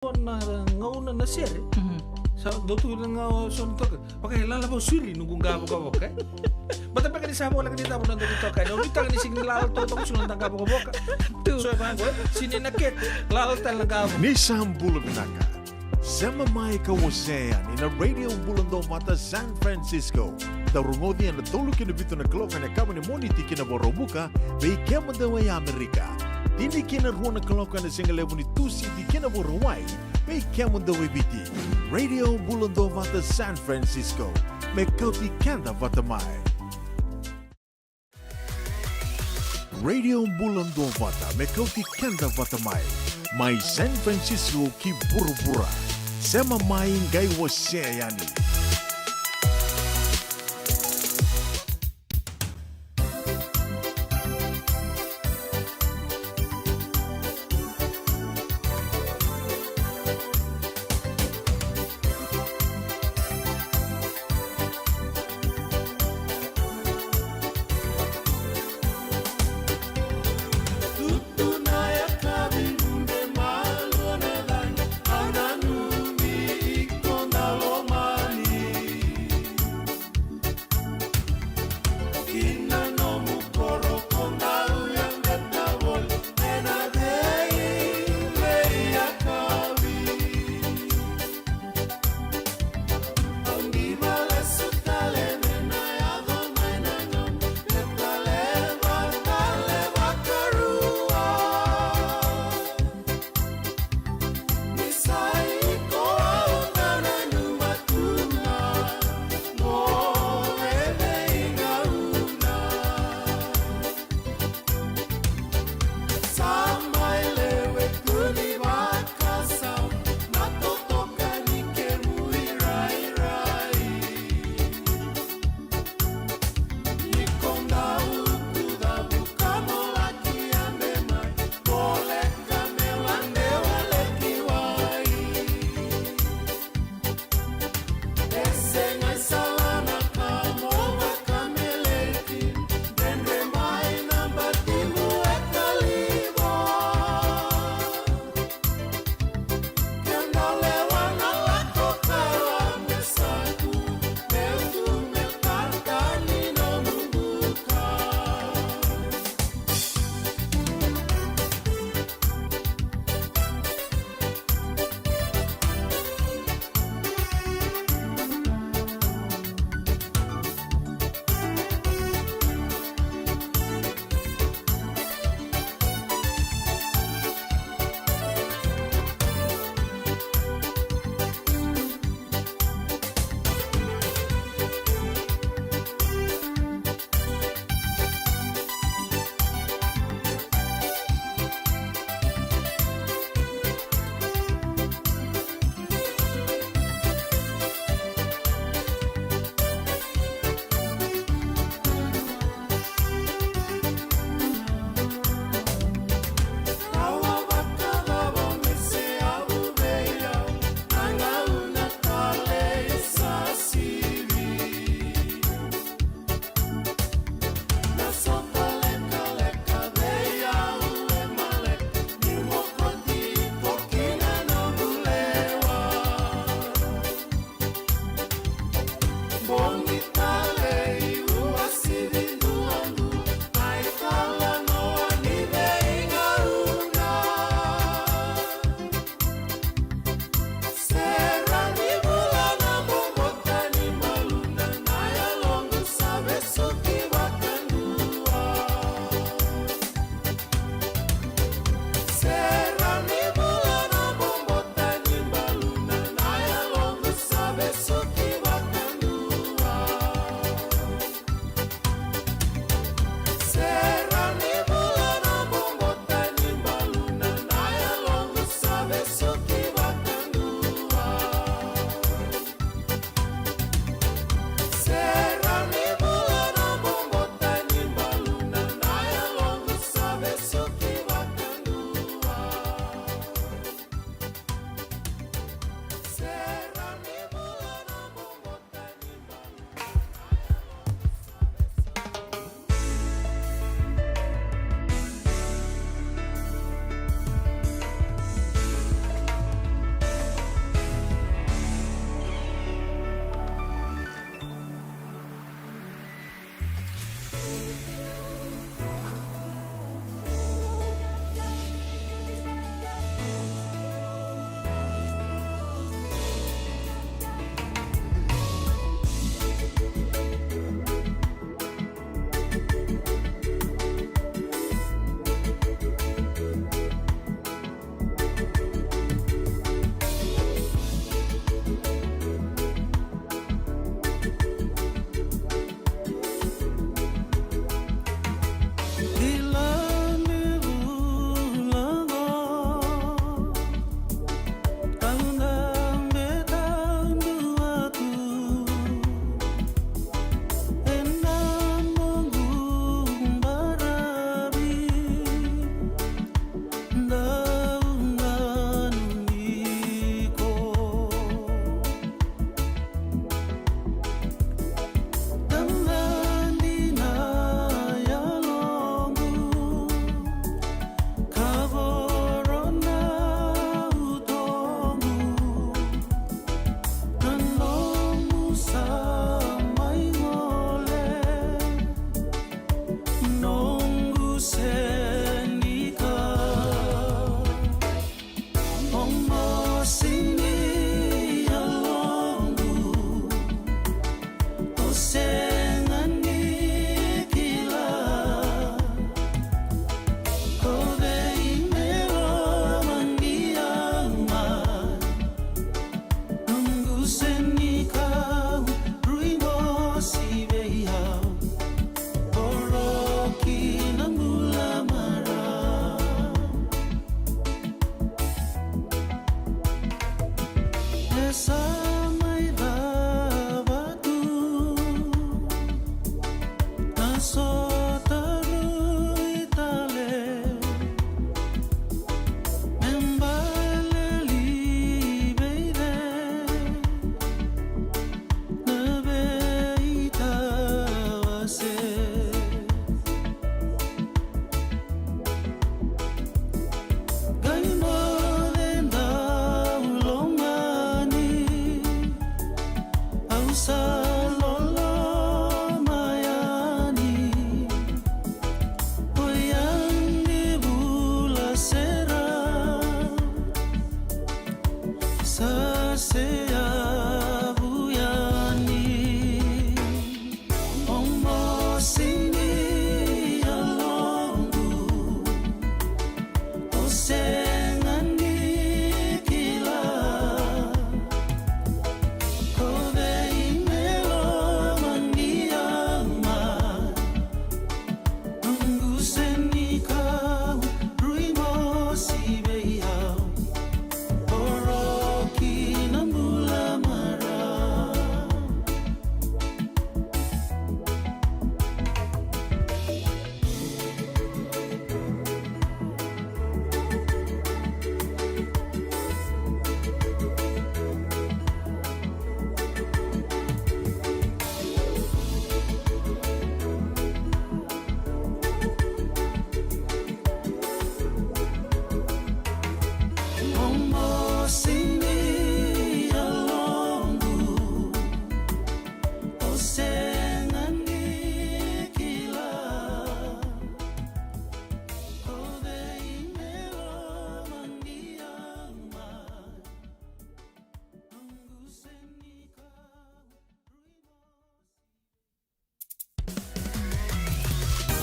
ngauna na sere sa dotu nga son to pakai lala ba suri nunggu ngabo ka boka bata pa kani sabo lang dito na dito ka no dito ni sing lala to to sunan tangga boka boka so ba go sini na ket lala tal ngabo ni sambulu binaka sama mai ka wasean in a radio bulando mata San Francisco darungodi na tolu kini bito na kloka na kama ni moniti kina borobuka be kema de way Amerika Dini kina ruona kloka na singalevu ni tusi di kina Hawaii, me kemo de webiti. Radio Bulando vata San Francisco, me kauti kanda vata mai. Radio Bulando vata me kauti kanda vata mai. Mai San Francisco ki burubura. Sema mai ngai waseyani.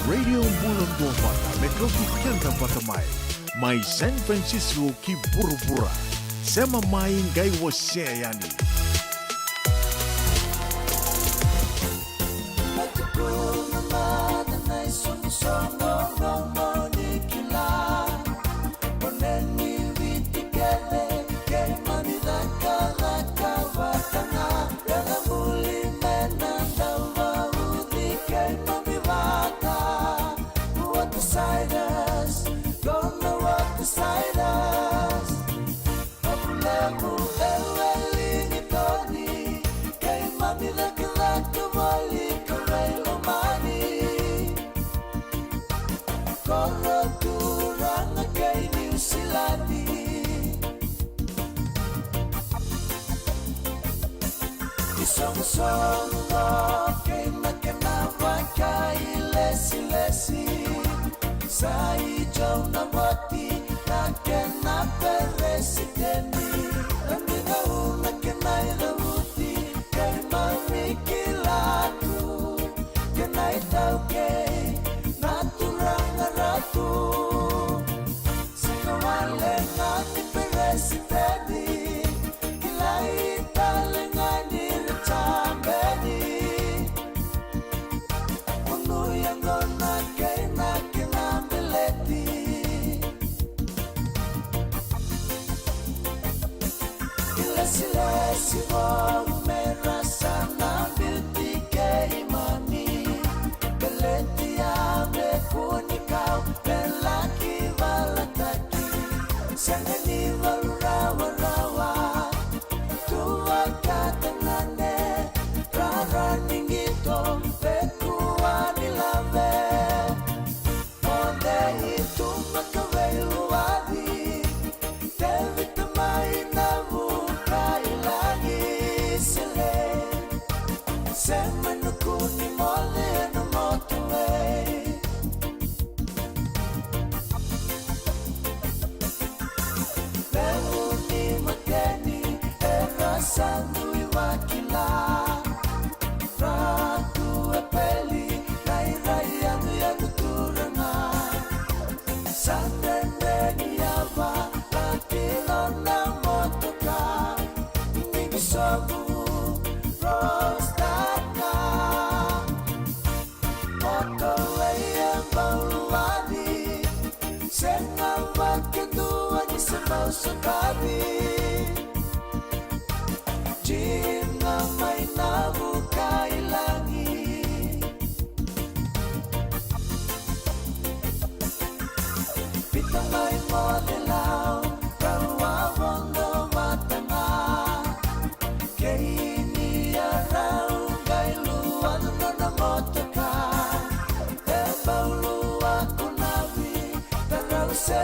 Radio Bulondong Mata, Metloki Kenta Batamai, Mai San Francisco ki Burubura, Sema Mai Ngai Waseayani.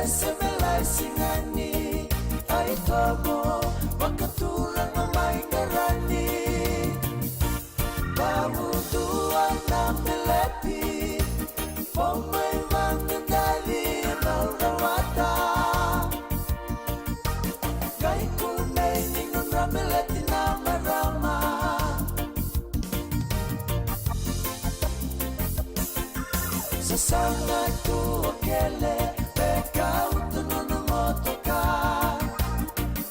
semelai singani ai kamu makaturan mamai ngarani baru dua enam meleti pomai mengendali rawata gai kunai ningun rameleti nama rama sesama tu okele bekau tununu motoka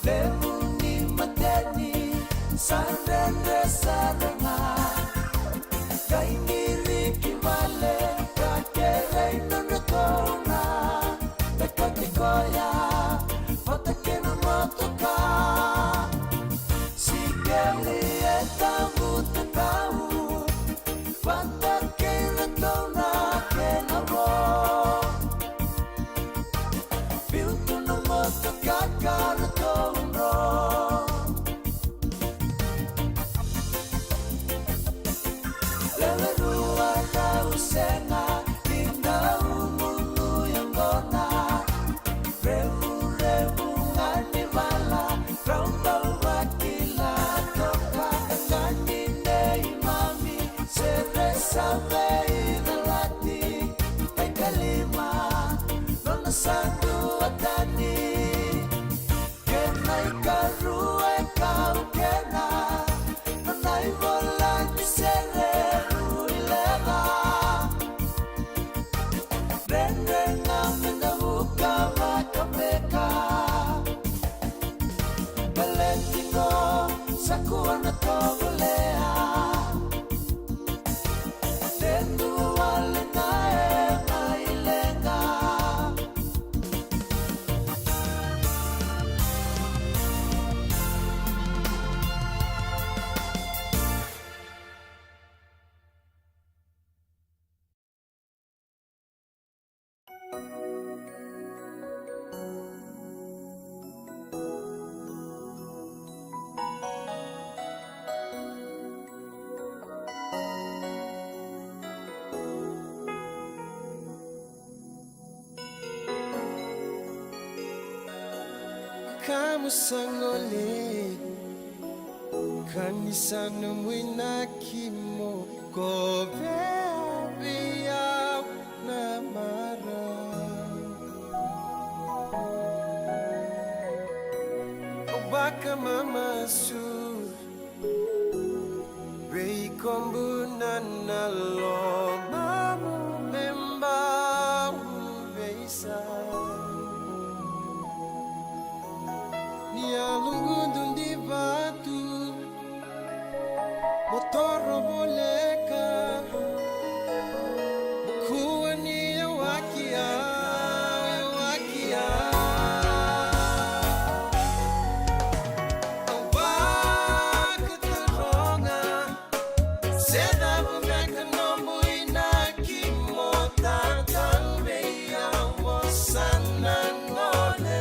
lemuni mateni sandende saranga gai ngiri kimale kakerei nunutona bekotikoya motakena motoka sikeli etamu tekau Pantakena tona kena mo Biltu no moto kakara tono Lele rua na usena Linda umunu yang gona Remu ngani vala Raumba wakila toka Ngani nei mami Sampai nalati ay kalima Nona sandu atani Kenay karuay kau kena Nanay wala ni sere uilega Ren amin na buka makameka Balentingo sa kuwan na togolea Kamu sangole kanisa numwina kimo ko bebia na mara obaka mama su rei kombu na lo mamu memba beisa Nia lungu di batu motor boleka kuani wakia Oba keteronga seda bumeka nombu inaki motang beya wasana ngole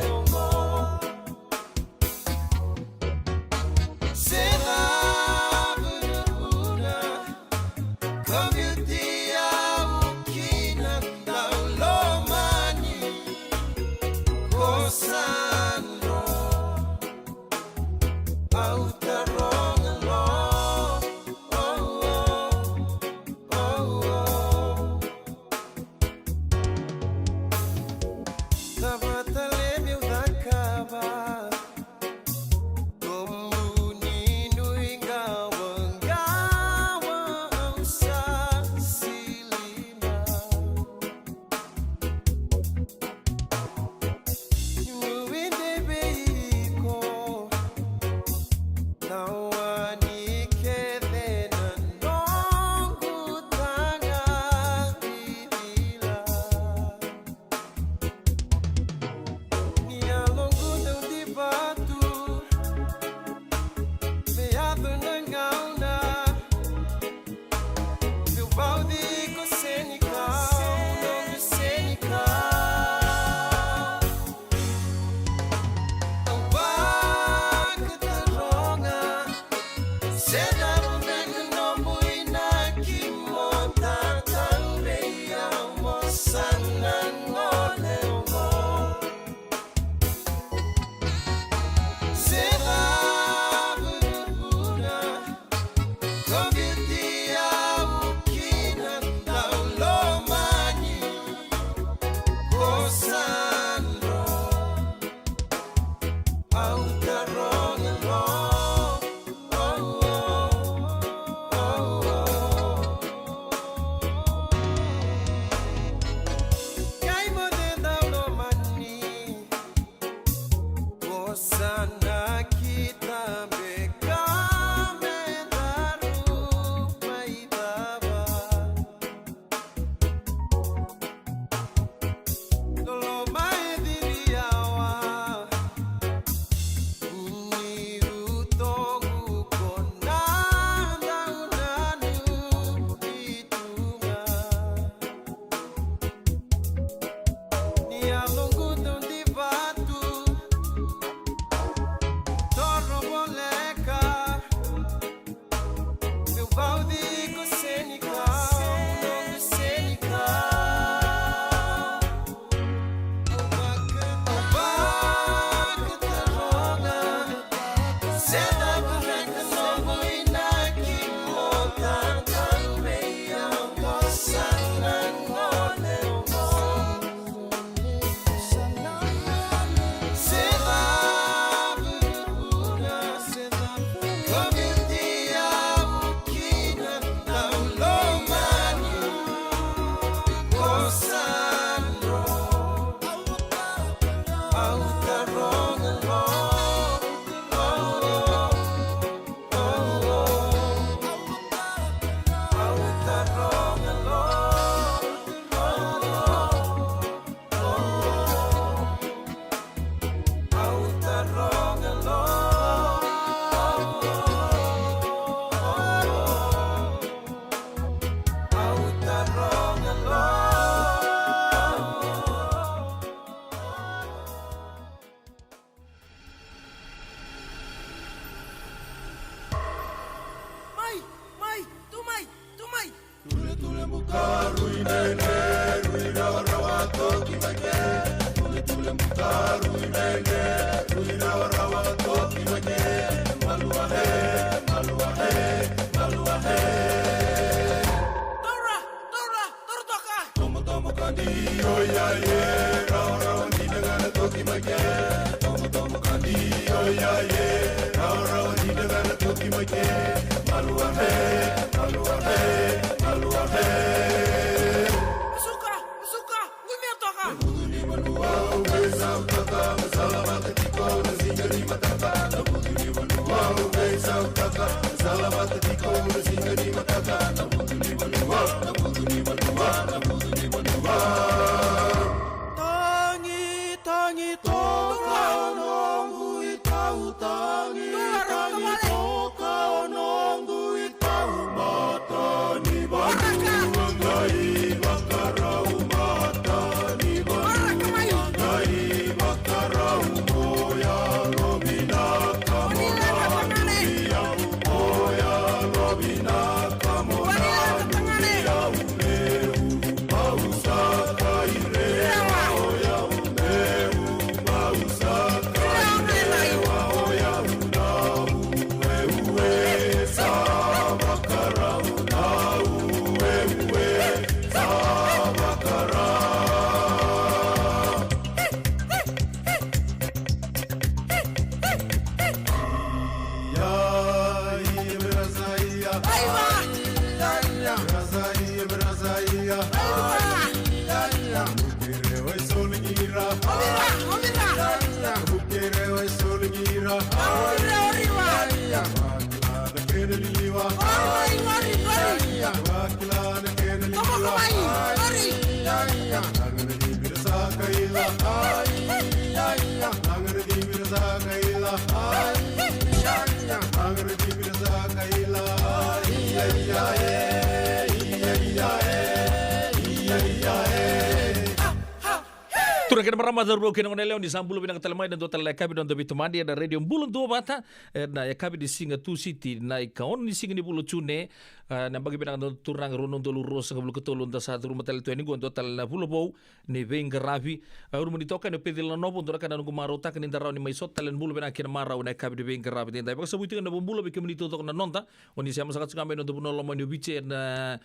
Turun kena marama darbo kena ngoneleo ni sambulo binang telemai dan total kabi dan dobi temadi ada radio bulun dua bata na ya kabi di singa tu city na ikaon ni singa ni bulu cune na bagi binang turang ronon dolu ros ngabulu ketolun da satu rumah tel tu ni gon total na bulu bau ni venga ravi rumah di toka ni pedil no pun turaka na marota kan indarau ni mai sot talen bulu binang kena marau na kabi di venga ravi den tapi sabuti kan bulu bi kemuni totok na nonta oni siama sakat sukambe no buno lo mani bice na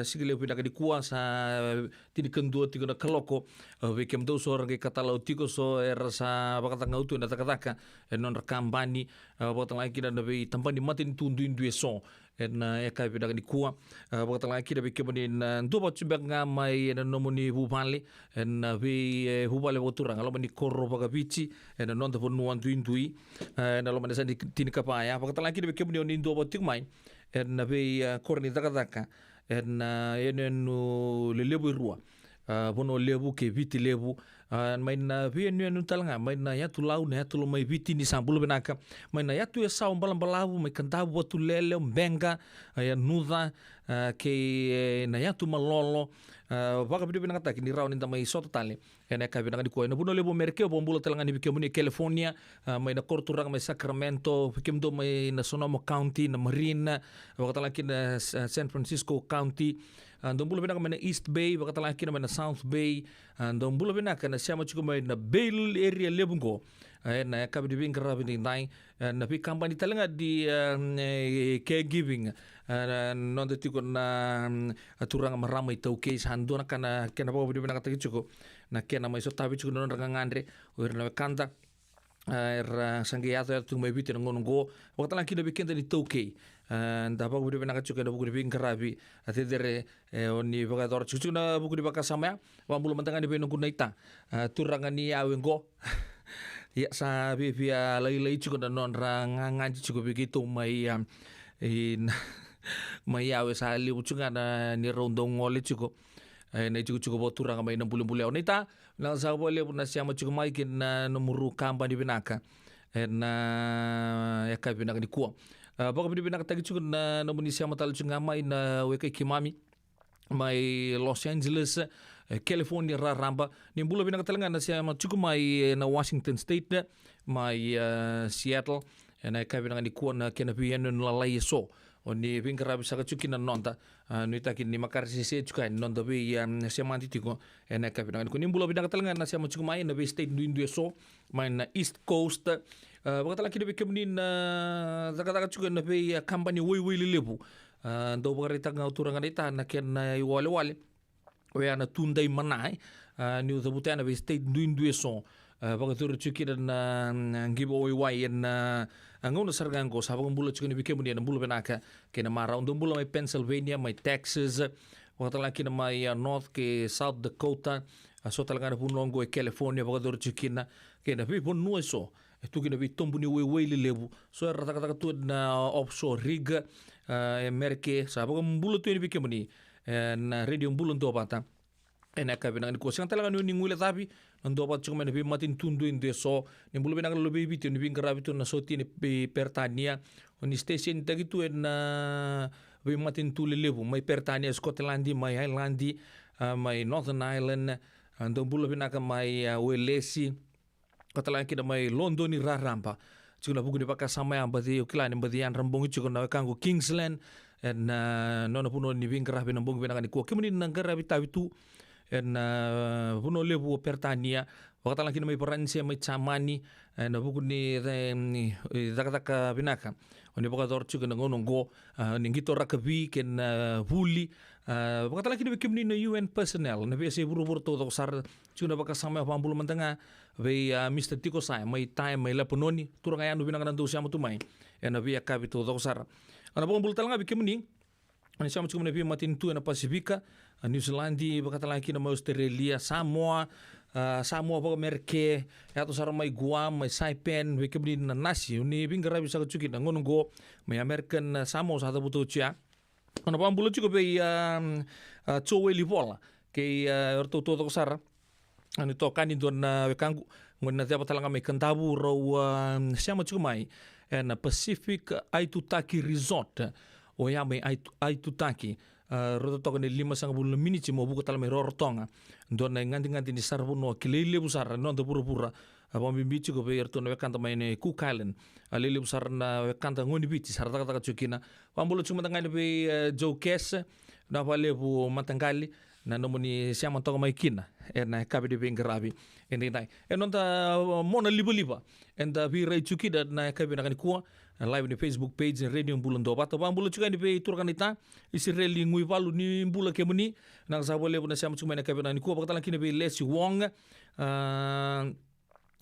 sigile binang di kuasa tini kendua tiga na keloko wekem do orang ke kata lau tiko so rasa bakata ngautu na takataka non rakambani bakata lagi dan dapat tampani matin tunduin dua so na kai pedagang di kuah bakata lagi dapat kemudian dua baju ngamai dan nomoni hubali na we hubali boturang kalau mani korro baga bici non tahu nuan tuin na lo mana sandi tini kapaya bakata lagi dapat kemudian ni dua baju main na we korni takataka na nu lelebu rua bono lebu ke viti lebu main na vien nu talanga main na ya tu lau na tu mai viti ni sambulu benaka main na ya tu sa balam balabu mai kantabu botu lele benga ya nuda ke na ya tu malolo baka bidu benaka tak ni raun inta mai soto tale ena ka benaka di ko na bono lebu merke bombulo talanga ni bikemuni California mai na korturang mai Sacramento bikemdo mai na Sonoma County na Marina wakata laki na San Francisco County andong bulu benaka na East Bay bakata laki na South Bay andong bulu benaka na siama chuko mai na Bay area lebungo na kabi di bingkara bi nai na pi kampani talanga di caregiving non de tiko na aturanga marama itau case handona kana kena pa bi na kataki chuko na kena mai so tabi chuko non ranga ngandre o na kanta sangiato tu mai bitin ngongo waktu lagi lebih kenta di toke nda pa buku na kacuka na buku di karabi ate dere oni baka dor cucu na buku di baka sama wa bulu mantangan di benung kunaita turangan ni awengo ya sa via lai cukup na non rangan cukup begitu mai mai awe sa li ucunga na ni rondong ngole cukup na cukup boturang mai 60 bulan nita na sa boleh pun nasi amat cukup mai kin na nomuru kampan di binaka na ya kai binaka di kuang baka di binaka tagi cukup na nomuni si amat alu cukup mai na weka kimami mai Los Angeles California ramba ni bula binaka talanga na si amat cukup mai na Washington State mai Seattle na kai binaka di kuang na kena pian na lalai so oni bingkara bisa kacuki na nonta nuita kini makar sisi juga nonta bi siapa nanti tiko enak kapi nangan kuning bula bidang talanga na siapa cukup main na bi state duin so main na East Coast bakat lagi na bi kemudian zakat juga na bi kampanye woi lebu do bagari tanga uturangan ita na ken na wale we ana tundai manai ni uzabutan na bi state duin so bakat turu cuki dan giveaway wayan angau na sargang ko sabang bula cukup ni kemudian bula benaka kena marah untuk bula mai Pennsylvania mai Texas waktu lagi na mai North ke South Dakota so talaga na punongo e California waktu cukup na kena bi pun nueso itu kena bi tombu ni wei lebu so rata tu na offshore rig Amerika sabang bula tu ni kemudian na radio bula tu apa enak kapi nangan ko sang talaga ni ngule tapi ando apa cuma ni matin tundu inde so ni bulu benang lebih bitu ni bingkara bitu na soti ni Pertania oni station tagi tu na be matin tule lebu mai Pertania Scotland mai Highland mai Northern Ireland ando bulu benaka mai Welesi kata lagi mai London ni rampa cuma buku di pakai sama yang badi ukilan badi yang rambung itu kena kanggo Kingsland na nona puno ni bingkara benambung benang ni ko kemudian nangkara bitu en puno lebu Pertania waktu lagi nama Perancis mai Chamani na buku ni zakataka binaka oni baka dor cuka ngongo ningito rakabi ken huli waktu lagi nama kemni na UN personnel na biasa buru-buru to sar cuna baka sama pambulu mantanga be Mr. Tiko Sai mai time mai lapunoni turang ayanu binaka nandu siamu tu mai na biya kabi to sar ana baka bulu talanga bi kemni ani siamu cuka na biya matin tu na Pasifika New Zealand bakata lagi nama Australia Samoa baka merke atau sarang mai Guam mai Saipan we kebni na nasi uni bingkara bisa kacuki na ngongo mai American Samoa satu butuh cia ana pambulo cukup be cowe livola ke orto to sar ani to kan indon we kangu ngona tiap talanga mai Kantabu ro siama cukup mai na Pacific Aitutaki Resort o ya mai Aitutaki roto toko ni 5 minit mo buku talamai rorotonga don nganti ni sarbu no kilele busar no de pura apa mimbici ko be erto no kanta mai ne Cook Island alele busar na kanta ngoni biti sarta kata cukina pambulo cuma tangani be Joe Kes na vale bu matangali na nomoni siama toko mai kina na kabe de bengarabi ende dai enonta mona liba enda bi rai cuki da na kabe na kuwa live di Facebook page Radio Bulan Doba to pambulo cuka ni be turkan ita isi reli ngui valu ni bula kemuni nang sabole bu na siama cuma na kabe na kuwa bakala kini be Leslie Wong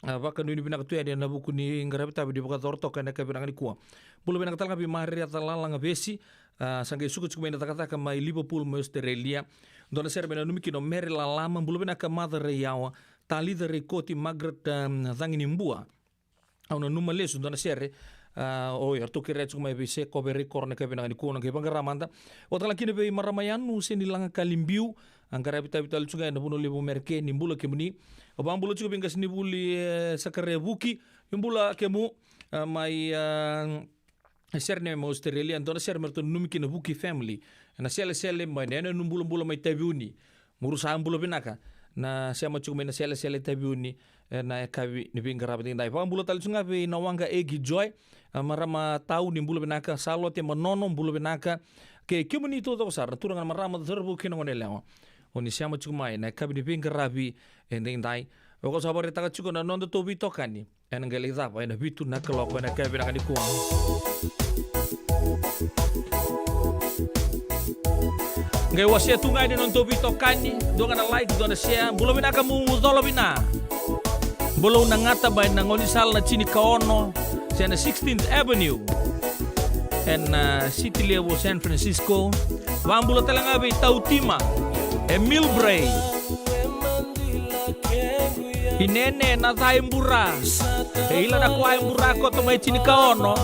baka nuni binak tu ada na buku ni ngarabi tabi di buka torto kana kabe na kuwa bulu binak talanga bi mahari atalala ngabesi sangai suku cuma na takata mai Liverpool mai Australia dona serbe na numiki no mere la lama bulu binak mother yawa tali de rekoti Margaret zangini mbua au na numa lesu dona serre o ya to kire cuma be se ko be record na kabe na kuwa na ke bangaramanda o tala kini be maramayanu seni langa kalimbiu angkara bita juga na buno lebu merke ni mbula kemuni o bambulo juga bingas ni buli sakare buki mbula kemu mai serne mo Australia dona ser merto numiki na buki family na sele mai na numbula mai tabiuni murusa ambulo binaka na siama cuma na sele tabiuni na kabi ni bingara batin dai bambulo tal sunga be na wanga egi joy marama tau ni mbula binaka salote manono mbula binaka ke kemuni to sar turangan marama zerbu kinongo lewa oni siama cuma na kabi ni bingara bi ending dai Oko sabari taka chuko na nondo to bitokani. Ena ngeli thapa ena bitu na keloko ena kevina kani kuang. Ngai wasia tungai ni nondo bitokani. Doga na like, doga na share. Bulo bina kamu udolo bina. Bulo na ngata ba na ngoni sal na chini kaono. Siya na 16th Avenue. En City Level San Francisco. Wambulo talanga ba Tautima. Milbrae. Inene na thaimbura. Ila na kwa imbura ko to mai chini kaono.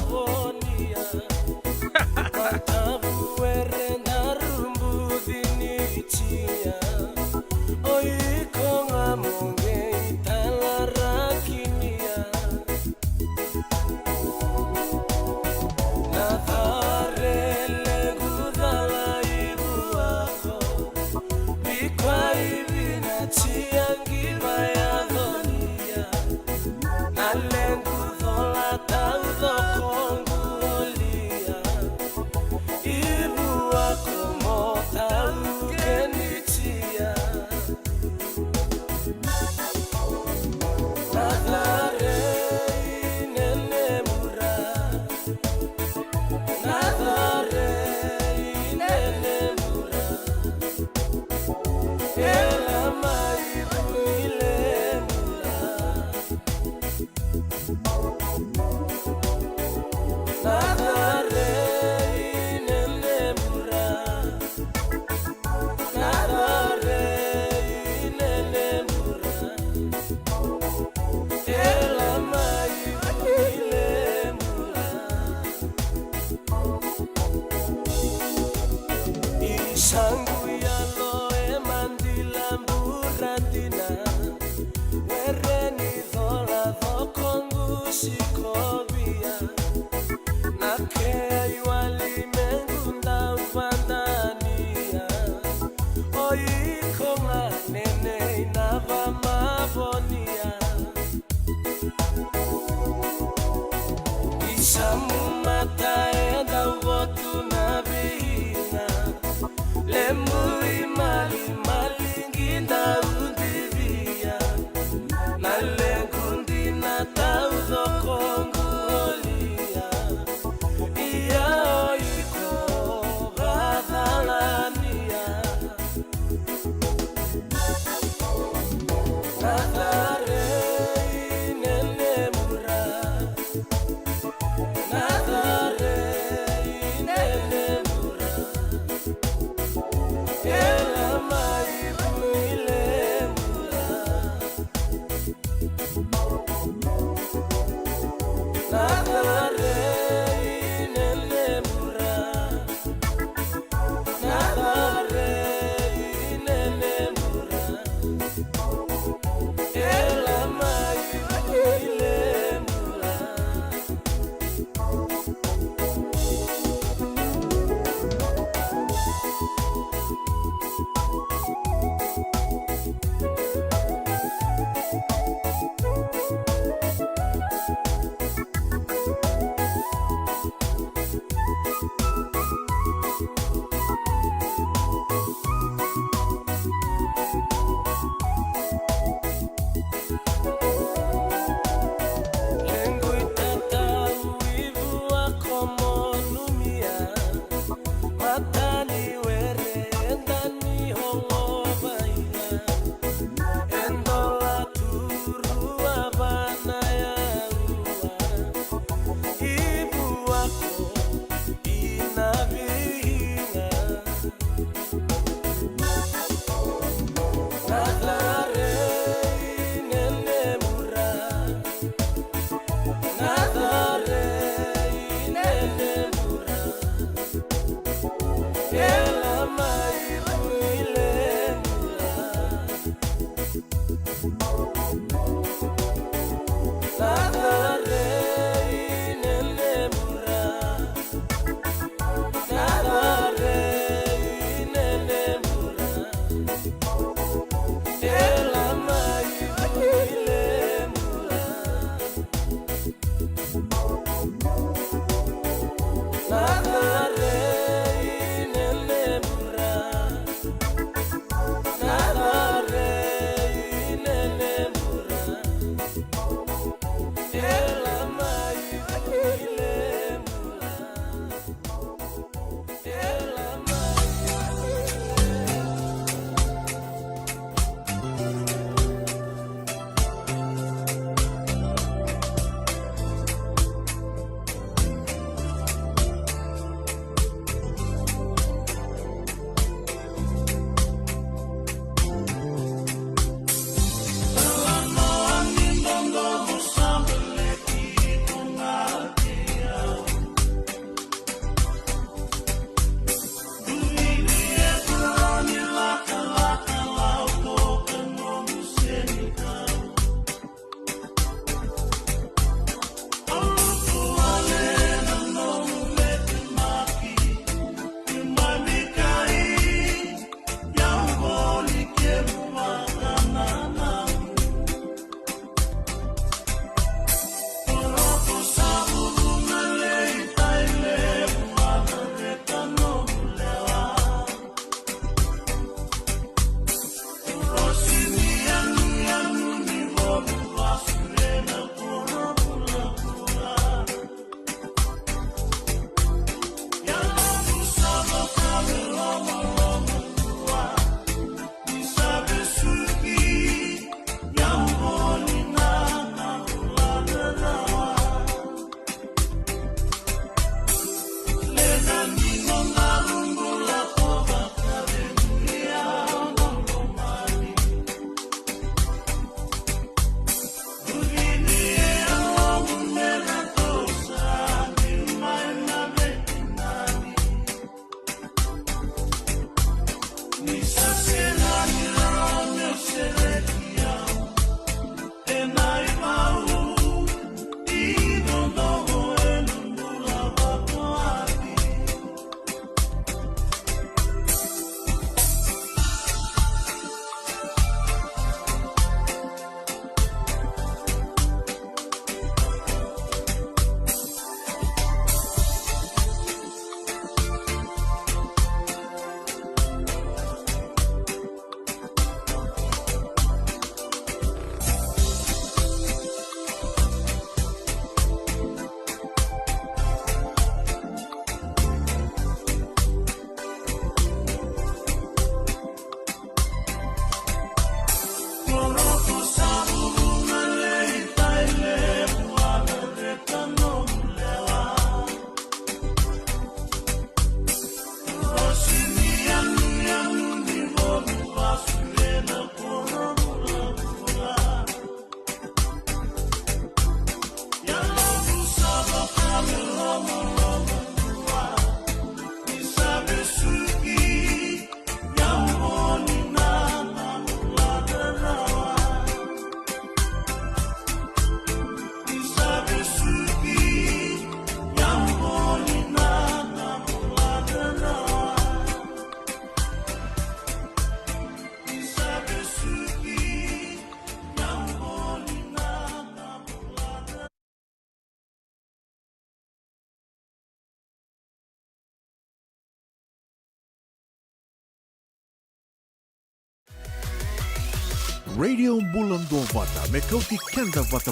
Radio Bulando Vata me kauti kenda vata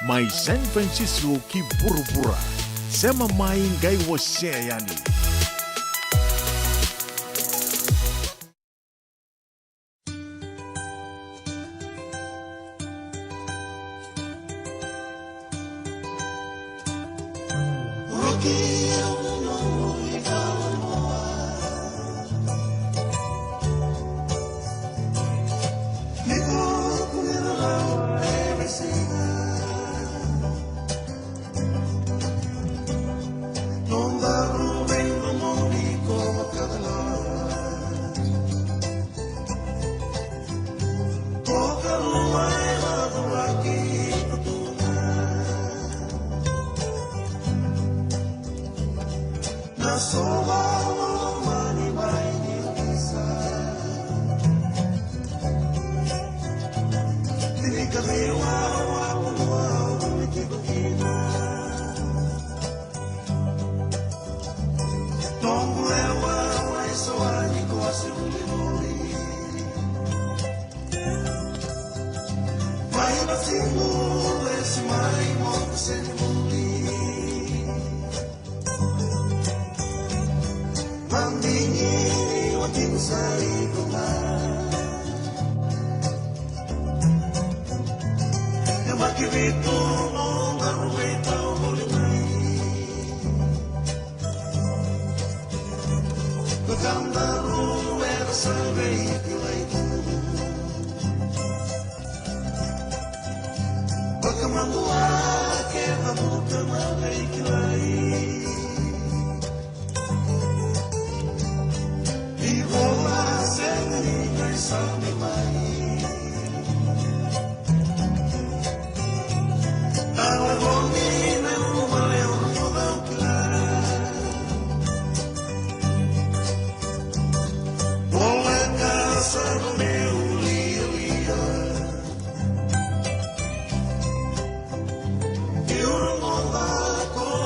mai San Francisco ki burubura sema mai ngai wase yani. Con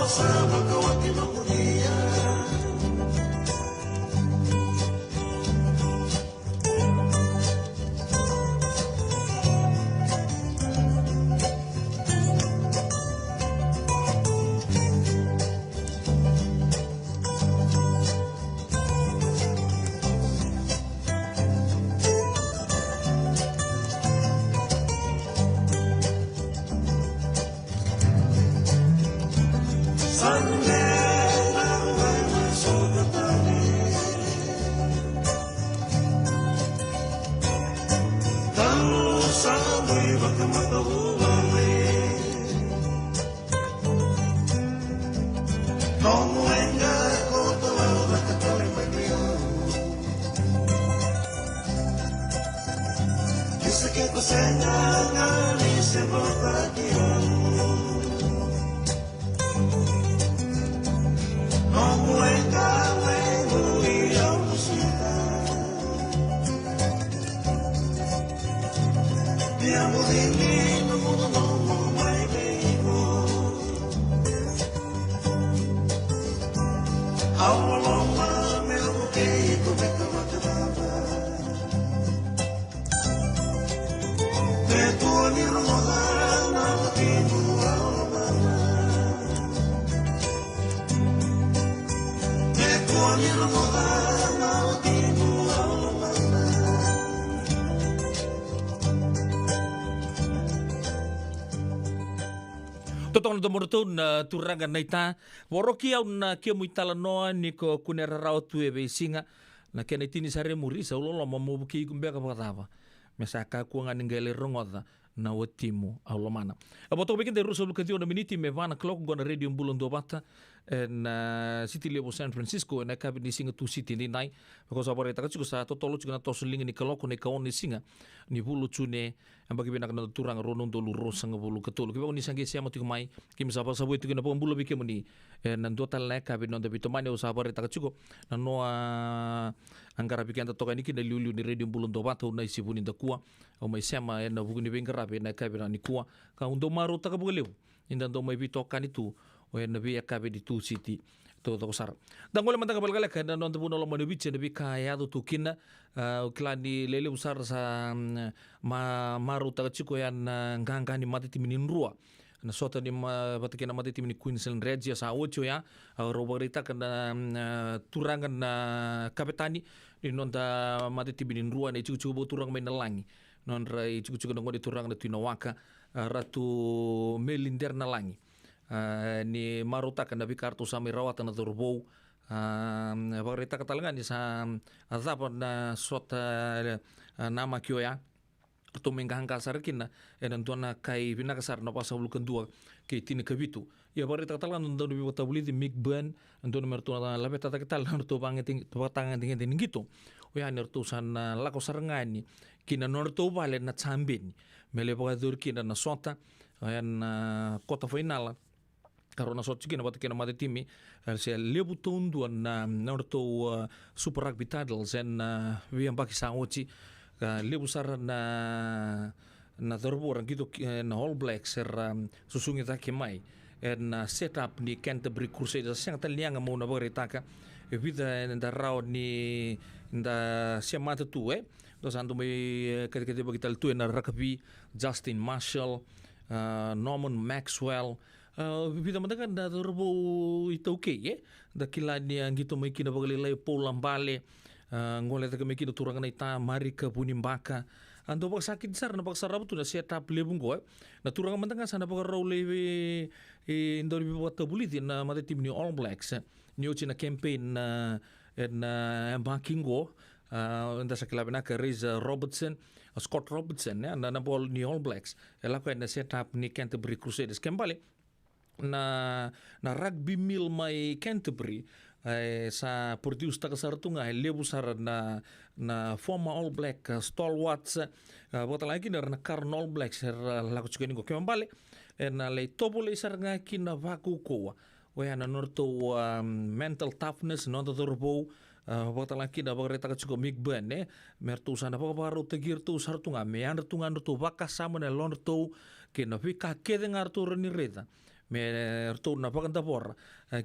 Totong do morto na turanga naita woroki au na kia muitala noa ni ko kunera rao tu e singa na kena tini sare murisa ulo mo buki kumbe ka patava mesa ka kuanga ningele rongoda na watimu au lomana aboto bikin de ruso lukatio na miniti me vana clock gona radio mbulon do bata na city level San Francisco na ka ni singa tu city ni nai because abore ta ka sa totolo na tosulinga ni kaloko ni kaon ni singa ni bulu tune ambagi bina kana turang ronon do luro sanga bulu ketolo kiba ni sange sia matu mai kim sa sabu itu kena pon bulu bike muni nan total na ka binon de bitomane usabore ta ka na noa angara bikin toka ni kina liulu ni radio mbulon do bata na isibuni da kuwa o mai sema na buguni bengara be na ka bina ni kuwa ka undo maru ta ka buguleu inda do mai bitoka ni tu o na bi akabe di tu city to sar dan gole mantanga balgala ka non te puno lo mano biche de bika ya do tukina klani lele usar sa maru ta chiko yan nganga ni mati timinin rua na sota ni batikena mati timini Queensland Regia sa ocho ya roborita kana turangan na kapetani ni non ta mati timinin rua ni chuchu turang mai nalangi non rai chuchu ngode turang na tinawaka ratu melinder nalangi ni maruta kana bikartu sami rawat na turbou bagrita katalangan ni sa azab na sota nama kioya to menggangka sarkin na enan tuana kai binakasar na pasa bulukan dua ke tini kabitu ya bagrita katalangan ndo bi watabuli di migban ndo mertu na labe tata ketal to bangeting to tangan tingin gitu ya nertu san lako sarangani kina norto vale na tsambin mele bogadur kina na sota yan kota final karena sot kina batikena mate timi se lebu tundu na norto super rugby titles en wi ambaki sangochi lebu sar na dorbo orang gitu na All Blacks susungi take mai en setup ni Canterbury Crusaders yang talianga mo na baritaka vida nda rao ni nda siamata tu dos ando mai kete bagital tu na rugby Justin Marshall Norman Maxwell vida matakan da turbo itu okay da kilani ang gitu may kinabagalilay Paul Lambale ngole ta kami kina turangan ita Marika Bunimbaka ando pag sakit sar na pagsarap tu na setup lebung ko na turangan mantanga sana pag role indor bi wata buliti na mate tim ni All Blacks ni na campaign na backing go nda sa kilabi na ka Reza Robertson Scott Robertson na ball ni All Blacks ela ko na setup ni Canterbury Crusaders kembali na rugby mill mai Canterbury sa produce ta kasartunga lebu sar na former All Black stalwarts bota lagi na karn All Blacks laku chukeni ko kembali na le tobole sar nga kina vaku ko we na norto mental toughness no to turbo bota lagi na bagreta ka migban mertu sana baru tegir tu sartunga me antunga norto vaka sama na lorto kina vika keden artur ni reda me erto na paganda por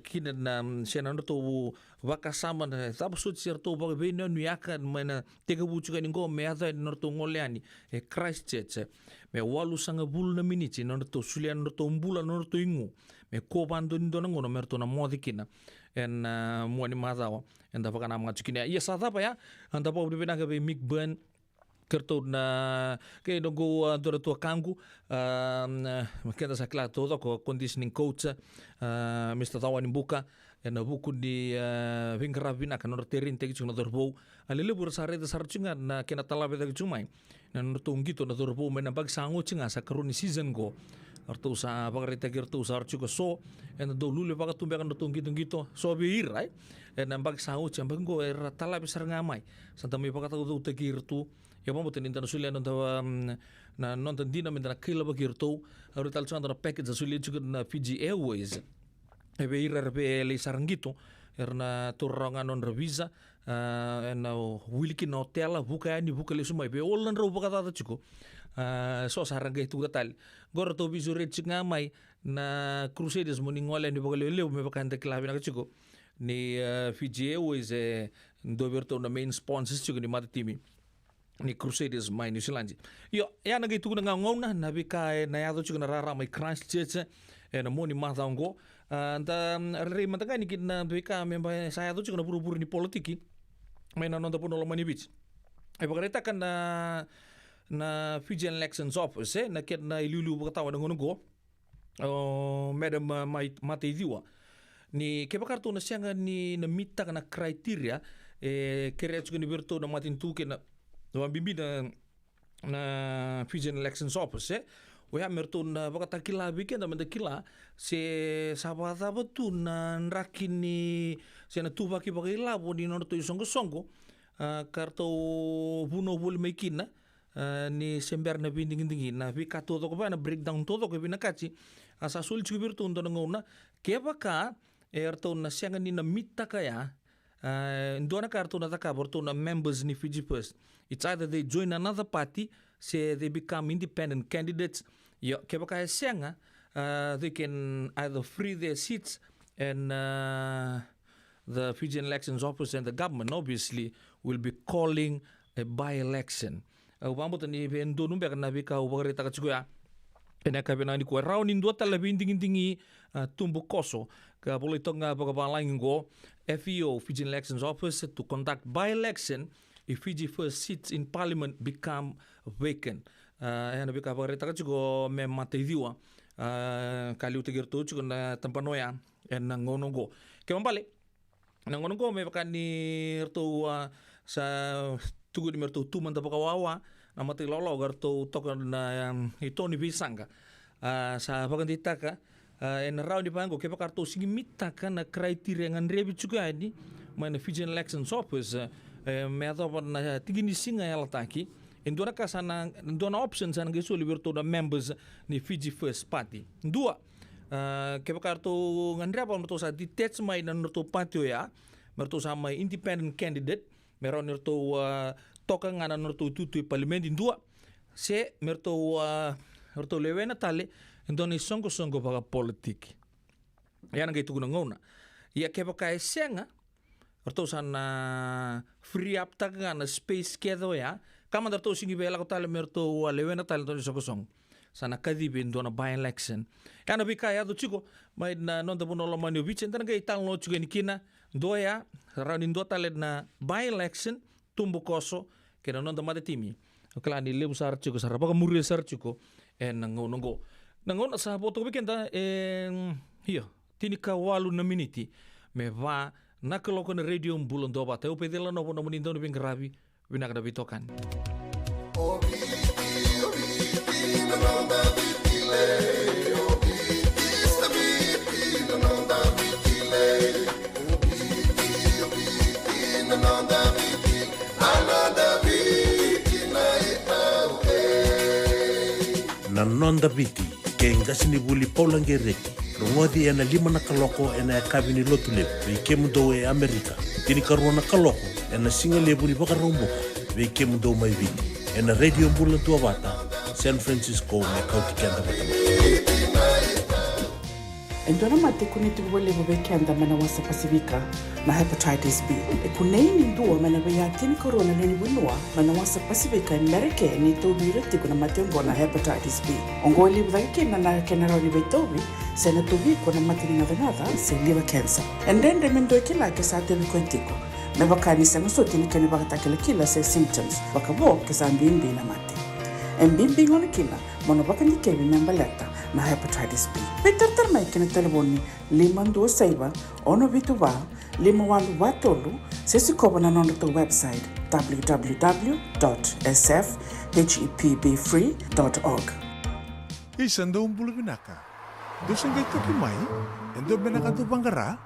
kina na sena to vaka sama na tapsut sirto bag beno niaka mena tega buchu kan ngo me ada norto ngoleani Christchurch me walu sanga bul na miniti norto sulian norto mbula norto ingu me ko bando ndo ngono merto na modikina en mo ni madawa en da pagana mga chikina ya sa pa ya anda pa bibina ka be migban kerto na ke dongo dora tua kangu makenda sa kla todo ko conditioning coach Mr. Tawan Buka na buku di vingravina kan terin tegi chuna dorbo alele bur sare da sarchinga na kena talabe da chumai na tungito na dorbo mena bag sango chinga sa karuni season go artu sa bagarita gertu sa archuko so en do lule baga tumbe kan tungito so bi right en bag sango chamba go era talabe sarngamai santa mi baga tu tegirtu ya mambo tenin tan sulia na non tan dina men na kila bagirtu aru tal chanda na package sulia juga na Fiji Airways ebe irarbe le sarangito erna turronga non revisa na wilki na hotel buka ni buka le sumai be olan ro buka tata chuko so saranga itu gatal gor to bizure chinga mai na Crusaders morning wala ni buka le me buka ante klabi na chuko ni Fiji Airways do berto na main sponsors chuko ni mata timi ni Crusaders mai New Zealand yo ya na gitu na ngona na bika na ya do chuko na rara mai Christchurch na moni mata ngo anta re matanga ni kina bika memba saya tu juga buru-buru ni politiki main nonton pun oleh mani beach bagareta kan na Fijian Elections Office na ket na ilulu bukatawa na ngono go madam mate diwa ni ke bakarto na sianga ni na mita kana criteria kere juga ni berto na matin tu ke na bimbi na Fijian Elections Office Wea mertun bakata kila bikin da menda kila se sabata betu na rakini se na tu baki baki labo di norto songo karto buno bul mekina ni sember na binding dingi na vi kato to ko na breakdown to ko bina kachi asa sul chubir to ndo ngona ke baka erto na sianga ni na mita kaya ndona karto na taka borto na members ni Fiji First. It's either they join another party say they become independent candidates ya kebaka sianga they can either free their seats and the Fijian Elections Office and the government obviously will be calling a by-election. Ubambo tani bendo numbe kana bika ubagarita kachuya ena kabena ni ko raun indo tala binding tumbu koso ka boleh tonga bagabalang go FEO Fijian Elections Office to conduct by-election if Fiji First seats in parliament become vacant. Ena bika ubagarita kachugo me mateidiwa kali utegirtu chugo na tampanoya ena ngono go. Kemambale nangono go me bakani rto sa tugu di mertu tuman tapaka wawa na mati lolo garto toka na ito ni bisanga sa pagandita ka en round di pango ke pakarto sigi mitaka na criteria ngan rebi juga ni mana Fijian Elections Office me ato na tigini singa yala taki indona ka sana indona options sana gesu liberto na members ni Fiji First Party dua ke pakarto ngan repa merto sa detach mai na merto patio ya merto sa mai independent candidate meron merto toka ngana merto tutu parliament indua se merto lewena tale indoni songo baga politik yana gitu ngona ya ke baka esenga merto sana free up taka na space kedo ya kama merto singi bela ko tale merto lewena tale indoni songo sana kadibe indona by election yana bika ya do chiko mai na nonda puno lo mani bichen tan ga itang lo chuga nikina doya round indo tale na by election tumbu koso kena nonda mate timi kala ni lebu sar chuko sar baka muri sar chuko en ngongo nangon sa boto bikenda hiyo tinika walu na miniti me va nakaloko na radio mbulon do bata upedela no no monindo no bingravi binaka da bitokan na nonda biti ke ngasini buli paulangereki rongodi ena lima na kaloko ena kabini lotule be kemudo e Amerika tini karona kaloko ena singale buli baka romboka be kemudo mai biti ena radio mbula tua bata San Francisco me kauti kenda batama Endona mate kuniti wole bebe kenda mana wasa Pasifika na hepatitis B. Kuneini ndua mana beya tini corona nini winua mana wasa Pasifika Amerika ni tobi reti kuna matengo na hepatitis B. Ongoli budaki na kenara ni betobi sena tobi kuna matini ngatha se liver cancer. And then remendo kila ke sa tebi kontiko. me vakanisa ngasotini kene vakatakela kila se symptoms vakavo kesambimbi na mate embimbi ngone kila mono vakandikevi membaleta na hepatitis B petartar mai kene telefoni 52 ono vitu va 51 sesi kobana nono to website www.sfhepbfree.org. Isan daw bulu binaka. Dosan kay toki mai, endo binaka tu bangara.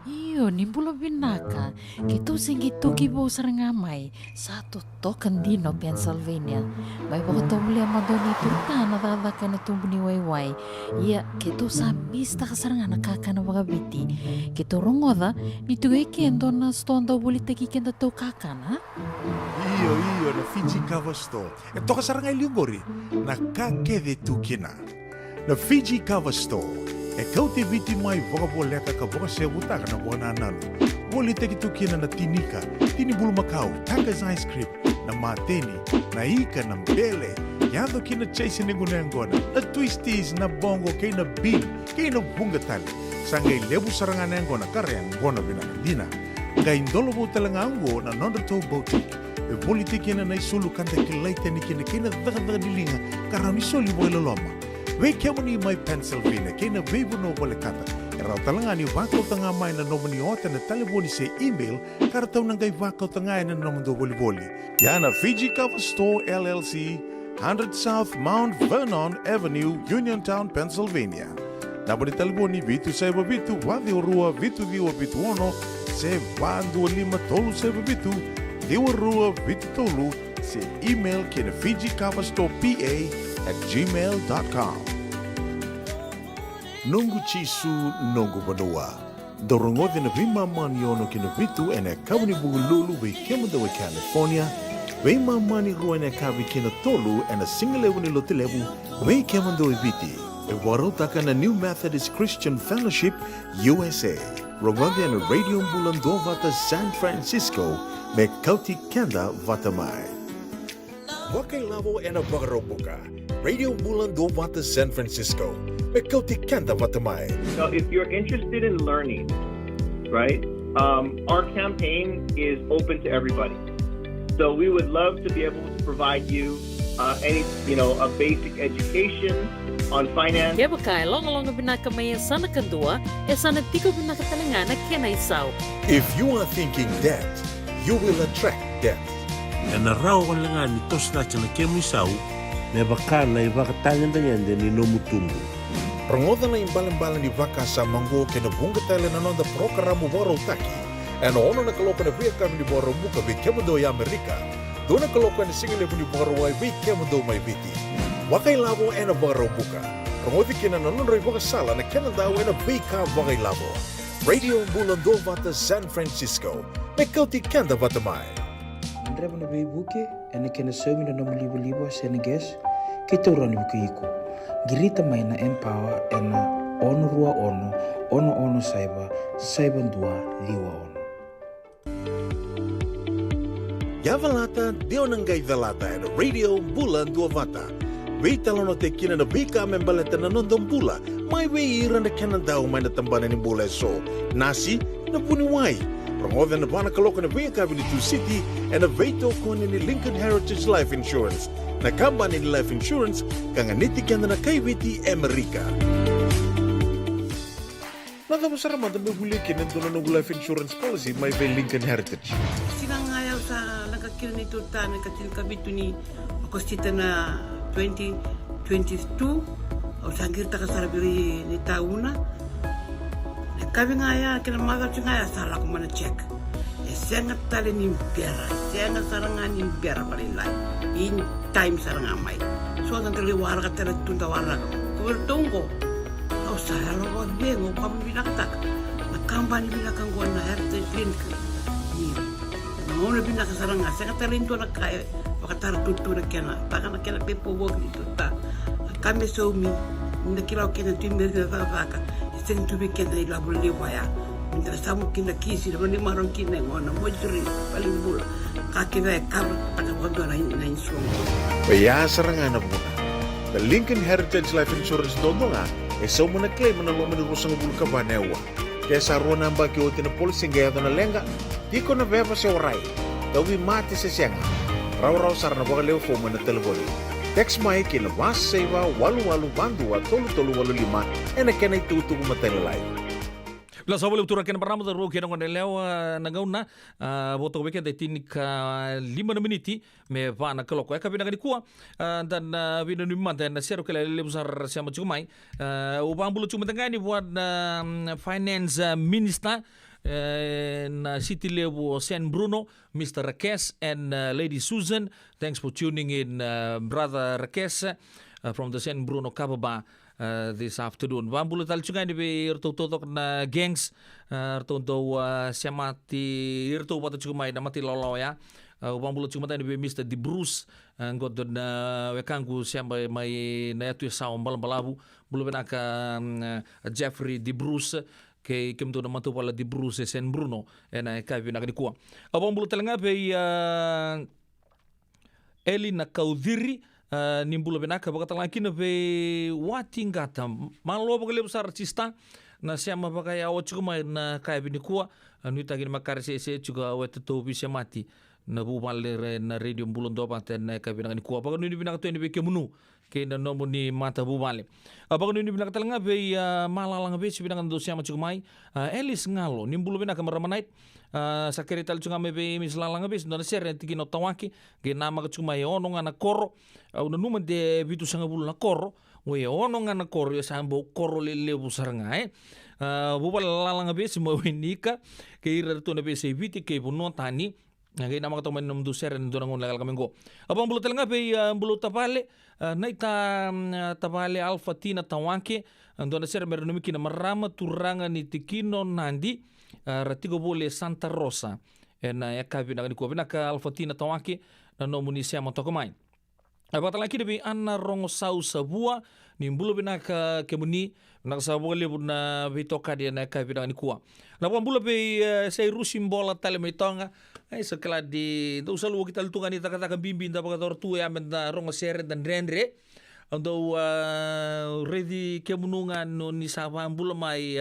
Iyo, ni bulo binaka. Gitu singgi toki bo sarangamay. Satu token dino Pennsylvania. May baka tumuli ang madoni turta na dadaka na tumbuni wayway. Iya, gitu sa mista ka saranga nakaka na mga biti. Gitu rongoda, nitugay kendo na stonda bulita kikenda to kakana. Iyo na Fiji Cover Store. Ito ka sarangay liugori. Nakakede tukina. Na Fiji Cover Store. Kau te viti mai vokaboleka ka voka sebutaka na buona nanu. Woli te kitukina na tinika, tini bulu makau, Taka's ice cream, na mateni, na ika na mbele. Yado kina chase ningu nengona, na twisties na bongo kay na bean, kay na bungatali. Sangay lebu sarangan nengona kareang gona binakadina. Ngay indolo mo talangango na nondato boutique. E politiki na naisulu kanta kilaita ni kina kina daga dilinga karami soli mo ilaloma. Wei kemo ni mai Pennsylvania, kena vebu no boleh kata. Erau talanga ni wakau tanga mai na nomoni ota na telefoni se email, karatau nangai wakau tanga na nomondo boli-boli. Yana Fiji Cover Store LLC, 100 South Mount Vernon Avenue, Uniontown, Pennsylvania. Naboni telefoni vitu seba vitu, wadi orua vitu diwa vitu ono, se wandu lima tolu seba vitu, diwa rua vitu tolu, se email kena Fiji Cover Store PA@gmail.com. Nungu chisu nungu banua. Dorongote na vima mani ono kina vitu ene kabuni bugululu we kemada we California. We mani rua ene kabi kina tolu ene singalewu ni lotilewu we kemada we viti. E warotaka na New Methodist Christian Fellowship USA. Rongote ene radio mbulando vata San Francisco me kauti kenda vata mai. Wakai lavo ena bagarobuka. Radio Bulando Vata San Francisco. Mekauti kanda vatamai. So if you're interested in learning, right, our campaign is open to everybody. So we would love to be able to provide you a basic education on finance. Kaya baka long binaka may sana kadua, sana tiko binaka talangana kaya na isaw. If you are thinking that, you will attract death. Na raw ko lang nga nito sa na kemisaw, may baka na ibakatangan na yan din inomutumbo. Rangoda na imbalan-balan ni Vaka sa manggo kinabunga tayo na nonda programo Boro Taki. Ano ono na kaloka na via kami ni Boro Muka vi kemado ya Amerika. Doon na kaloka na singile ni Boro Wai vi kemado may viti. Wakay labo ena Boro Muka. Rangodi kina nanon rin Vaka sala na Canada ena vika wakay labo. Radio Bulando Vata San Francisco. May kauti kanda vatamay. Andreba na buke ene kena semi na nomu libo seneges kita urani buke iku girita mai na empower ena ono rua ono saiba ndua liwa ono Yavalata dionangai velata ena Radio Bulando Vata. Weita lono te kina na vika membaleta na nondong bula. Mai wei ira na Canada mai na tambana ni bula so. Nasi na buniwai. Rangoda na bana kaloka na vika Ability City and a veto kone ni Lincoln Heritage Life Insurance. Na kamba ni Life Insurance kanganiti kanda na kaibiti Amerika. Nada masarama na mabulikin ang doon ng Life Insurance Policy may by Lincoln Heritage. Sinang ayaw sa nagkakil ni Tuta, nagkakil kabito ni Akostita na 2022 o sangir ta kasarabiri ni tauna. Kami ngaya kina maga ngaya salah ko mana check. Sengat tali ni biara, sengat sarangan ni biara paling lain. In time sarangan mai. So nanti liwar kata le tunda warna. Kau tunggu. Kau saya lo bengo kami bilang tak. Nakambani bilang kang gua na heritage link. Ni, mau lebih nak sarangan. Sengat tali itu nak kaya. Pakar tutu nak kena. Pakar nak kena pepo wog itu tak. Kami sumi. Nakiraw kena timber na vaka. Sen tu bikin dari labu lewaya. Minta samu kina kisi, naman ni marong kina ngona mojuri paling bula. Kaki na kar taga wado na insuong. Kaya sarangan na muna. The Lincoln Heritage Life Insurance doon nga, so mo na claim na lo manirusang bulu ka banewa. Desa rua namba ki uti na polisi ngaya to na lenga. Iko na beba se orai. Tawi mati se senga. Rau sarana baka leo fo na telefoni. Text mai ki na mas seiva walu bandu wa tolu walu lima. Ena kena itu kumatele La sabole utura kena paramo da ro kena ngone leo nagauna boto beke de tinika 5 meniti me vana keloko eka bina kua dan bina numa dan sero kala le besar siama cumai o bambulu cuma tengani buat finance minister na city level San Bruno, Mr. Rakesh and Lady Susan. Thanks for tuning in, brother Rakesh from the San Bruno Kababa. This afternoon. Bambulu talchungan di irto na gangs irto siamati irto pata chumai na mati lolo ya. Bambulu chumata di Mr. Di Bruce god na wekangu siamba mai na tu sa balabu bulu benaka Jeffrey Di Bruce ke kemtu na matu pala Di Bruce San Bruno ena ka vina ni kuwa. Bambulu talanga be Eli na Kaudhiri nimbula benaka baka talaki na be watingata malo baka le besar cista na siama baka ya ochuma na kaya binikua anu tagin makar se juga weta to bisa mati na bu malere na radio bulon do pante na kaya binaka ni kuwa baka nu binaka to ni be kemunu ke na nomo ni mata bu male baka nu binaka talanga be malalang be si binaka do siama chugmai Elis ngalo nimbula benaka maramanait sakere tal chunga me be mislalang be ndona serre tikino tawaki ge nama ka chuma ono ngana koro au numa de bitu sanga bulu na koro we ono ngana koro ya sambo koro le busaranga bubal lalang be si mawinika ke ira to na be se biti ke buno tani ge nama ka to men ndu serre ndona ngon lagal kamengo abang bulu telanga be bulu tapale naita tapale alfa tina tawaki ndona serre mer numiki na marama turanga ni tikino nandi ratigo bole Santa Rosa ena ekabi na kuwa binaka alfatina tawaki na no munisia motokomai abata laki debi anna rongo sau sabua ni mbulu binaka kemuni na sabua le buna bitoka dia na ekabi na kuwa na mbulu be sei rusim bola tale metonga ai sekala di do salu kita lutungan ni taka bimbi nda baka tortu ya menda rongo sere dan rendre ando ready kemunungan no ni sapa mbulu mai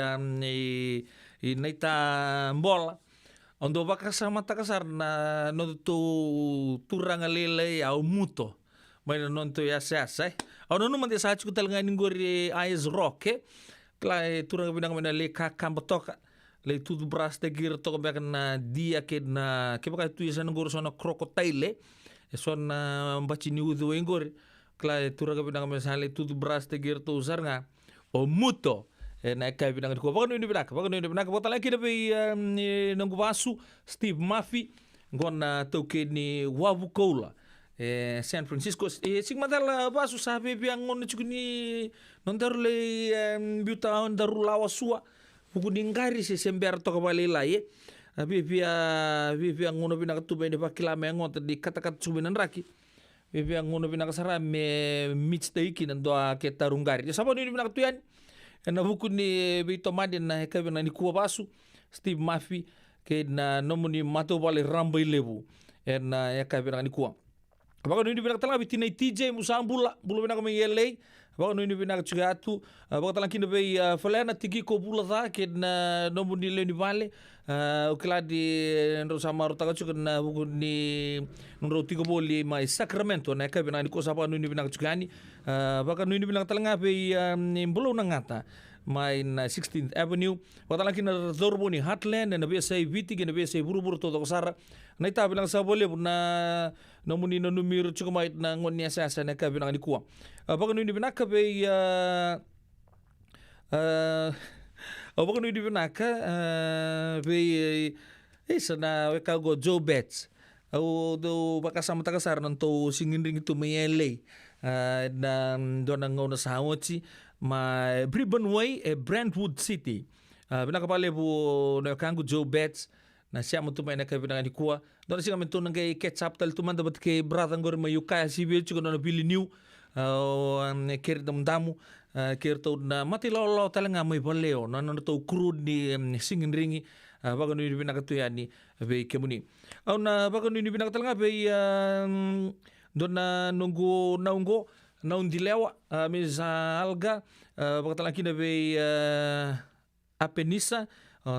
inaita bola ondo baka sama takasar na no tu turanga lele au muto mai no to ya sasa au no mande sa chu tal ngani ngori ice rock kla turanga binang mena le ka kambotoka le tu bras de gir to baka na dia ke na ke baka tu ya ngor sona crocodile sona bachi ni udu ngori kla turanga binang mena le tu bras de gir to usarnga o muto na kaya binang ko baka no binaka bota laki na be nang vasu Steve Murphy ngona toke ni Wavukola San Francisco sigmadala vasu sabe biang ngona chukuni nondarle biuta darulawa sua hukuni ngari se sember to kabale laye bibia ngono binaka tu bene bakila me ngot di kata-kata subenan raki bibia ngono binaka sara me mitsteiki nando ke tarungari sabo ni binaka tu yan na buku ni bito madin na hekabe na ni kuwa basu Steve Murphy ke na nomuni mato bale rambai lebu na hekabe na ni kuwa baka no ni binaka tala bitina TJ musambula bulu binaka me LA baka no ni binaka chugatu baka tala kina be falena tigi ko bula da ke na nomuni le ni vale ukla di ndo sama rota ka na buku ni ndo tigo boli mai Sacramento na hekabe na ni ko sapa no ni binaka chugani baka no ni binaka tala be ni bulu na ngata mai na 16th Avenue baka tala kina zorbo ni Heartland na be sai viti na be sai buru to sara na ita bilang sa boleh na nomuni no numero chukumait na ngoni asa na ka bilang ni kuwa baka no ni binaka be baka no ni binaka be isa na weka go Joe Betts au do baka sama takasar nanto singin ring itu mayele na dona ngona sa hawati ma Bribon Way Brentwood City binaka pale bu no kangu Joe Betts na siya mo tumay na kabinang ni kuwa doon siya kami tunang kay ketchup tal tuman dapat kay brother ngor mayukaya sibil chuko na bili new kir damdamu kir to na mati lolo talaga may baleo na to crude ni singin ringi bago ni binakatuyan ni be kemuni na bago ni binakatalaga be doon na nunggo naundilewa mis alga bakatalaki na be apenisa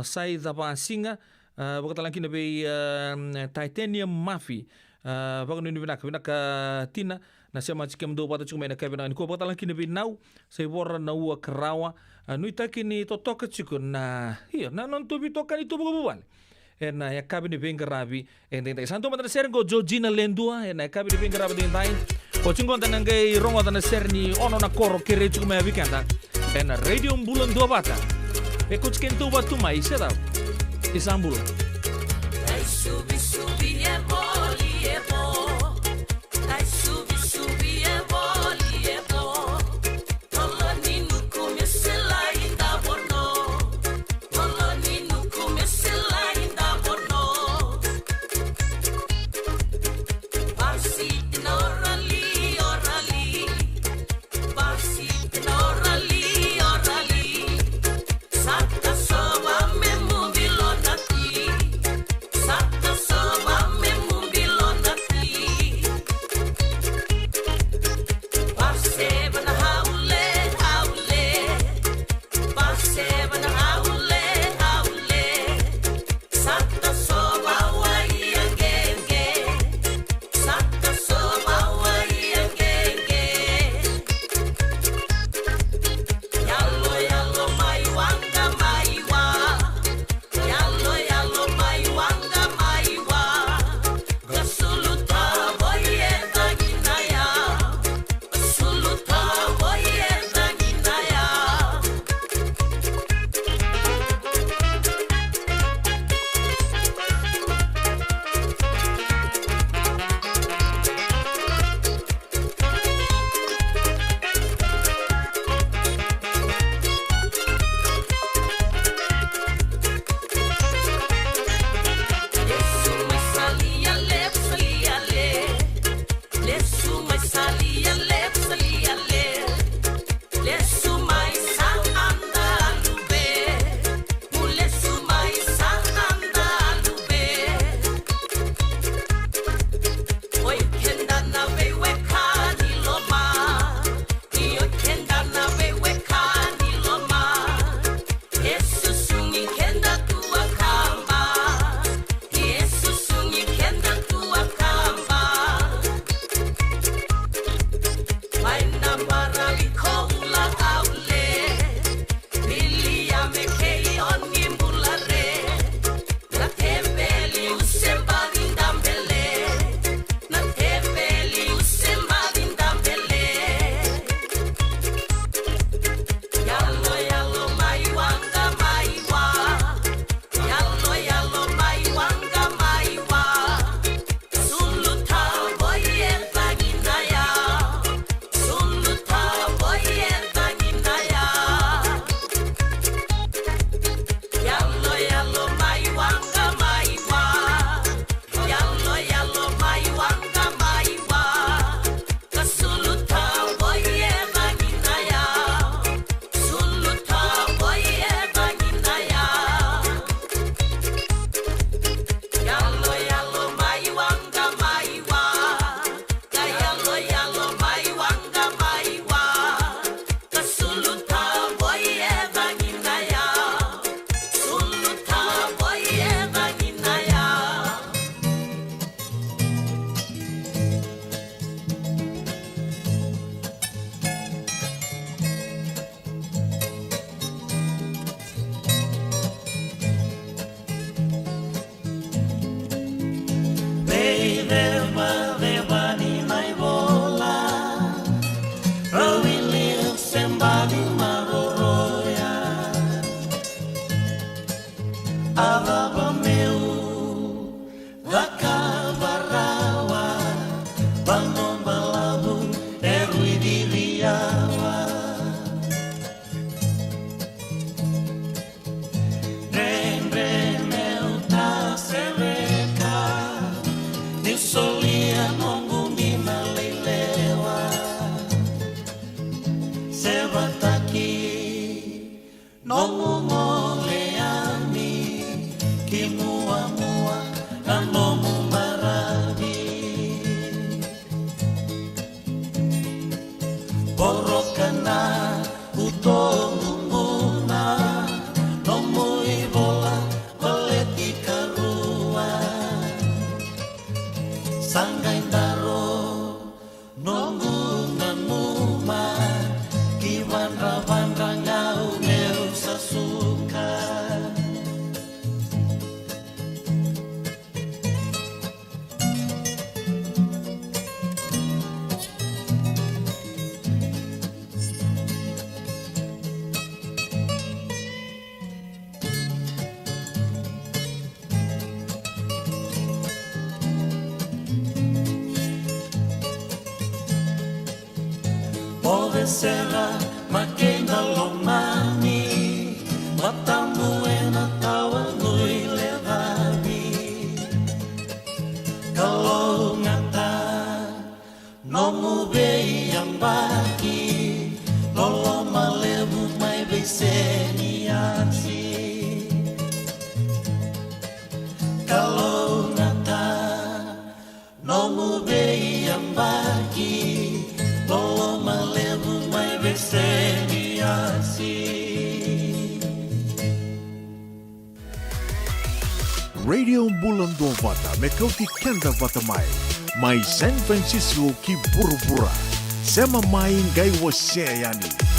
sai dapa singa bakatalang kina be titanium mafi baka nini binaka tina na siya machikem do pata chukme na kevina ni ko bakatalang kina be nau sai bora na ua karawa nui takini totoka chiku na hiya na non tubi toka ni tubu bubal na ya kabini benga rabi endeng santo mata ser go Georgina Lendua na kabini benga rabi den tain o chingon tan ngai rongo tan ser ni ono na koro kere chukme abikanda na radio bulan dua bata Écoute quem tu vai tomar isso é Isambul. Ai subi subi é boli é bo. Ai subi subi é boli é bo. Tolani no começo lá ainda bono. Tolani no começo lá ainda bono. Basi na orali orali. Basi na orali orali. Sata soba me mubilo nati. Sata soba me mubilo nati. Parseba na haule haule. Parseba na haule haule. Sata soba wai agenge. Sata soba wai agenge. Yalo yalo mai wanga mai wa. Yalo yalo mai wanga mai wa. Gasuluta boye daginaya. Gasuluta boye daginaya. Lesu mai salia le salia le. Lesu mai salia le salia le. Lesu mai sa anda lube. Mu lesu mai sa anda lube. Oi kenda na ve weka ni loma. Ni oi kenda na ve weka ni loma. Yesu sungi kenda tua kamba. Yesu sungi kenda tua kamba. Mai na marawi koula aule. Bili ya mekei oni mulare. Na tebeli usembadi ndambele. Na tebeli usembadi ndambele. Yalo yalo mai wanga mai wa. Yalo yalo mai wanga mai wa. Suluta boye daginaya. Suluta boye daginaya. Yalo yalo mai wanga mai wa. Yalo yalo mai wanga mai wa. Kasuluta boye daginaya. Suluta boye daginaya. Yalo yalo mai wanga mai wa. Yalo yalo mai wanga mai wa. Kasuluta boye daginaya. Suluta boye daginaya. Solia mongu mina leilewa. Sebataki nongu ngoleami. Kimua mua kanomu marabi. Borokana utongunguna. Nomu ibola vesera makena lomani matamu ena tawa ngui levabi kalau ngata nomu bei yang bagi lolo malebu mai beseni ansi kalau ngata nomu bei yang bagi lolo malebu mai beseni ansi. Radio Bulan Dua Vata mekauti kenda vata mai San Francisco ki burubura sema mai ngai waseyani.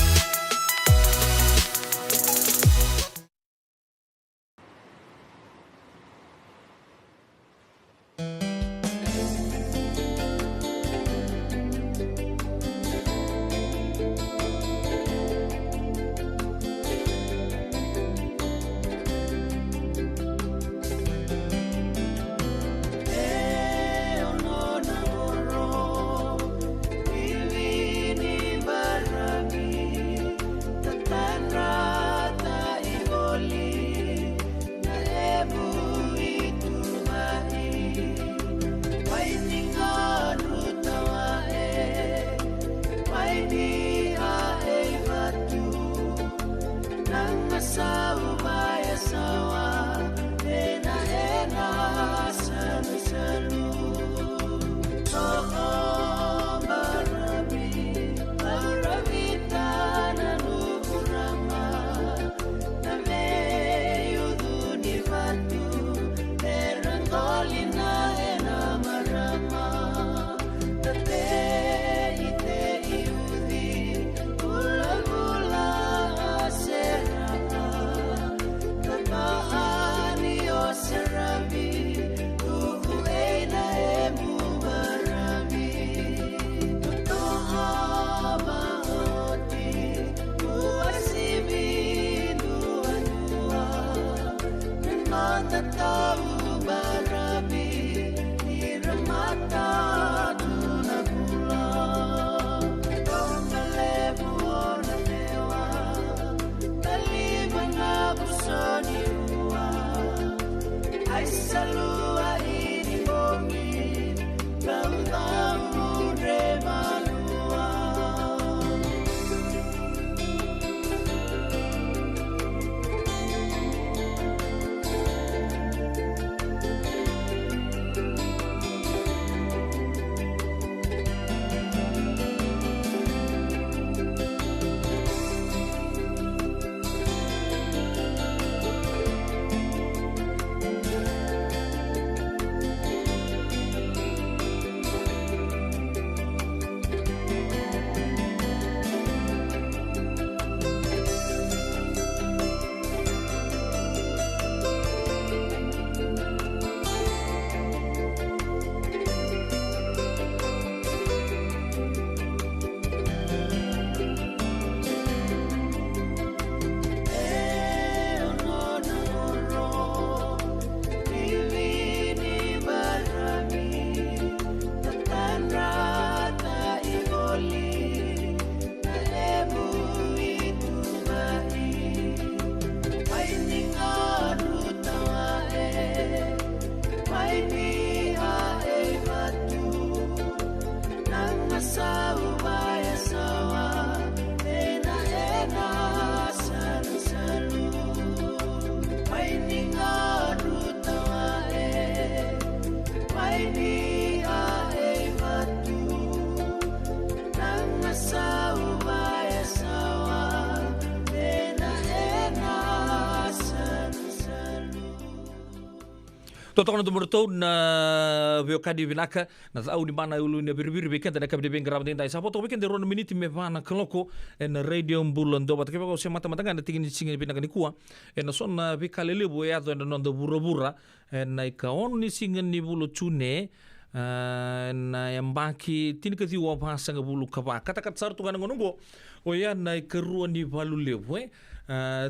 Totokana tu murto na veokadi vinaka na au ni mana ulu ni birbir weekend na kabde ben grab dai sapo to weekend ron minute me vana kloko en radio Bulan Dua Vata keba se mata mata na tingin singin binaka ni kuwa en son na vikalele bo ya do non do burabura en na ka on ni singin ni bulu tune na yang baki tin ka tiwa bahasa nga bulu kapa kata kat sar tu kan ngongo o ya na kerua ni balu lewe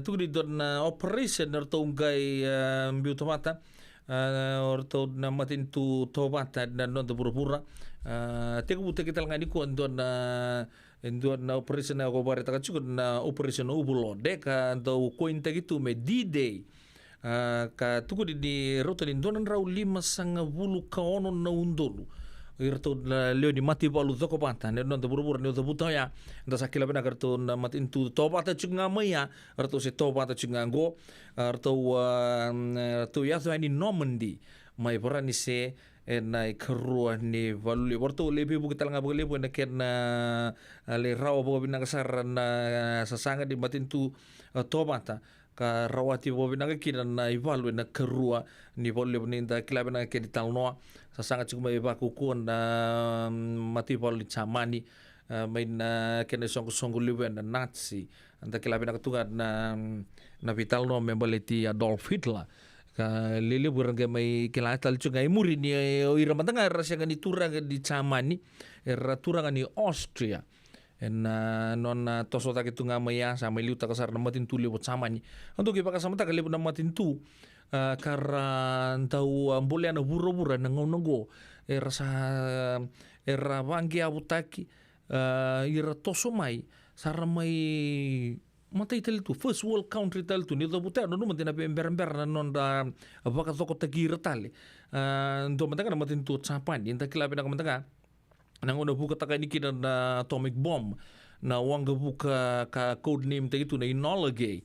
tu di don operation na to ngai mbiu tomata orto na matin tu tobata dan non pura-pura teka buta kita ngani ko don Endo na operation na ko bare taka chuko na operation ubulode ka do kointa gitu me D-Day. Ka tuku di rota di donan rau 5 ka ono na undolu. Irto na leo di mati balu zoko pata ne non buru-buru ne buta ya nda sakila bena karto na matin tu toba ta chunga maya arto se toba ta chunga go arto tu ya so ni Normandy mai porani se na kerua ni valuli porto lebi bu kita nga lebu na ken le rawa bo bina kasar na sasanga di matin tu toba ta ka rawati bo bina kina na ivalu na kerua ni volle ni da kilabe na ken talnoa sasanga cuma iba kuku na mati volle chamani main ken song libu na Nazi anda kilabe na ketunga na vital no membaleti Adolf Hitler ka lele burang mai kelatal cunga muri ni ira matanga rasya ni turang di chamani era turang ni Austria en non toso ta ketunga maya sama liu ta kasar namatin tu liu chamani untuk ipaka sama ta kalibu namatin tu karena tahu boleh ana buru-buru nanggo era bangi abutaki ira toso mai saramai mata itel tu first world country tal tu ni do buta no mate na ember non da baka toko tagi retale ndo mata kana matin tu chapan inta kilabe na mata nangono buka taka ni kina na atomic bomb na wanga buka ka code name te itu na Enola Gay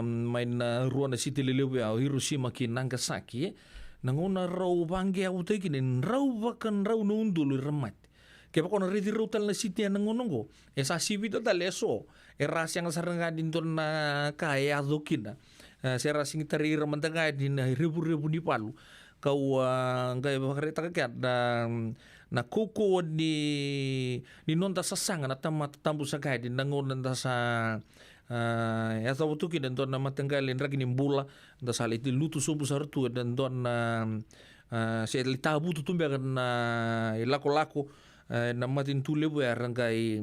main ruang na city lelewe au Hiroshima ki Nagasaki nangona rau bangi au te kini rau bakan rau nundulu remat ke pa kono redi rutal na city nangono go esa sibi to taleso era siang saranga dinton na kaya dokina sera sing tari remantanga din ribu-ribu di Palu kau ngai bakareta ka na koko ni nonta sasanga na tambu sakai din nangon na sa ya tahu tu dan don nama tenggalin ragi nimbula da sali ti lutu sumbu sartu dan don se li tabu tu tumbe na lako na matin tu lebu ya rangai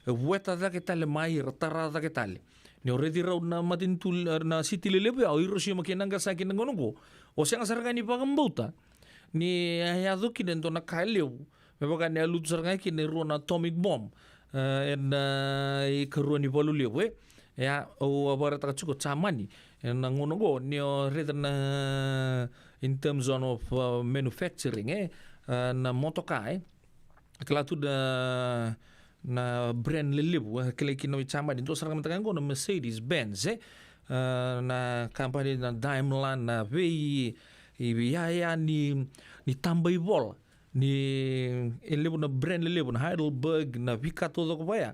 weta da ke tale mai ratara da ke tale ni already raw na matin tu na city lebu ya Hiroshima ki Nagasaki nangongo o se ngasarga ni pagambauta ni ya duki dan don na kaileu mebaga ni lutu sarga ki ni ruana atomic bomb en i keruani bolu lewe ya o abara ta chuko chamani na ngono go ni reda na in terms of manufacturing na motokai kala tu na brand lelebu kala kino chamani to sarang matakan go na Mercedes Benz na company na Daimler na VI ya ni tambai bol ni lelebu na brand lelebu na Heidelberg na Vika todo ko baya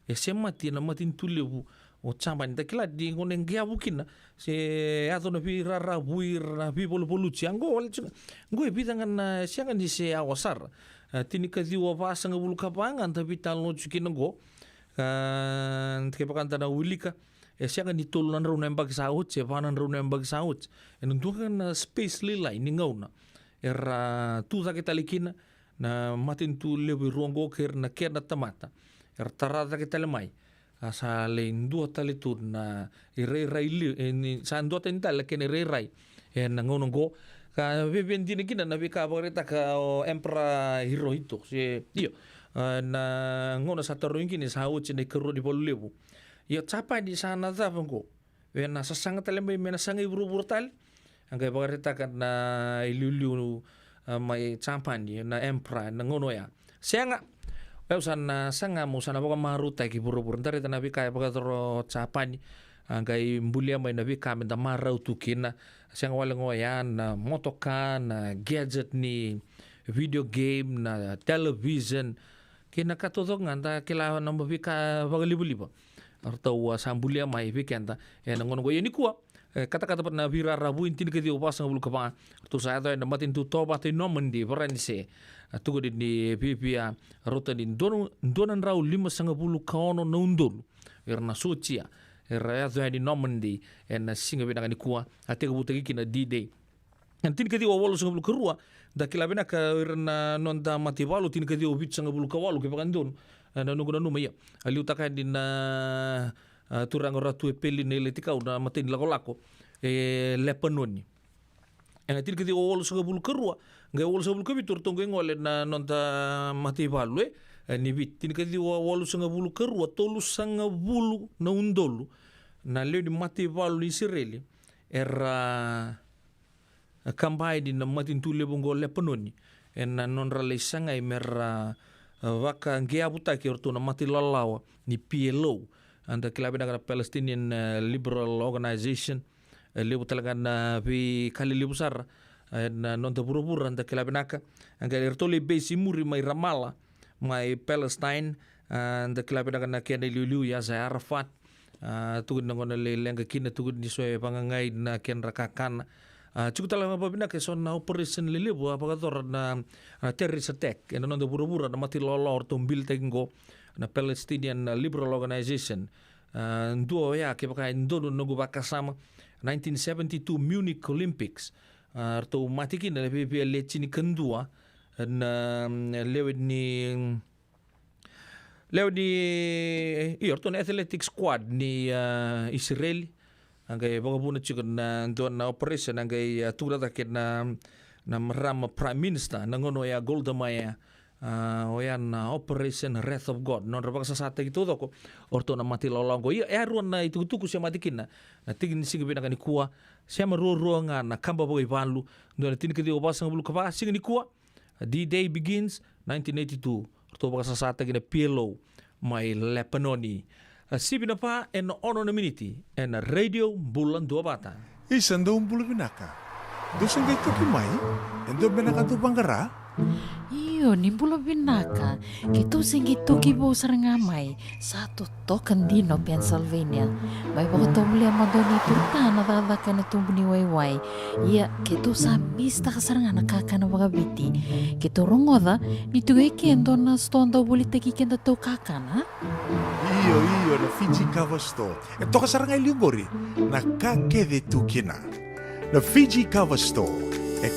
semati na matin tulebu o chamban da kila di ngonen gya bukina se ato na pi rara buir na pi polu chiango wal ngo bidangan na siangan di se awasar tini ka diwa pasang bulu kapangan tapi talo chukin ngo ke pakanta na ulika siangan di tolunan ro nembag saut se panan ro nembag saut en dukan space lila ini ngauna era tu ta kita likina na matin tu lebi rongo ker na tamata er tarada kita lemai sa len dua tali tu na rai ni san dua tental ke ne rai en ngono go ka beben dine kina na bika bareta ka emperor Hirohito se io na ngono sa toruin kini sa uci ne kero di bolulebu io capa di sana za bangko na sasanga talembe mena sanga iburu tal angkai bareta kan na ilulu mai campani na emperor na ngono ya senga sana sanga mo sana baka maruta ki buru-buru ntare tanabi kaya baka toro chapani angkai mbulia mai nabi kami da marau tukina sanga wala ngoyan na motoka na gadget ni video game na television kina katodok nganta kila namba bika baka libu-libu atau sambulia mai bikenta ngono go yani kuwa kata-kata na vira rabu intin ke dio pasang bulu kapa tu saya to na matin tu toba te Normandy se tu go di pipia rota din donan rau 50 kaono na undul erna socia era ya di Normandy en singa bina ni kuwa ate go butagi kina D-Day antin ke dio wolo sanga bulu kerua da kila bina ka erna non da mati walu tin ke dio bit sanga bulu kawalu ke pakandon na nugo na numaya aliu takan din turang ratu peli nele tika una matin lako lepanoni en atir kiti ol sa bulu kerua ngai ol sa bulu kebitur tongge ngole na nonta mati value ni vit tin ka di 8 kerua 3 na undolu na leo ni mati valu ni Israeli era kambai di na mati tule bongo le penoni en non rale sanga mera waka ngea buta ki orto na mati lalawa ni PLO anda kilabe na Palestinian Liberal Organization lebo talaga na vi kali libusar na non te pura-pura anda kilabe naka anga ertole base muri mai Ramallah mai Palestine anda kilabe na kena liu ya Yasser Arafat tugud na ngona le lenga kina tugud ni soe pangangai na ken rakakan cukup talaga babina ke son na operation lelebu apagator na terrorist attack en non te pura-pura na mati lolo orto bil tengo na Palestinian Liberal Organization nduo ya ke pakai ndono nogu bakasama 1972 Munich Olympics arto matiki na lepe lechini kendua na lewed ni orto na athletic squad ni Israel angay bagabuna chicken na doon na operation angay tulad akin na marama prime minister nangono ya Golda Meir oyan Operation Wrath of God non rabak sa sate gitu ko orto na mati lolongo ruan na itutuku siya matikin na tigin sige bina ni kuwa siya maruruan nga na kamba bagay vanlu no na tinikadi obasang bulu kapa sige ni kuwa D-Day begins 1982 orto baka sa sate gina PLO may Lepanoni sibi na pa en ono na miniti en radio bulan 2 bata Isan daw bulu binaka. Dosan kay tukimay, endo binaka tu banggara. Iyo, ni bulo binaka. Gitu singgitu kibo sarangamay. Satu token dino Pennsylvania. May baka tumuli ang madoni turta na dadakan na tumbo ni Wayway. Iya, gitu sa mista kasarangan nakaka na wagabiti. Gitu rongoda, nitugay kendo na stondo bulit kikenda to kakana. Iyo, na Fiji Cover Store. Ito kasarangay ligori, nakakede tukina. Na Fiji Cover Store.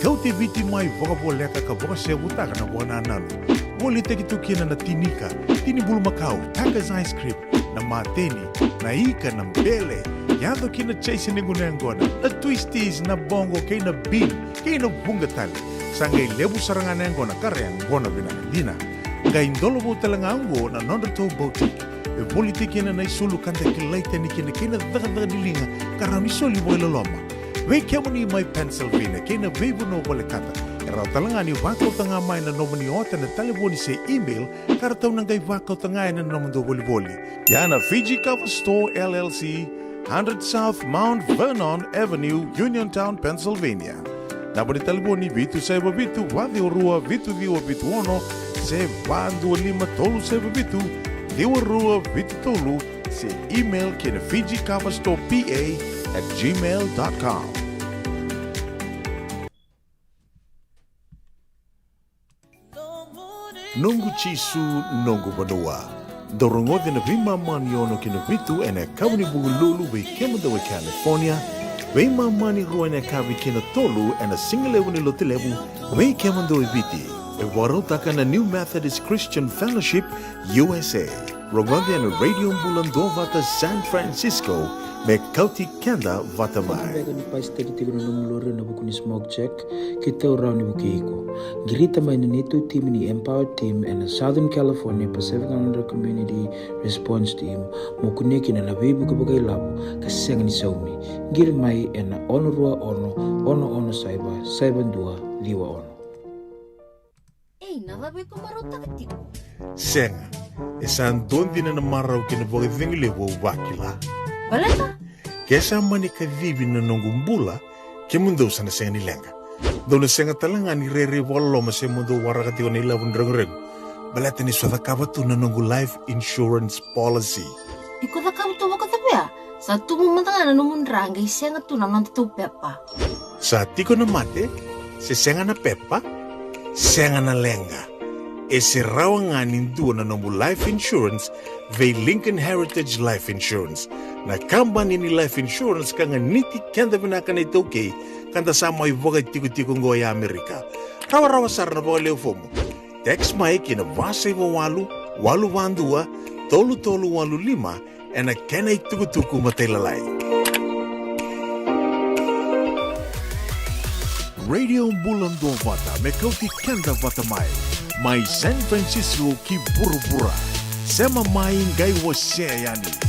Kau te viti mai vokaboleka ka voka se butaka na bona nanu. Woli te kitukina na tinika, tini bulu makau, Tanga's ice cream, na mateni, na ika na mbele. Yado kina chase ni gunengona, na twisties na bongo kay na bean, kay na bungatali. Sangay lebu sarangan ngona kareang gona binakadina. Kay indolo bo talangango na nondato boutique. E politiki na naisulu kanta kilaita ni kina daga dilinga karami soli boy loloma. Wei kemo ni mai Pennsylvania, kena vebu no bole kata. Era talanga ni wakau tanga mai na nomani ota na taliboni se email, kara tau nangai wakau tanga na nomando boli. Yana Fiji Cover Store LLC, 100 South Mount Vernon Avenue, Uniontown, Pennsylvania. Naboni taliboni vitu seba vitu, wadi orua vitu diwa vitu ono, se bandu lima tolu seba vitu, diwa rua vitu tolu, se email kena Fiji Cover Store PA@gmail.com. Nungu chisu nungu banua. Dorongote na vima mani ono kina vitu ene kabuni bugululu be kemo dawe California. Vima mani rua ene kabi kina tolu ene singalewu ni lotilewu be kemo dawe viti. E warotaka na New Methodist Christian Fellowship USA. Rongote ene radio bulan do vata San Francisco. Me kauti kenda vatamai. Bega ni pasta kitigo na numulore na buku ni smoke check kita urau ni buku iko. Girita mai nitu team ni Empower Team and Southern California Pacific Islander Community Response Team mukuneki na labibu kabagai labu kaseng ni saumi. Gir mai ena ono rua ono saiba dua liwa ono. Nada ko marota katigo. Senga, esan dondi na marau kina boga vingile wo wakila. Baleta? Kesa mani ka vivi na nongumbula, ke mundo sana senga ni lenga. Dona senga talanga ni rere walo ma se mundo warakati o ni lavun reng. Baleta ni swada kabatu na nongu life insurance policy. Iko da kamu to waka tapia. Sa tumu mantanga na numun ranga senga tu na nantu pepa. Sa tiko na mate, se senga na pepa, senga na lenga. E se rawanganin dua na nongu life insurance ve Lincoln Heritage Life Insurance. Na company ni life insurance ka nga niti kenda vinaka na itoke kanda sama ivoga tiko-tiko ngoya Amerika. Rawa-rawa sar na boga leo fomo. Text mai kina vasa iwa walu vandua, tolu walu lima, ena kena ituku-tuku matelalai. Radio Bulan Dovata me kauti kenda vatamai. mai San Francisco ki burubura. Sema mai ngai wase yani.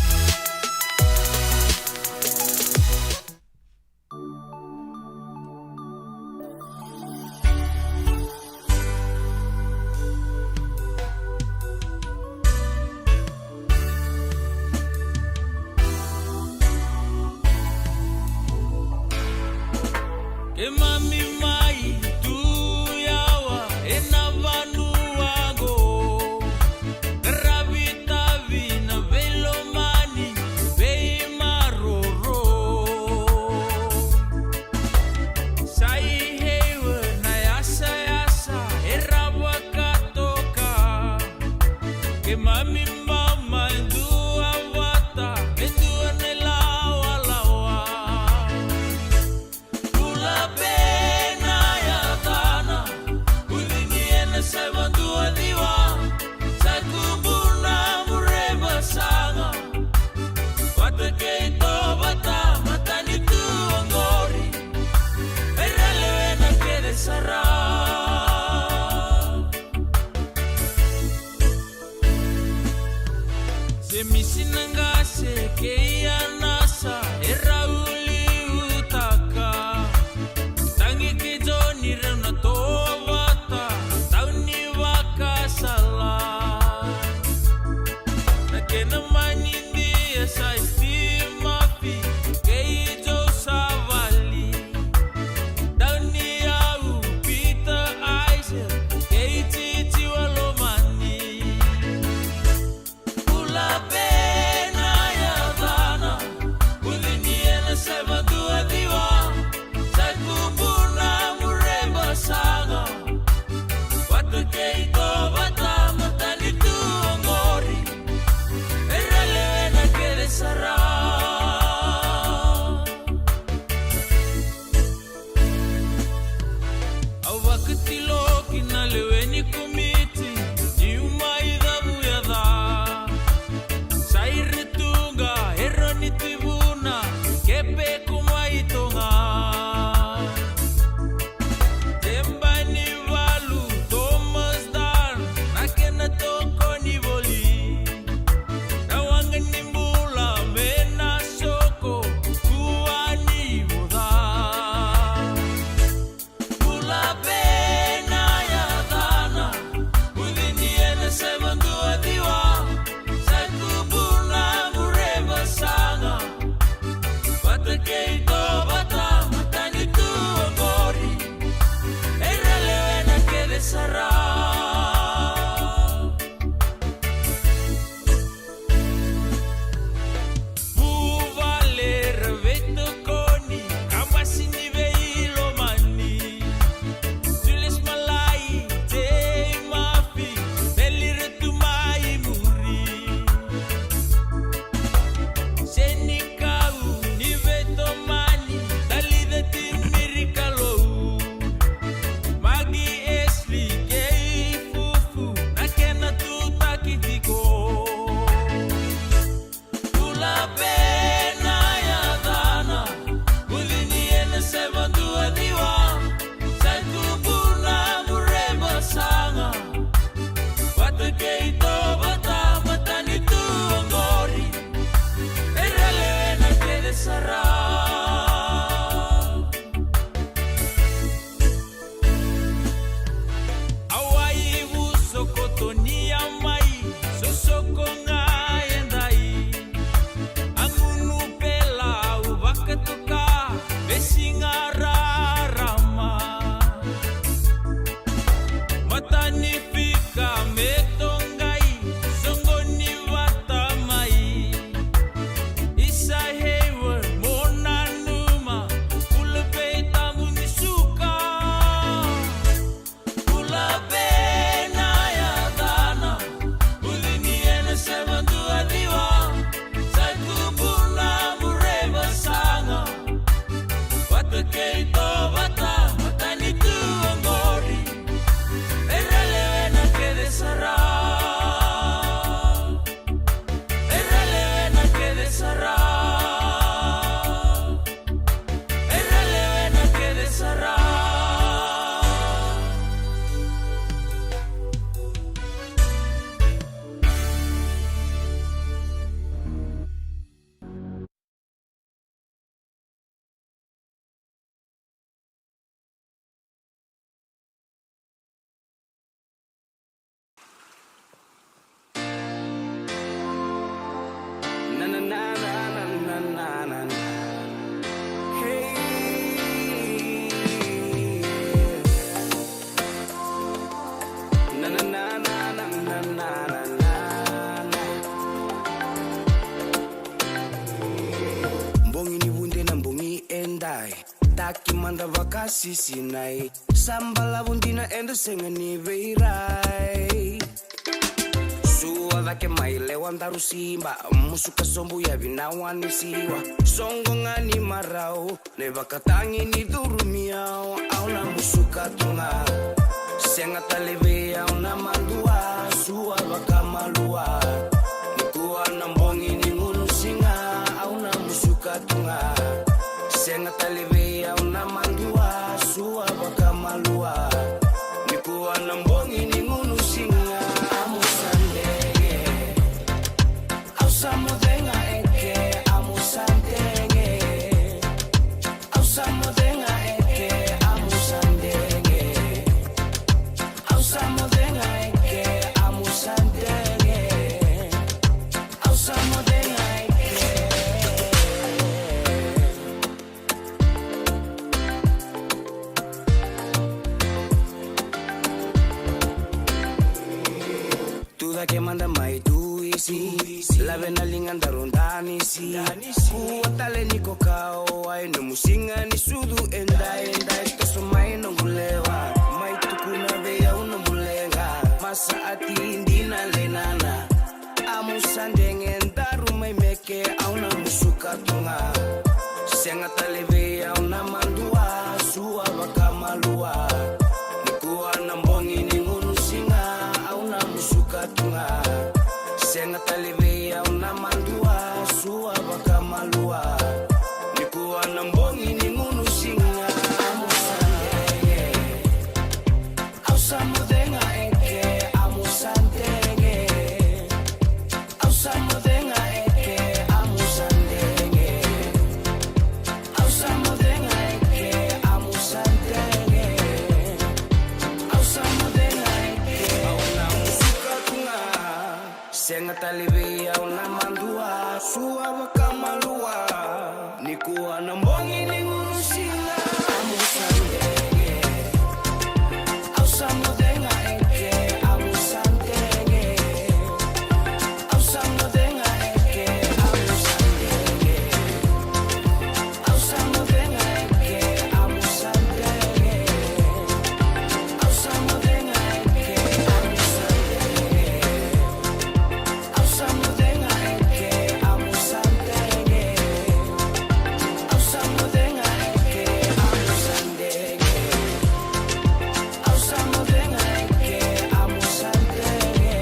La pena sisi nai sambala bundina endo sengani veirai Sua vake maile wandaru simba musuka sombu ya vinawani siwa songo ngani marau ne bakatangi ni durumiao auna musuka tunga senga talebe auna mandua sua vaka malua nikuwa nambongi ni ngunu singa auna musuka tunga senga talebe auna mandua sua vaka malua nikuwa nambongi ni ngunu singa Samudenga eke amusandenge Au samudenga eke amusandenge Au samudenga eke amusandenge Au samudenga eke Tuda que manda mai la vena lingan darundani si kuatale ni kokao ai no musinga ni sudu enda esto so mai no mulewa mai tukuna veya uno mulenga masa ati indina lenana amusandenge ndaru mai meke auna musuka tunga senga taleve auna mandua sua bakamalua nikuwa nambongi ni ngunu singa auna musuka tunga Senga talibia una mandua sua baka malua nikuwa nambongi ni ngunu singa amusandenge Au samudenga eke amusandenge Au samudenga eke amusandenge Au samudenga eke amusandenge Au samudenga eke auna musuka tunga Senga talibia una mandua sua bakamalua nikuwa nambongi ni ngurusina amusandenge Au samudenga eke amusandenge Au samudenga eke amusandenge Au samudenga eke amusandenge Au samudenga eke amusandenge Au samudenga eke amusandenge Au samudenga eke amusandenge Au samudenga eke amusandenge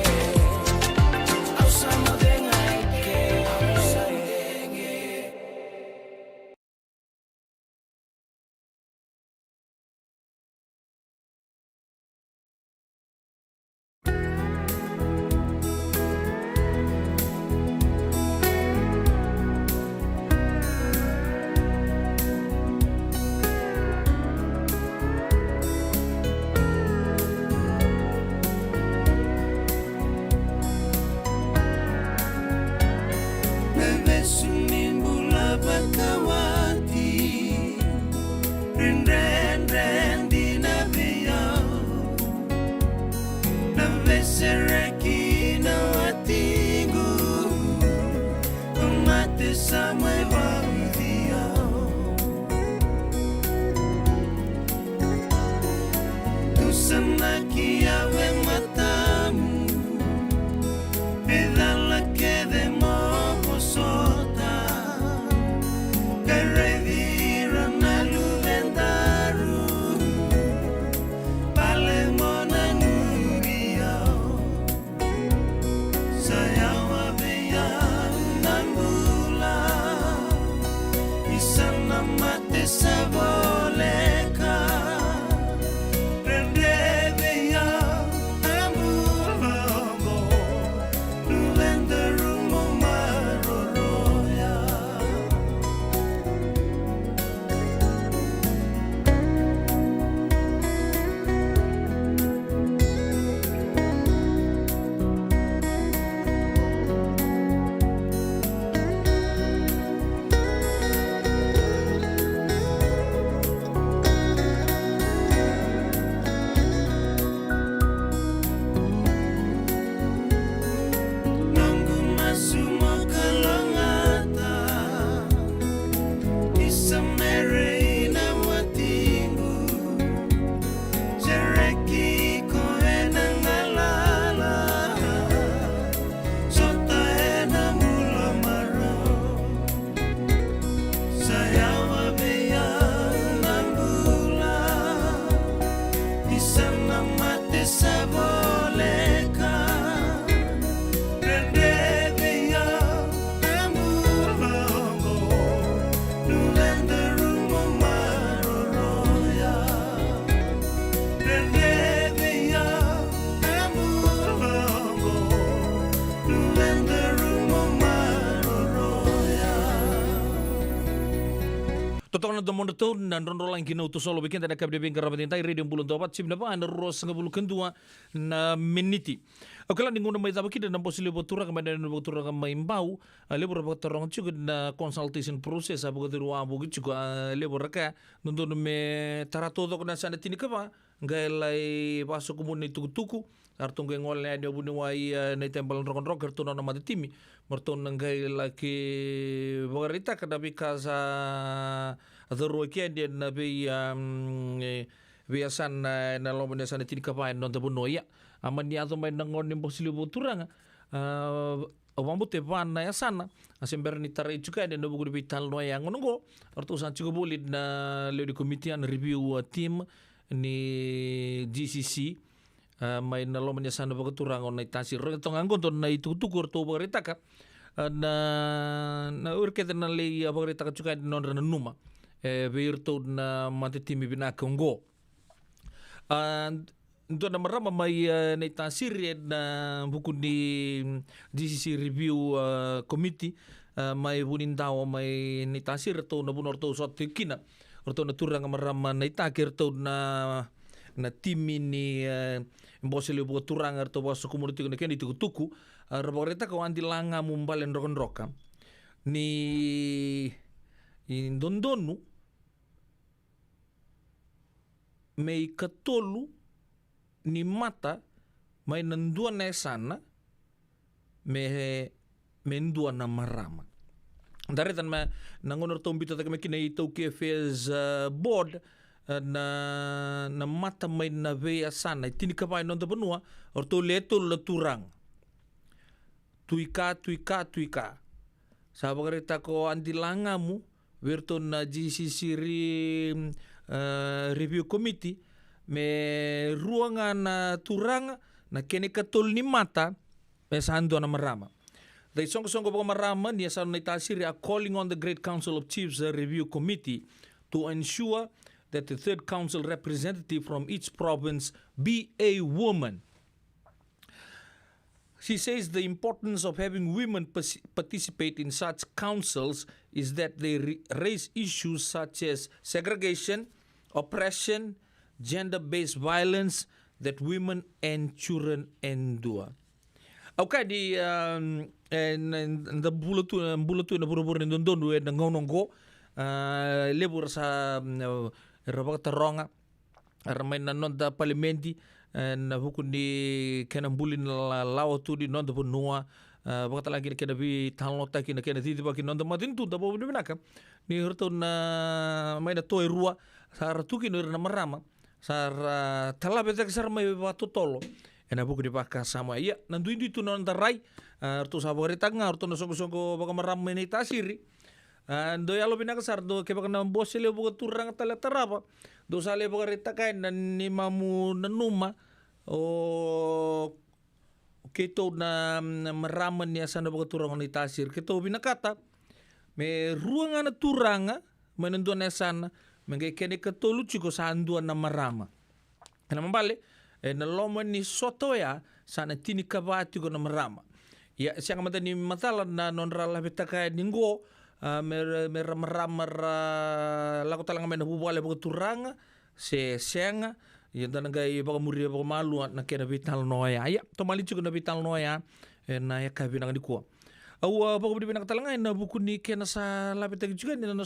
Au samudenga eke amusandenge Bebesunimbula bakawati Rinrendi na biyao Na besereki na watingu Umate sa may wawdiao Tusana kiawe matamu Pedala que de mojo sota Que revira na luvendaru Pale mona nubiao Sayawa beya nambula Isana mate saboleka Rende beya mamate saboleka Rendevia Emulongo Nulenderumo Maroroya Rendevia Emulongo Nulenderumo Maroroya Totoo na damon ito na ronrolang ginuto solo weekend na kabibing karabatin tayo radio bulong dapat sim na ba na ros nga bulong kendua na miniti. Ako lang ningunan may tabaki na posili botura ka man na botura ka maimbaw lebur ba tarong chugod na consultation process abu ka ruwa abu gichu lebur ka nundun me taratodo ko na sana tinika ba gailay paso ko mun tuku artong gay ngol na dio bunuway na tembal rock and rocker to na madatimi marton nang gailay ki bagarita kada because adoro kende na be biasan na lomba sana tinika ba non tabu noya aman ni ato may nangon ng posili botura nga awambute pan na sana asember ni taray juga dan nabugo di tal noya ngongo arto san chugo bulid na leo di committee an review team ni GCC may nalomba niya sana bagaturang on na itasir ito nga ngon na itutukur to bagarita ka na urkete na lay bagarita ka juga non ranuma beirto na matitimi binakongo and ito na marama may naitasir na buku di GCC review committee may bunin daw may naitasir to na bunor to sa tikina orto na turang marama naitakir to na tim ini mbosele buku turang arto baso community ko na kaya tuku raboreta ko andi langa mumbalen rokan roka ni indondonu may katolu ni mata may nandua na sana may mendua na marama daritan ma nangonor tombito ta kami kinaito KFS board na mata may naveya sana tinika pa non ta benua orto leto leturang tuika sa bagarita ko andi langamu wirto na GCC review committee me ruangan na turang na kene katol ni mata pesando na marama. Dahil song-song ko marama niya sa naitasiri a calling on the Great Council of Chiefs Review Committee to ensure that the third council representative from each province be a woman. She says the importance of having women participate in such councils is that they raise issues such as segregation, oppression, gender-based violence that women and children endure. Okay, di bulatu na burubur ni dondon na ngonongo lebur sa rabak taronga ramay na non da parlamenti na hukun di kenambulin lawa tu di non da punua bakta lagi kena bi talota kena titiba kena non da matintu da bo binaka ni hurto na may na toy rua sa ratuki no na marama sa talabe tak sar may batu tolo ena buku di baka sama iya nandu itu non tarai artu sabori tanga artu no songo baka maram ni tasiri do yalo binaka sar do ke baka na bosele buku turang tala tarapa do sale baka rita kain nan ni mamu nanuma o keto na maraman niya sana baka turang ni tasir keto binakata me ruanga na turanga menendu na sana mengke kene ketolu chiko sa anduan na marama kana mambale na loma ni soto ya sana tini kabati ko na marama ya siang mata ni matala na non rala betaka ningo mer marama lago talang men hubale bo turanga se senga ya tananga i ba muri ba malu na kena vital noya ya to mali chiko na vital noya na ya kabina di ko au ba ko di talanga na buku ni kena sa labetaka juga ni na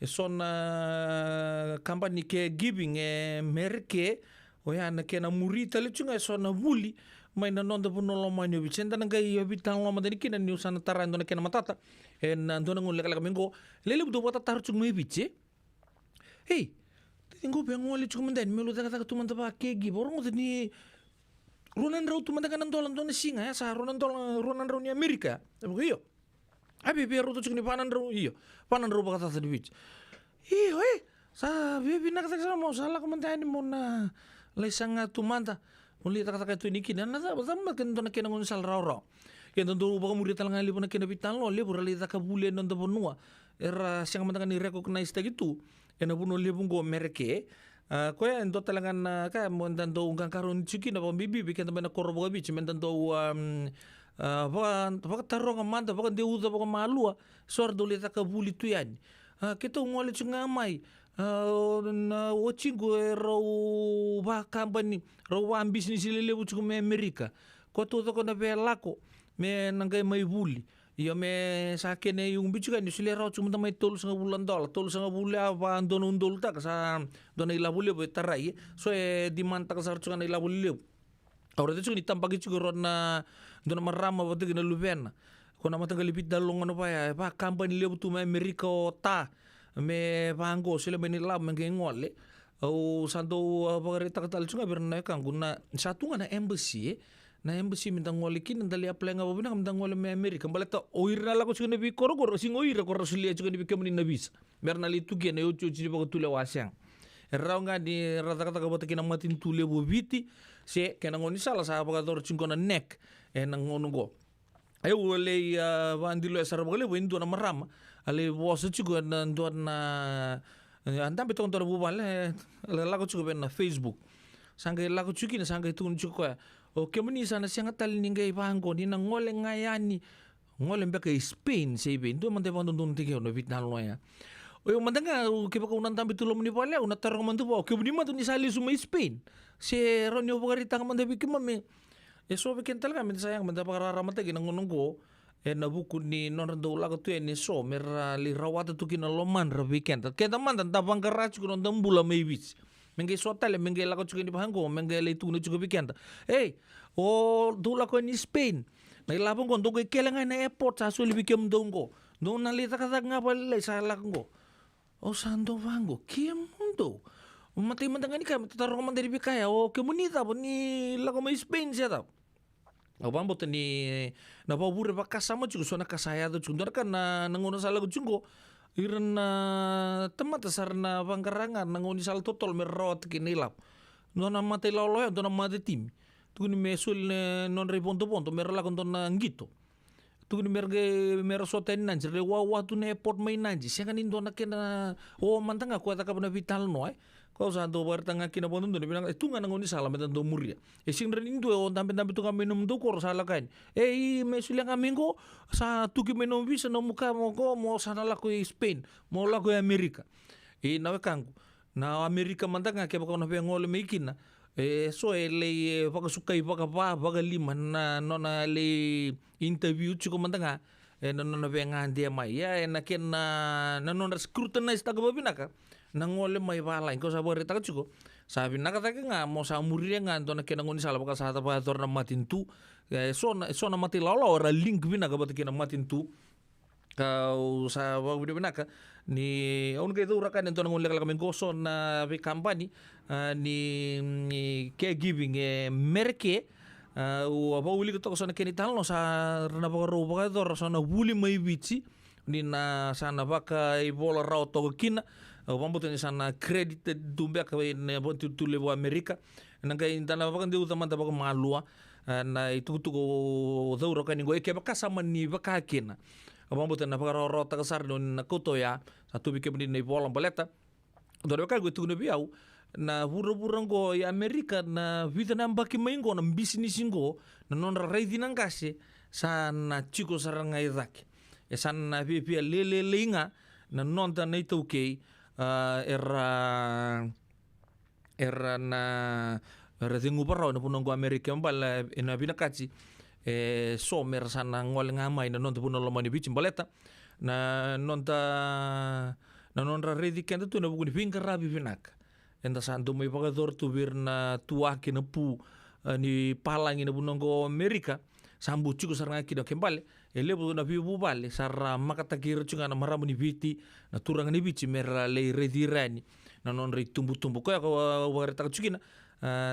sona kampani ke giving merke oya na kena murita le chunga sona vuli mai na nonda puno lo mai no vicenda na gai bitan lo madani kina ni usana tarando na kena matata na ndona ngul lekala kamingo lele budo bota tar chung mai biche hey tingo bengo le chung mandan melo taka tumanda ba ke gi borong ni ronan rau tumanda kanan dolan dona singa ya sa ronan rau ni Amerika yo abi biar rutu chung ni panan rau baka tata di biche iyo sa bibi nak tak sama salah komentar ni mo na lai sanga tumanta muli taka tu ni kina na zama kan to na kina ngon sal raw yan to ba muri tal ngali na kina bitan lo le bura le taka bule non to bonua era siang mantanga ni recognize ta gitu ena buno le bungo mereke ko ya ndo talangan ka mo tanto ungkang karon chiki na bibi bikin na korbo gabi chimen tanto baka tarong amanda baka deuda baka malua sordo le taka buli tu yan kita ngole chingamai na watchingo raw ba company raw ang business lele buchko me Amerika ko to na belako me nangay may buli iyo me sa akin yung bicho kan sila raw chumta may tol sa bulan tol sa bula ba andon undol ta sa don ila buli bo taray so di man ta sa chunga ila buli ahora de chunga tampagi chugoro na don marama ba de na lubena ko na matagalipit dalong ano pa ya ba company le tu me Amerika ta me bango sila benila mengengole o santo pagarita katal chunga berna kan guna satu na embassy mintang ngole kin ndali apply nga babina mintang ngole me Amerika balata oira la ko chunga bi korogoro sing oira ko rasulia chunga bi kemni nabis berna li tuge na yo chuchi ba ko tule wasyang erraw nga di rata kata ka batakin ang matin tule bo biti se kena ngoni sala sa pagador chunga na neck nangono go ay wale bandilo esar bagale windu na marama ale bosa chugo na ndo na andam betong tor bubale la ko chugo na Facebook sangay la ko chuki na sangay tun chuko o kemuni sana siang tal ningay bango ni na ngole ngayani ngole mbeka Spain sebe ndo man te pang dun tige no Vietnam lo ya o yung mandanga ke baka unan tambi tulom ni pala una tarong man tu ke buni man tu ni sali suma Spain se ronyo pagarita man de bikimame so bikin talaga min sayang manda pakararamat lagi nangunong ko na buku ni non do lago tu ni so mera li rawata tu kina loman ra weekend kaya taman tan tabang karach ko non bula may wits mengge so tale mengge lago chuki ni bahango mengge le tu ni chuki weekend o do lago ni Spain na ilabong ko ndo ko kelangan na airport sa so libikem dongo no nalita katak nga pala sa lago o sando bango kiem mundo matay mandang ni ka tatarong man dari bikaya o kemunita po ni lago may Spain siya tao Abang boten ni na pabure pa kasama juga so nakasaya to chundar kan na nangono sala ko chungo iran na temata sarna bangkarangan nangoni sal totol merot kinilap no na mate lolo ya na mate tim tu ni mesul non reponto ponto merla kon na ngito tu ni merge merosoten nanjir le wa tu ne port mai nanji siya kanin do na kena o mantanga ko ta ka na vital no kau santo bertanga kina pon tu bilang tu nga nangoni sala metan do muria sing ren indo on tampe tu kami minum do kor sala kan mesul yang kami ko sa tu ki minum bisa no muka mo ko mo sana la ko Spain mo la ko Amerika nawe kangu na Amerika mantanga ke baka na pe ngole mekina so le baka sukai baka baka lima na no na le interview chuko mantanga no na pe ngande mai ya na ken na no na scrutinize ta ko binaka nangole mai bala ko sa borita ka chuko sabi nakatake nga mo sa muria nga ndo na kenangoni sala baka sa tapa tor na matintu so na mati lolo ora link binaka batake na matintu kau sa wabudi binaka ni on kay dura kan ento nangon lekal kami goso na be company ni caregiving merke o apa uli ko to sa kenital no sa na baka ro baka dor sa na wuli mai bici ni na sana baka ibola raw to kina pambutin sana credit dumbe ka ne bon tu levo Amerika nanga intana baka ndi utama baka malua na itu ko dauro kan ngo ke baka sama ni baka kina pambutin na baka rota ka sar don na koto ya satu bike ni ne bola baleta do baka go tu ne biau na buru-burang go ya Amerika na Vietnam baki maingo na business ngo na non raidi nang kasi sana chiko saranga idak sana pia lele linga na non ta na itu okay era na tingu parao na punong ko Amerika mbala ina binakachi so mer sana ngol ngamay na non ta punong lomani bichim baleta na non ra ready kenda tu na buguni pinka rabi binak enda santo may pagador tu bir na tuwaki na pu ni palang ina punong ko Amerika sambu chuko saranga kino kembale lebu na bibu bale sarra makatakira chunga na maramu ni biti na turang ni bichi mera le redirani na non re tumbu ko ya ko wareta chukina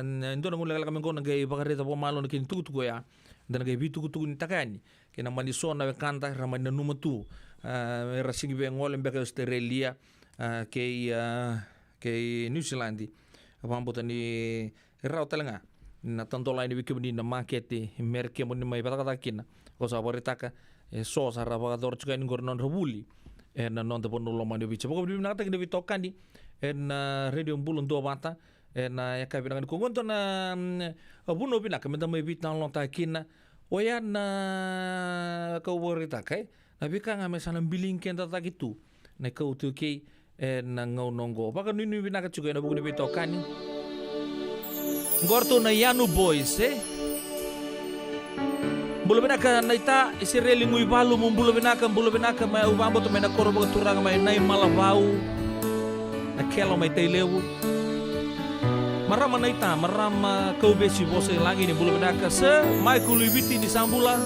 ndo na ngula kami ko na gay bagareta po malo na kin tutu ko ya dan gay bitu kutu ni takani kina maniso na kanta ramani na numatu mera singi be ngol mbeka Australia ke New Zealand apambuta ni Rau telenga. Na tantola ini wiki na maketi merke mo ni mai patakata kina. Ko sa boritaka so sa rabagador chuka ni gornon rabuli. Na non te pono lo mani bicha. Poko bibina kata kini bitokandi. Radio Bulon do bata. Na ya kabi na ko na buno bina kamenta mai bit na lonta kina. Oya na ko boritaka. Na bika nga mesana biling kenta ta gitu. Na ko tu ke na ngau nongo. Paka nini bina ka chuka na buku ni bitokani. Gorto na Yanu Boys, Bulu benaka na ita isi reli ngui balu bulu benaka mai ubambo to mai na koro baga turanga mai nai malavau na kelo mai teilewu. Marama na ita marama kau besi bose lagi ni bulu benaka se mai kuluibiti ni sambula.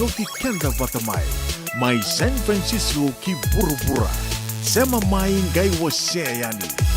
ikaw ti kenda batamai. Mai San Francisco ki bura-bura. Sema mai ngai wase yani.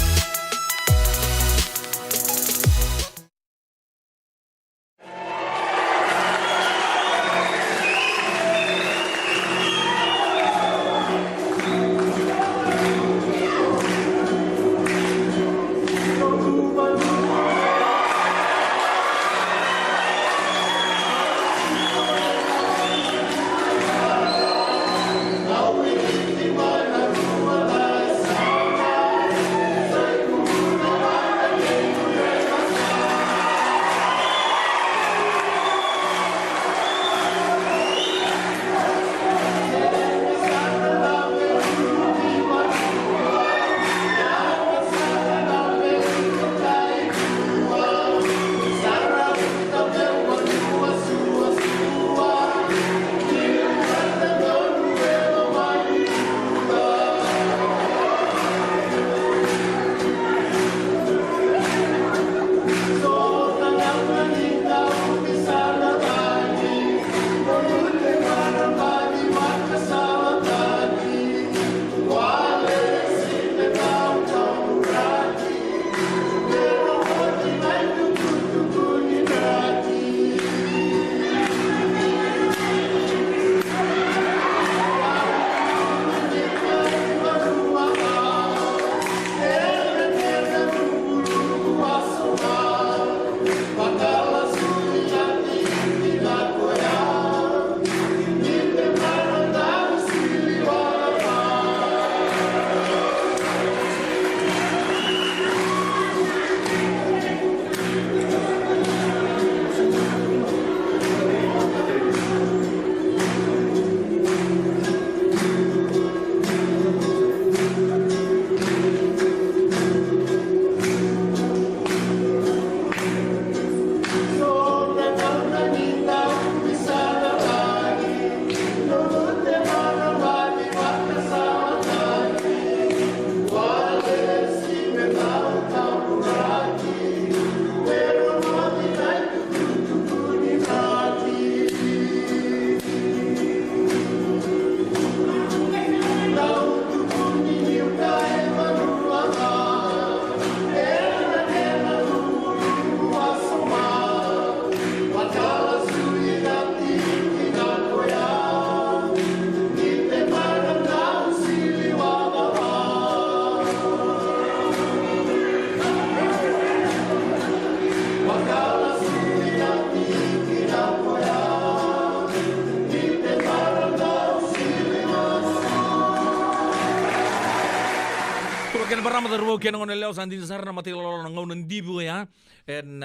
Barama da ruo kena ngone leo sandin sarna matilo na ngau ndibu ya en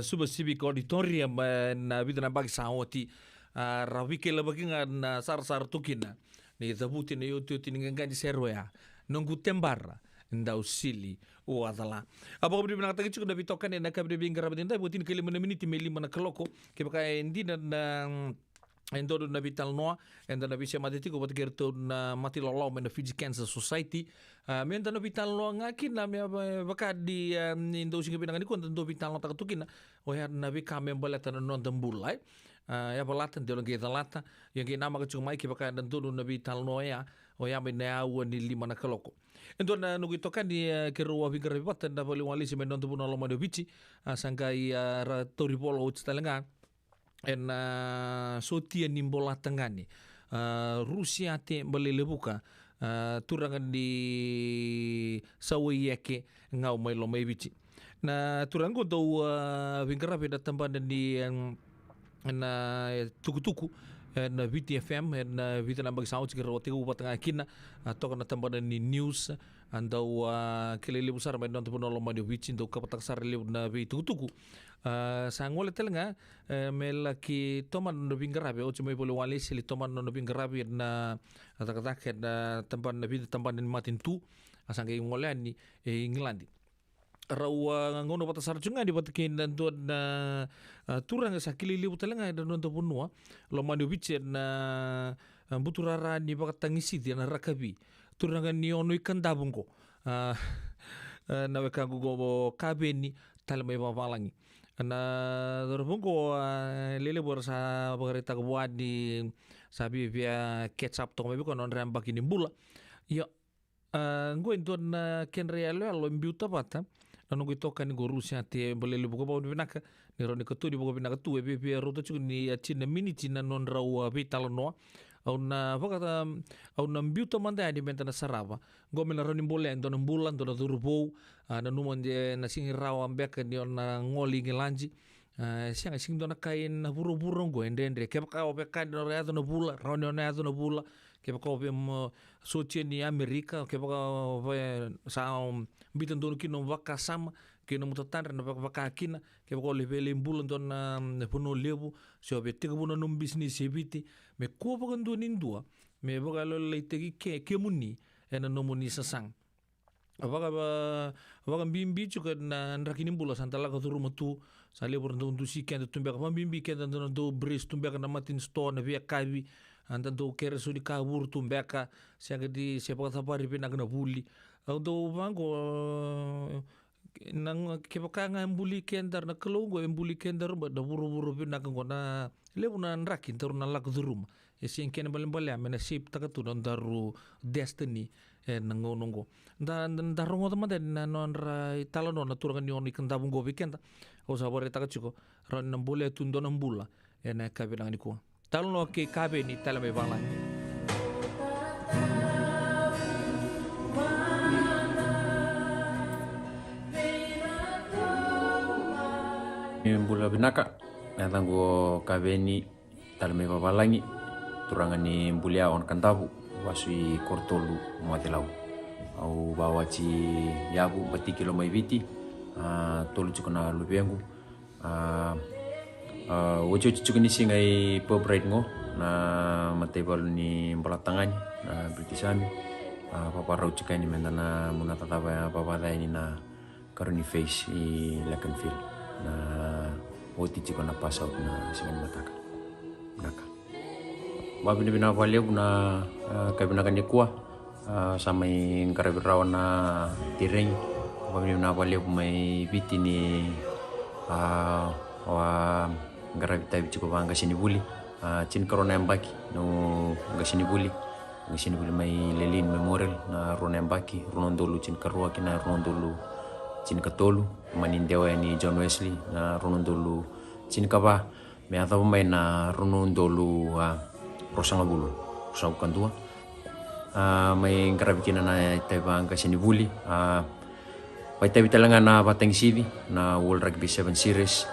suba civic auditorium na vidana bagi saoti rawike la bagi na sar tukina ni zabuti na yotu tininganga di serwe ya nongu tembara nda usili o adala abo bri bina tagi chuku da bitokan na kabri bingra badinda butin kele mana miniti meli mana keloko ke baka endina na endo na vital noa enda na visia matiti ko batgerto na matilolo na Fiji Cancer Society menta na vital noa ngaki na me baka di indo singa binangani ko endo vital noa takatukin o ya na vi kame balata na non tambulai ya balata de longe dalata yang ke nama kacung mai ke baka endo na vital noa ya o ya me na ni lima na kaloko endo na nugi tokan di ke ruwa vingra bata na bali wali se me non tambuna lo ma de vici sangai toripolo utstalenga en sotia nimbola tengani Rusia te balele buka turangan di sawiyake ngau mai lo mai bici na turango do vingara beda tamban di na tuku-tuku na VTFM na vita nambag sound siguro tigo patanga kina to na tamban ni news andau kelele besar mai non tupuno lo mai bici do kapatak sarle na tuku-tuku sangole telnga melaki toman no bingarabe o chumai bolo wali sili toman no bingarabe na atak na tamban na vida tamban ni matin tu asang kay ngolani England rawa ngono bata sarjunga di batakin dan tu na turang sa kilili butalanga dan no punua lo manu biche na buturara ni bakatangisi di na rakabi turanga ni ono ikandabungko na weka gugo kabeni talmay babalangi na dorpungo lele bor sa bagarita kabuat di sabi via ketchup to maybe konon ram bakini bula yo ngo indon ken realo allo imbiuta pata nanu gito kan go Rusia te bolele bugo bawo binaka ni roni ko tudi bugo binaka tu be roto chu ni china mini china non rawa vital no una vogata una imbiuta manda di mentana sarava go mena roni bolle ndon bulan ndon durbo na numonde na singi rawa ambeka ni ona ngoli ngelanji siang sing dona kain na buru-buru go ende ke ka ope ka no reado no bula roni ona no bula ke ka ope socie ni Amerika ke ka sa bitan don kino waka sama kino mutatan na waka kina ke ka levele bulan don puno lebu so be te buno num business ebiti me ko pa kan don indua me boga lo leitegi ke muni ena no muni sasang Abaga bimbi juga na rakini bula santala ka turu matu sale por ndo si kenda tumbe ka bimbi kenda ndo bris tumbe ka na matin sto na via kavi anda ndo kere sudi ka bur tumbe ka siaga di sepa ka pari pina na buli ndo bango nang kepaka nga embuli kendar na kalungo embuli kendar ba da buru pina ka na lebu na rakin taru na lak durum esi kena balem amena sip takatu daru destiny nongo da rongo tama den na non rai talo non natura kan yoni kan tabung go weekend o sabore takachiko ron nambule tundo nambula ena kabe nang ni ko talo no ke kabe ni tala me bala Bula binaka natango kabe ni tala me babalangi turangani bulia on kantabu wasui kortolu muatilau au bawa ci yabu bati kilo mai viti tolu cikona lupengu wojo cikuni singai pobrate ngo na matebal ni balatangani na britisami papa rau cikani mendana munata taba papa dai ni na karuni face I Leconfield na woti cikona pass out na singan mataka naka babi ni bina valeu na kabina kan kuah samai karabiraw na tireng babi ni bina valeu mai biti ni wa garabita bici ko banga sini buli cin corona mbaki no ngasini buli mai lelin memorial na rona mbaki ronondolu cin karua kina ronondolu cin katolu manindewa ni John Wesley na ronondolu cin kaba me atau mai na ronondolu rosang bulu rosang kantua may karabikina na taibang kasi ni buli Pai tabi talaga na batang sivi na World Rugby 7 Series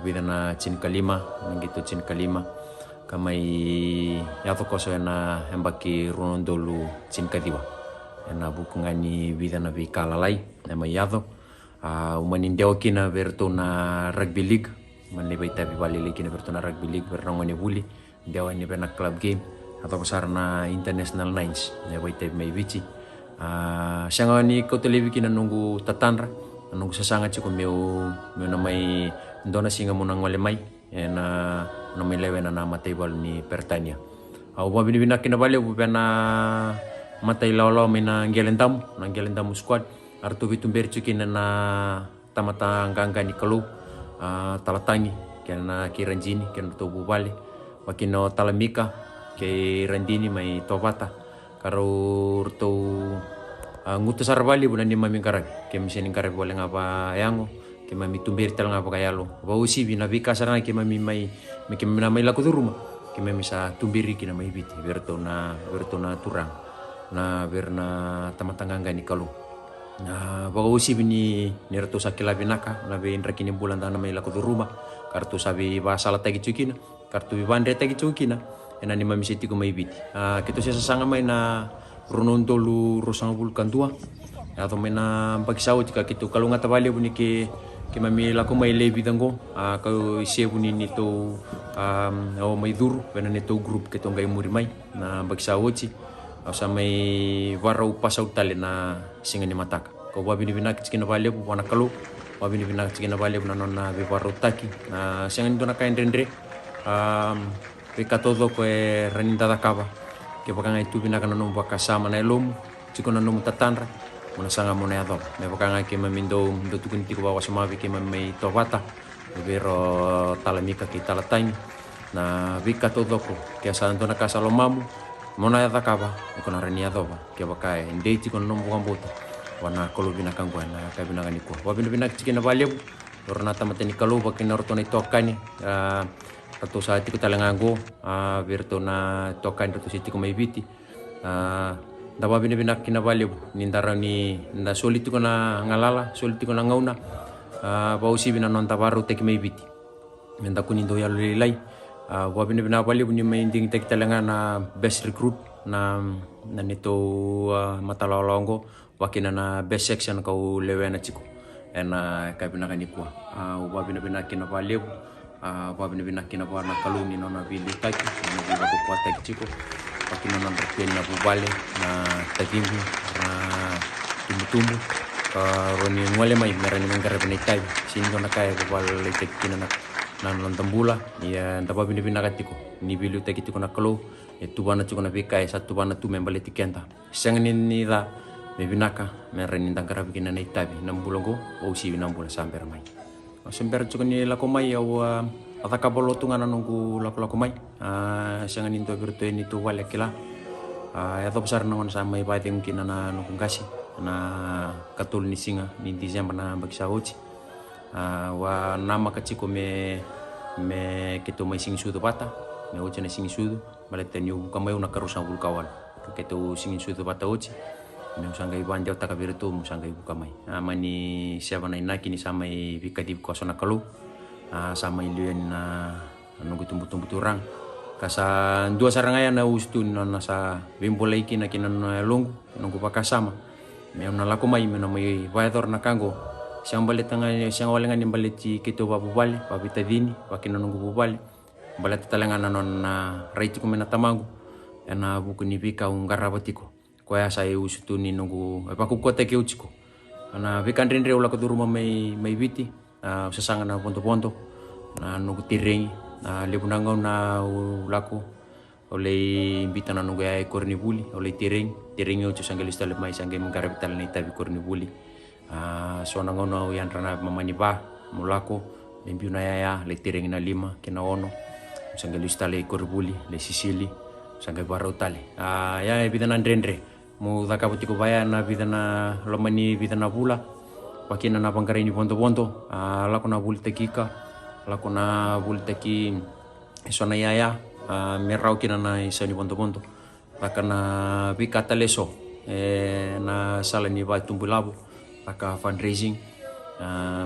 vida na chin kalima nangito chin kalima kamay yato ko so na hembaki ronondolu chin kadiwa na bukungani vida na bikalalay na may yato umanindewa kina verto na rugby league manibay tabi balili kina verto na rugby league verto na buli dewa ni pena club game atau besar na international nines na bay tabi may bici siya nga ni ko televi kina nunggu tatanra nunggu sasangat siya ko may namay ndona singa mo nang walimay na may lewe na namatay bal ni Pertania binibina kinabali upa na matay lawlaw may nanggelendam squad arto bitumber kina na tamata hanggang ni Kalu talatangi kaya na kiranjini kaya na tubo bali wakino talamika kay Randini may tobata karo to ngutus arbali bulan ni mami karag kay misining karag wala nga pa yango kay mami tumbir tal nga pa kayalo ba usi binabika sarang kay mami may laku duruma kay mami sa tumbiri kina may biti berto na turang na berna tamatanganga ni Kalu na ba usi bini nirto sa kilabinaka na be indrakini bulan na may laku duruma kartu sabi ba sala tagi chukina kartu bibandre tagi chukina ena ni mami siti ko may biti kito siya sasanga may na ronondolu rosang vulkan tua atau may na pagsaw jika kito kalunga tabali buni ke mami lako may lebi dango ka ise buni nito may duru pena nito group kito ngay muri may na pagsaw chi sa may waraw pasaw tali na singa ni mataka ko babi ni binak chikina bali bu wana kalu babi ni binak chikina bali bu nanon na waraw taki na singa nito na kain rendre Pika todo ko raninda da kaba ke baka ngai tubi na kana no baka sama na elom chiko na no tatanra mona sanga mona yado me baka ngai ke mamindo ndo tukun tiko bawa sama ke mami tobata vero talamika ki talatain na vika todoko ke asantona kasalo mamu mona ya takaba ikona renia doba ke bakae ndeti kon nombo kambuta wana kolubina kangwana kabina kaniko wabina bina cikina valeu orna tamateni kaluba kina rotona tokani Ratu saat itu talangango virtona tokani ratu siti ko maibiti dawa bina bina kina valeu nindara ni nda soliti ko na ngalala soliti ko na ngauna bausi bina non tabaru teki maibiti menda kunindo ya lilai wabina bina valeu ni mainding teki talangana best recruit na nito matalolongo wakina na best section kau lewena chiku ena kabina kanikua wabina bina kina valeu wabina bina kina wana kaluni nona vili taki na vila kwa taki chiku wakina na berpena bubale na tagimbu na tumbu roni ngole mai merani mengara bina tai sindo na kaya bubale taki kina na nantambula ya ndaba bina katiko ni vilu taki tiko na kalo tu bana chiku na vika satu bana tu membale tikenta sangani ni da Mebinaka merani tangkara bikin na itabi nambulongo o si nambula samper mai. Samper cukup ni lako mai au ataka bolotungan nunggu lako mai. Sangan into virtu ini tu wale kila. Ya to besar nangon sama ibadah mungkin na nunggu kasih na katul ni singa ni Desember na bagsa uci. Wa nama keciko me keto mai sing sudu pata. Me uci na sing sudu balik tenyu kamai una karusa bulkawan. Keto sing sudu pata uci. Musangga iban jauh tak kabir tu musangga ibu kamai. Mani siapa na inaki ni sama vika di kosona kalu. Sama iluen nunggu tumbu turang. Kasa dua sarangaya na ustu na sa bimbola iki na kinan longu nunggu pakasama. Me na lako mai me na mai vaidor na kango. Siang balik tanga siang walengan ni balik ci kito babu bali babita dini wakina nunggu bubali. Balik talengan non na raiti ko mena tamangu. Ena buku ni vika ungarabatiko. Koya saya usutu ni nunggu apa ku kota ke uciko ana vikan rendre ula ko duruma mai biti sasanga na ponto na nunggu tirengi na lebunanga na ulako oleh imbita na nunggu ai korni buli oleh tirengi ucu sangga lista le mai sangga mengara vital ni tabi korni buli so nanga na yan rana mamani ba mulako lembiu na ya le tirengi na 5 kina ono sangga lista le korni buli le sisili sangga barotale ya vida na rendre mu dakabuti ko baya na vida na lomani vida na bula wakina na pangkarini ponto lako na buli tekika lako na buli teki sona yaya merau kina na isani ponto lakana bikata leso na sala ni ba tumbulabu laka fundraising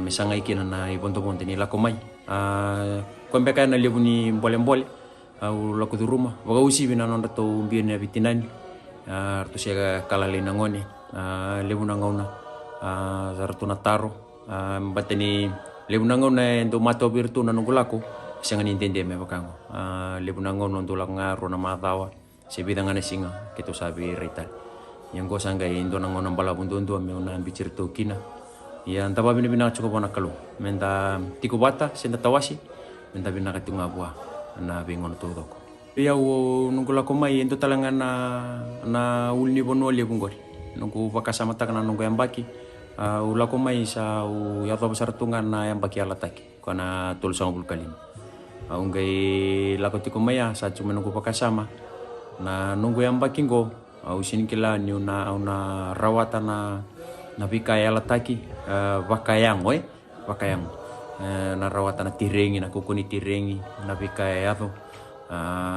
mesanga ikina na ponto ni lako mai kombeka na lebuni mbole au lako duruma waga usi bina nonda to mbiene vitinani artu siaga kalale nangone lebu nangona zartu nataro bateni lebu nangona ndo mato birtu nanungulako sanga nintende me bakango lebu nangona ndo ngaro na matawa sebidanga na singa keto sabi rital yang go sanga indo nangona bala bundondo me una bichirto kina ya ntaba bina cukup bona kalu menta tikubata senda tawasi menta bina katunga bua na bingon tudoko ya wo nunggu lako mai ento talangan na ulni bono le bungori nunggu pakasama takana nunggu yang baki ulako mai sa ya to besar tungan na yang baki alataki kana tul sang bulkalin ngai lako tiko maya sa cuma nunggu pakasama na nunggu yang baki go usin kila ni una rawatan na bika alataki bakayang na rawatan tirengi na kukuni tirengi na bika yato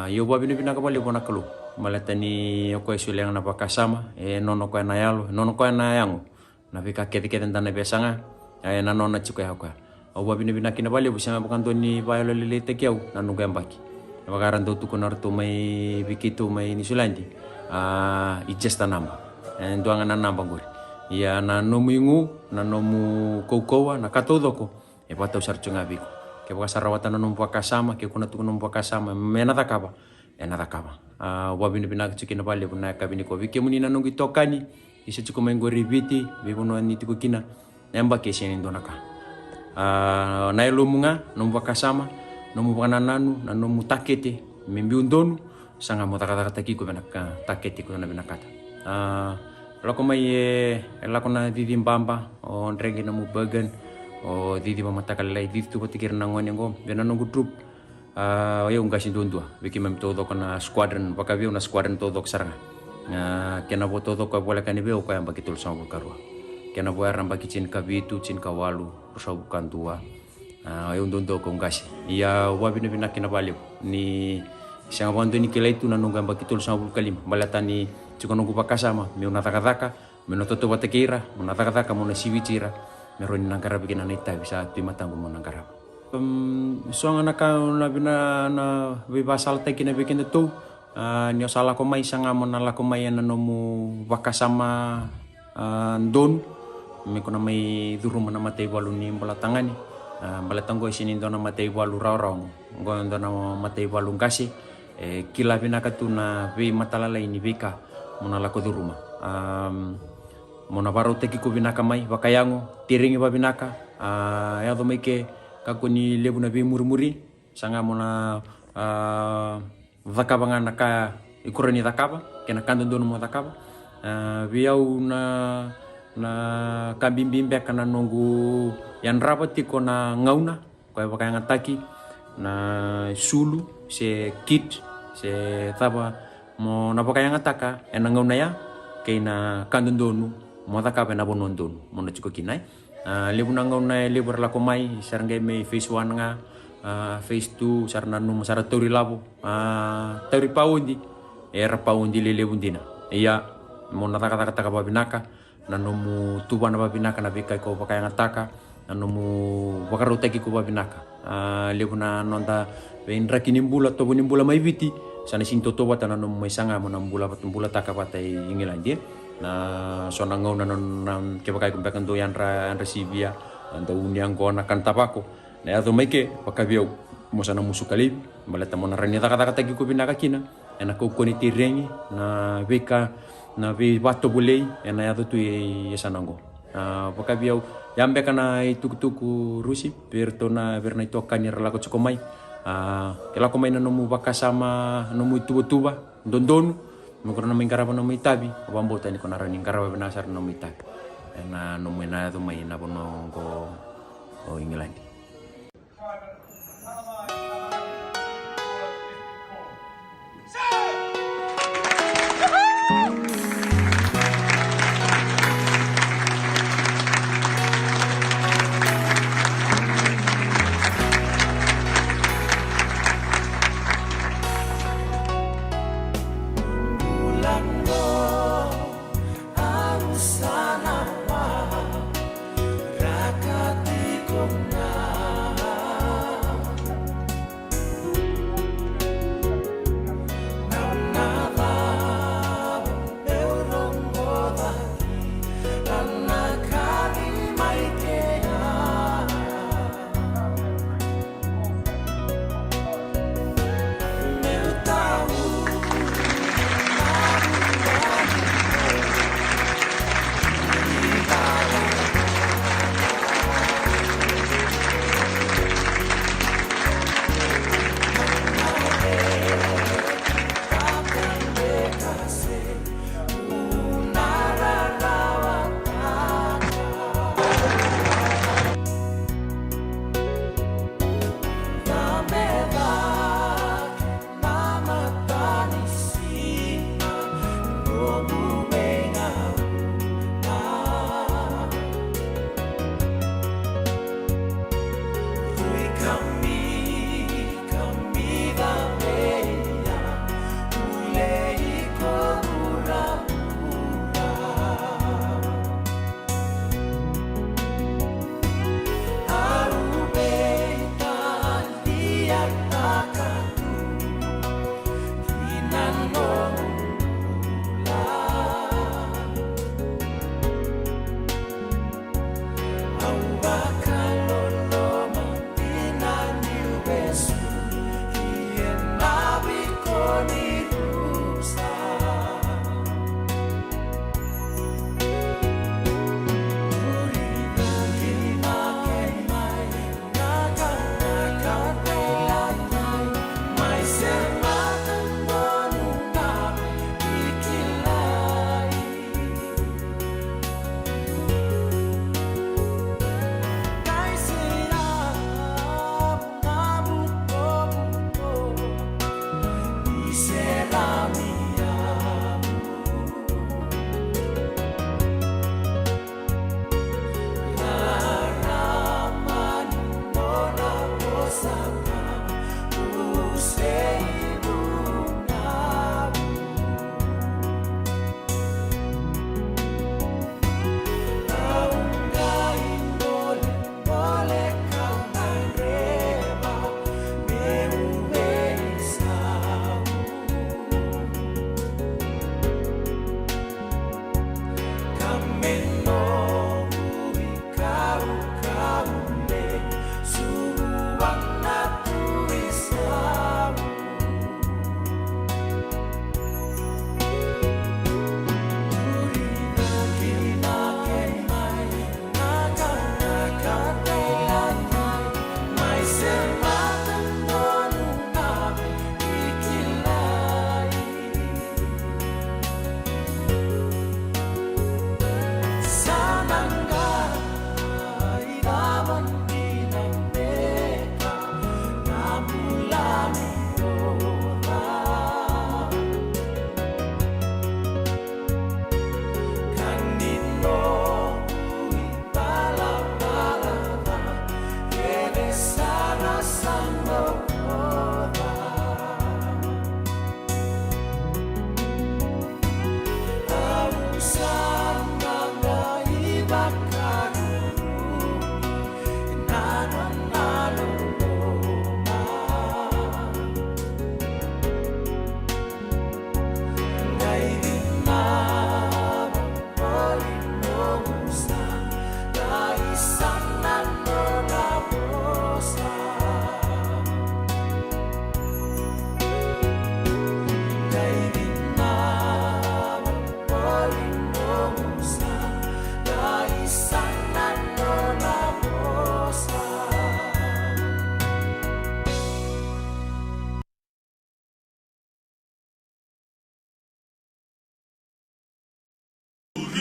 yo babino bina kabali bona kalu malatani ko isulang na pakasama nono ko na yalo nono ko na yango na vika kete ndana besanga na nona chiko yakwa au babino bina kinabali busanga bukanto ni bayalo lelete kiau na nunga mbaki bagaran do tuko narto mai bikitu mai ni sulandi ijesta namba ndoanga na namba ngori ya na nomu ingu na nomu koukowa na katodoko pata usar chunga biko ke baka sarawatan nung pakasama ke kuna tukun nung pakasama mena takaba wabini bina chukina bale buna kabini ko bike munina nung itokani isa chuko mengo ribiti bibuno ni tikukina nemba ke sini ndonaka na ilumunga nung pakasama nung panananu na nung takete membiundonu sanga motakata ki ko benaka takete ko na benakata lako mai lako na didimbamba on rengi na mubagan o didi mamatakala didi tu patikir nangoni ngom bena nongu troop eu ngasi dundua biki mem todo kana squadron pakavio na squadron todo saranga kena bo todo ka bola kani beo ka amba kitul sama karua kena bo aramba kicin kabitu cin kawalu rusa bukan tua eu ndondo ko ngasi ia wabina bina kina baliu ni siang bantu ni kila itu nanu gamba kitul sama kalim balatani cukono ku pakasama me una takataka me no toto batekira una takataka mo na siwicira me roni nangkara bikina nita bisa tu matangu mo nangkara soanga na bina na bibasal te kina bikin tu ni osala ko mai sanga mo nala ko mai na nomu pakasama don me ko na mai duru mo na matei balu ni balatangani balatanggo sini ndo na matei balu raw ngo ndo na matei balu ngasi kila binaka tu na vi matalala ini vika mona lako duruma mona baro teki ko binaka mai wakayango tiringi ba binaka ya do meke kakuni lebu na vi murmuri sanga mona vakaba ngana ka ikurani takaba kena kando dono mo takaba viau na kabimbimbe kana nongu yan rapati ko na ngauna ko wakayanga taki na sulu se kit se taba mo na pakaya ngataka enangau na ya kay na kandondonu mo taka na bonondonu mo na chiko kinay lebu nangau na lebu la komai sarangay may phase 1 nga phase 2 sarna no sara tori labo tori paundi era paundi lebu dina iya mo na taka babinaka nanomu tuba na babinaka na bikay ko pakaya ngataka nanomu wakaroteki ko babinaka lebu na nonda indra kinimbula to bunimbula mai viti sana sinto to bata nanu mai sanga mo nambula patumbula taka patai ingilan dia na sona ngau nan ke pakai kumpekan do yanra sibia anda uniang ko na kan tabako na ato mai ke pakavio mo sana musukali balata mo na rani taka taki ko binaka kina ena ko koniti rengi na beka na be bato bulei ena ato tu yesanango pakavio yambe kana itukutuku rusi pertona verna itu kanir lako chokomai kela ko may nomu bakasama nomu tuba dondonu mo ko na may karaba nomu itabi abambo tani ko na raning karaba binasar nomu itabi na nomu na do may na bono ko o ingilandi Sana wa rakati kong na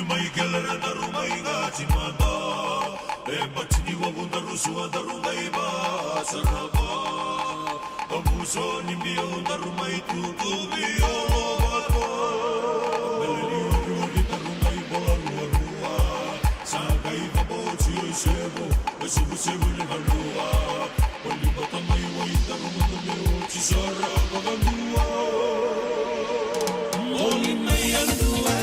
mai kelere daru mai ngati manda e batini wa bundaru suwa daru mai ba saraba abuso ni bio daru mai tu bio ba meleni ori daru mai bola rua sagai va bochi sebo esu sebo le harua oli bata mai wa daru mai ochi sara bagandua oli mai andua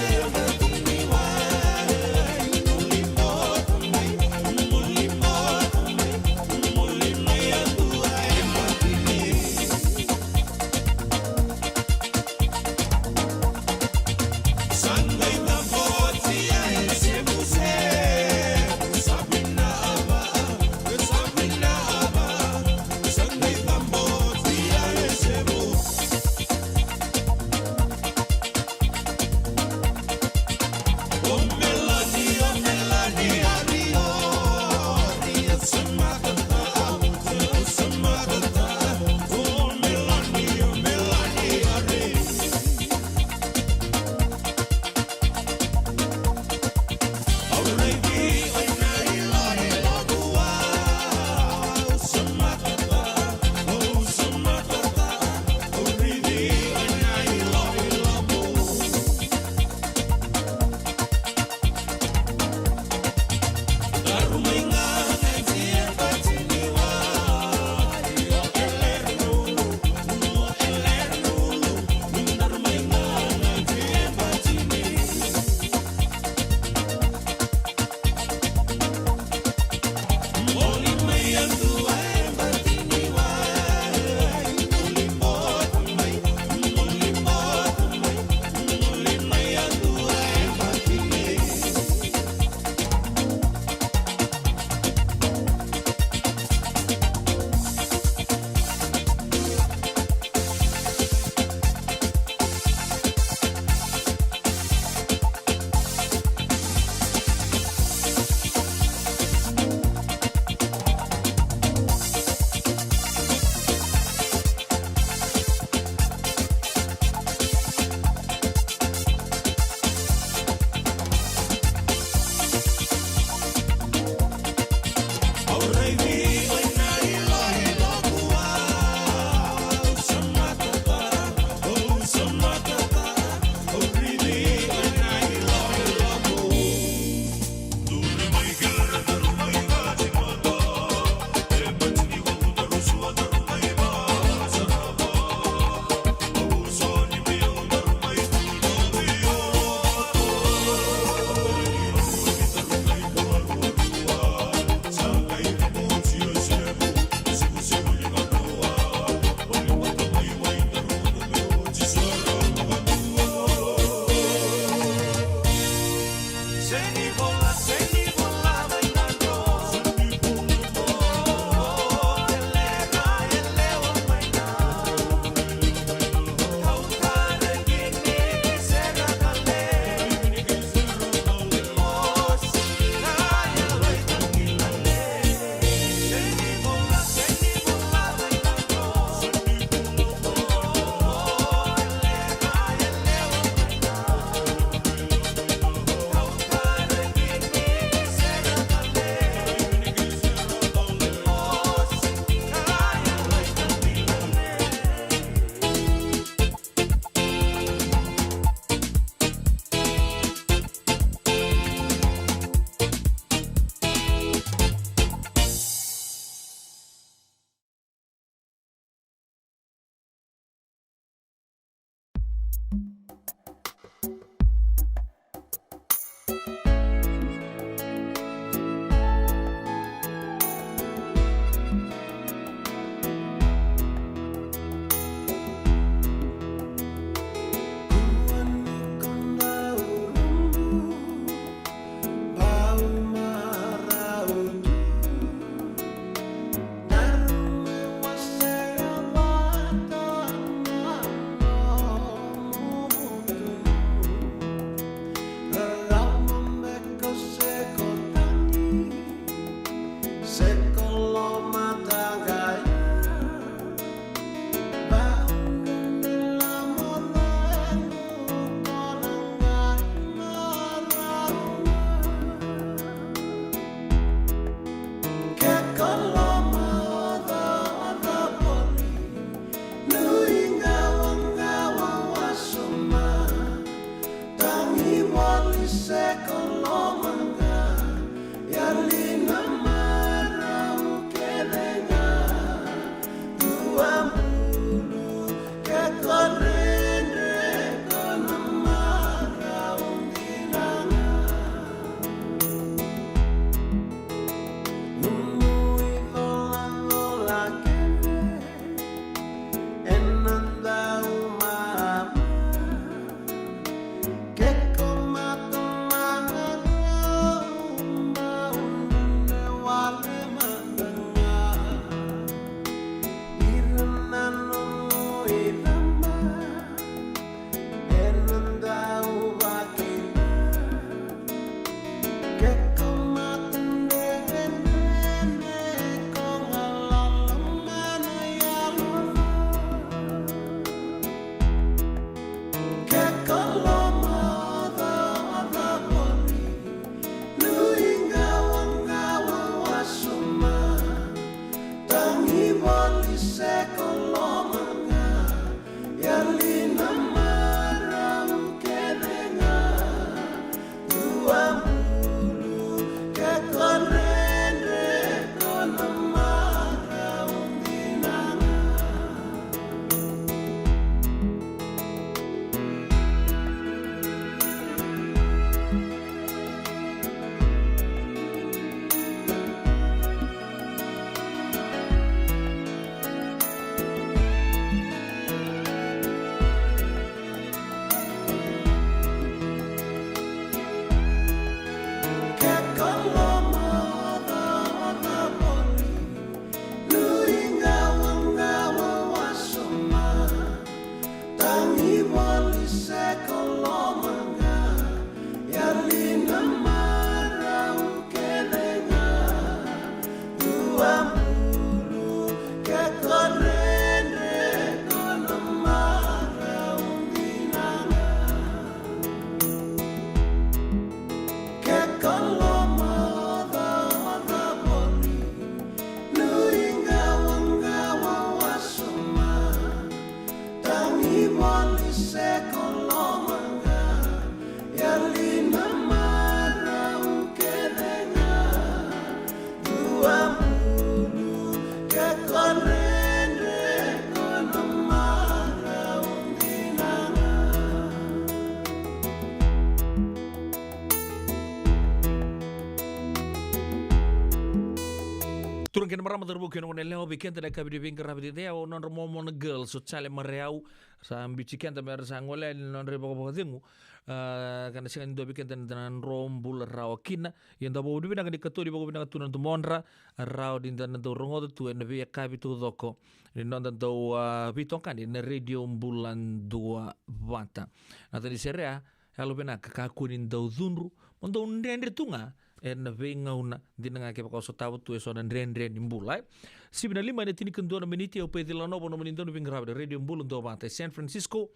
Turun kena marama terbu kena kena leo bikin tidak kabidi bingkar habis dia o non romo na girl so chale mareau sa bichikan ta mer sa ngole non rebo ko dingu kana singa ndo bikin dan rombul raw kina yenda bo dibi nang dikaturi bo binang tunan tu monra raw din dan do rongo tu en be kabitu doko non dan do biton kan in radio bulan 2 wata ata di serea halo bena kakakunin do zunru mondo ndendre tunga en venga una dinanga ke ko sotawu tu so dan rendre nimbulai sibina 5 menit kendua meniti o pedila no bono menindo vingrave radio bulan do bate San Francisco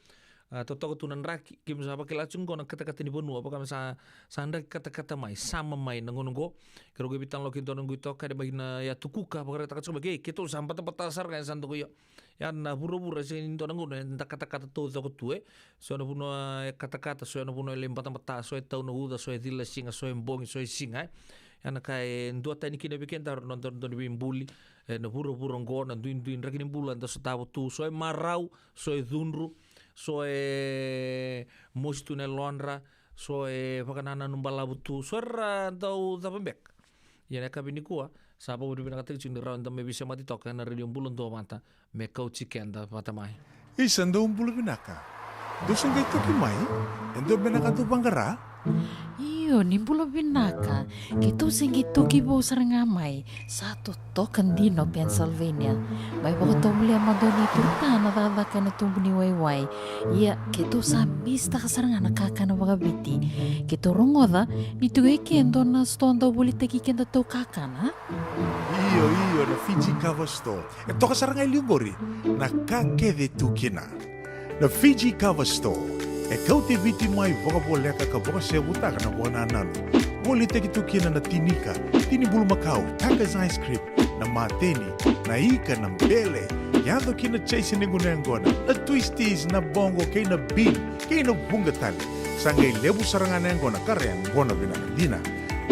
totoko tunan raki kim sa pakela chungo na kata-kata ni bonu apa sa sanda kata-kata mai sama mai nangonongo kero ge bitang lo kinto nunggu to kada bagina ya tukuka pakara taka coba ge kito sampai tempat tasar kan santo yo ya na buru-buru sin to nangono enta kata-kata to tue so na puno kata-kata so na puno lempat tempat so tau no uda so dilla singa so embong so singa ya na kai ndo tani kina bikin tar nonton don bimbuli na buru-buru ngo na duin rakini bulan to tawo tu so marau so dunru so mostu ne lonra so pakanana numbala butu sorra tau tapembek ya ne kabini kuwa sapa udah bina kata cing dirawan tambe bisa mati toka na radio bulan to mata me kau chicken da mata mai Isando bulan binaka dosun kay toki mai endo binaka tu bangara Iyo, ni bulo binaka. Gitu sing gitu kibo sarangamay. Satu token dino Pennsylvania. May bako tumuli ang madoni turta na tatakan na tumbo ni Wayway. Iya, gitu sa mista kasarangan nakaka na wakabiti. Gitu rongoda, nito kendo na stonda ulit kikenda to kakana. Iyo na Fiji Cover Store. Ito kasarangay liungori nakakede tukina. Na Fiji Cover Store. Kau te viti mai voka boleka ka voka se buta kana bona nanu. Boli te kitu kina na tinika, tini bulu makau, takas ice cream, na mateni, na ika na mbele. Yado kina chase ningu nengona, na twisties na bongo kay na bean, kay na bunga tali. Sangay lebu sarangan nengona karen bona binakadina.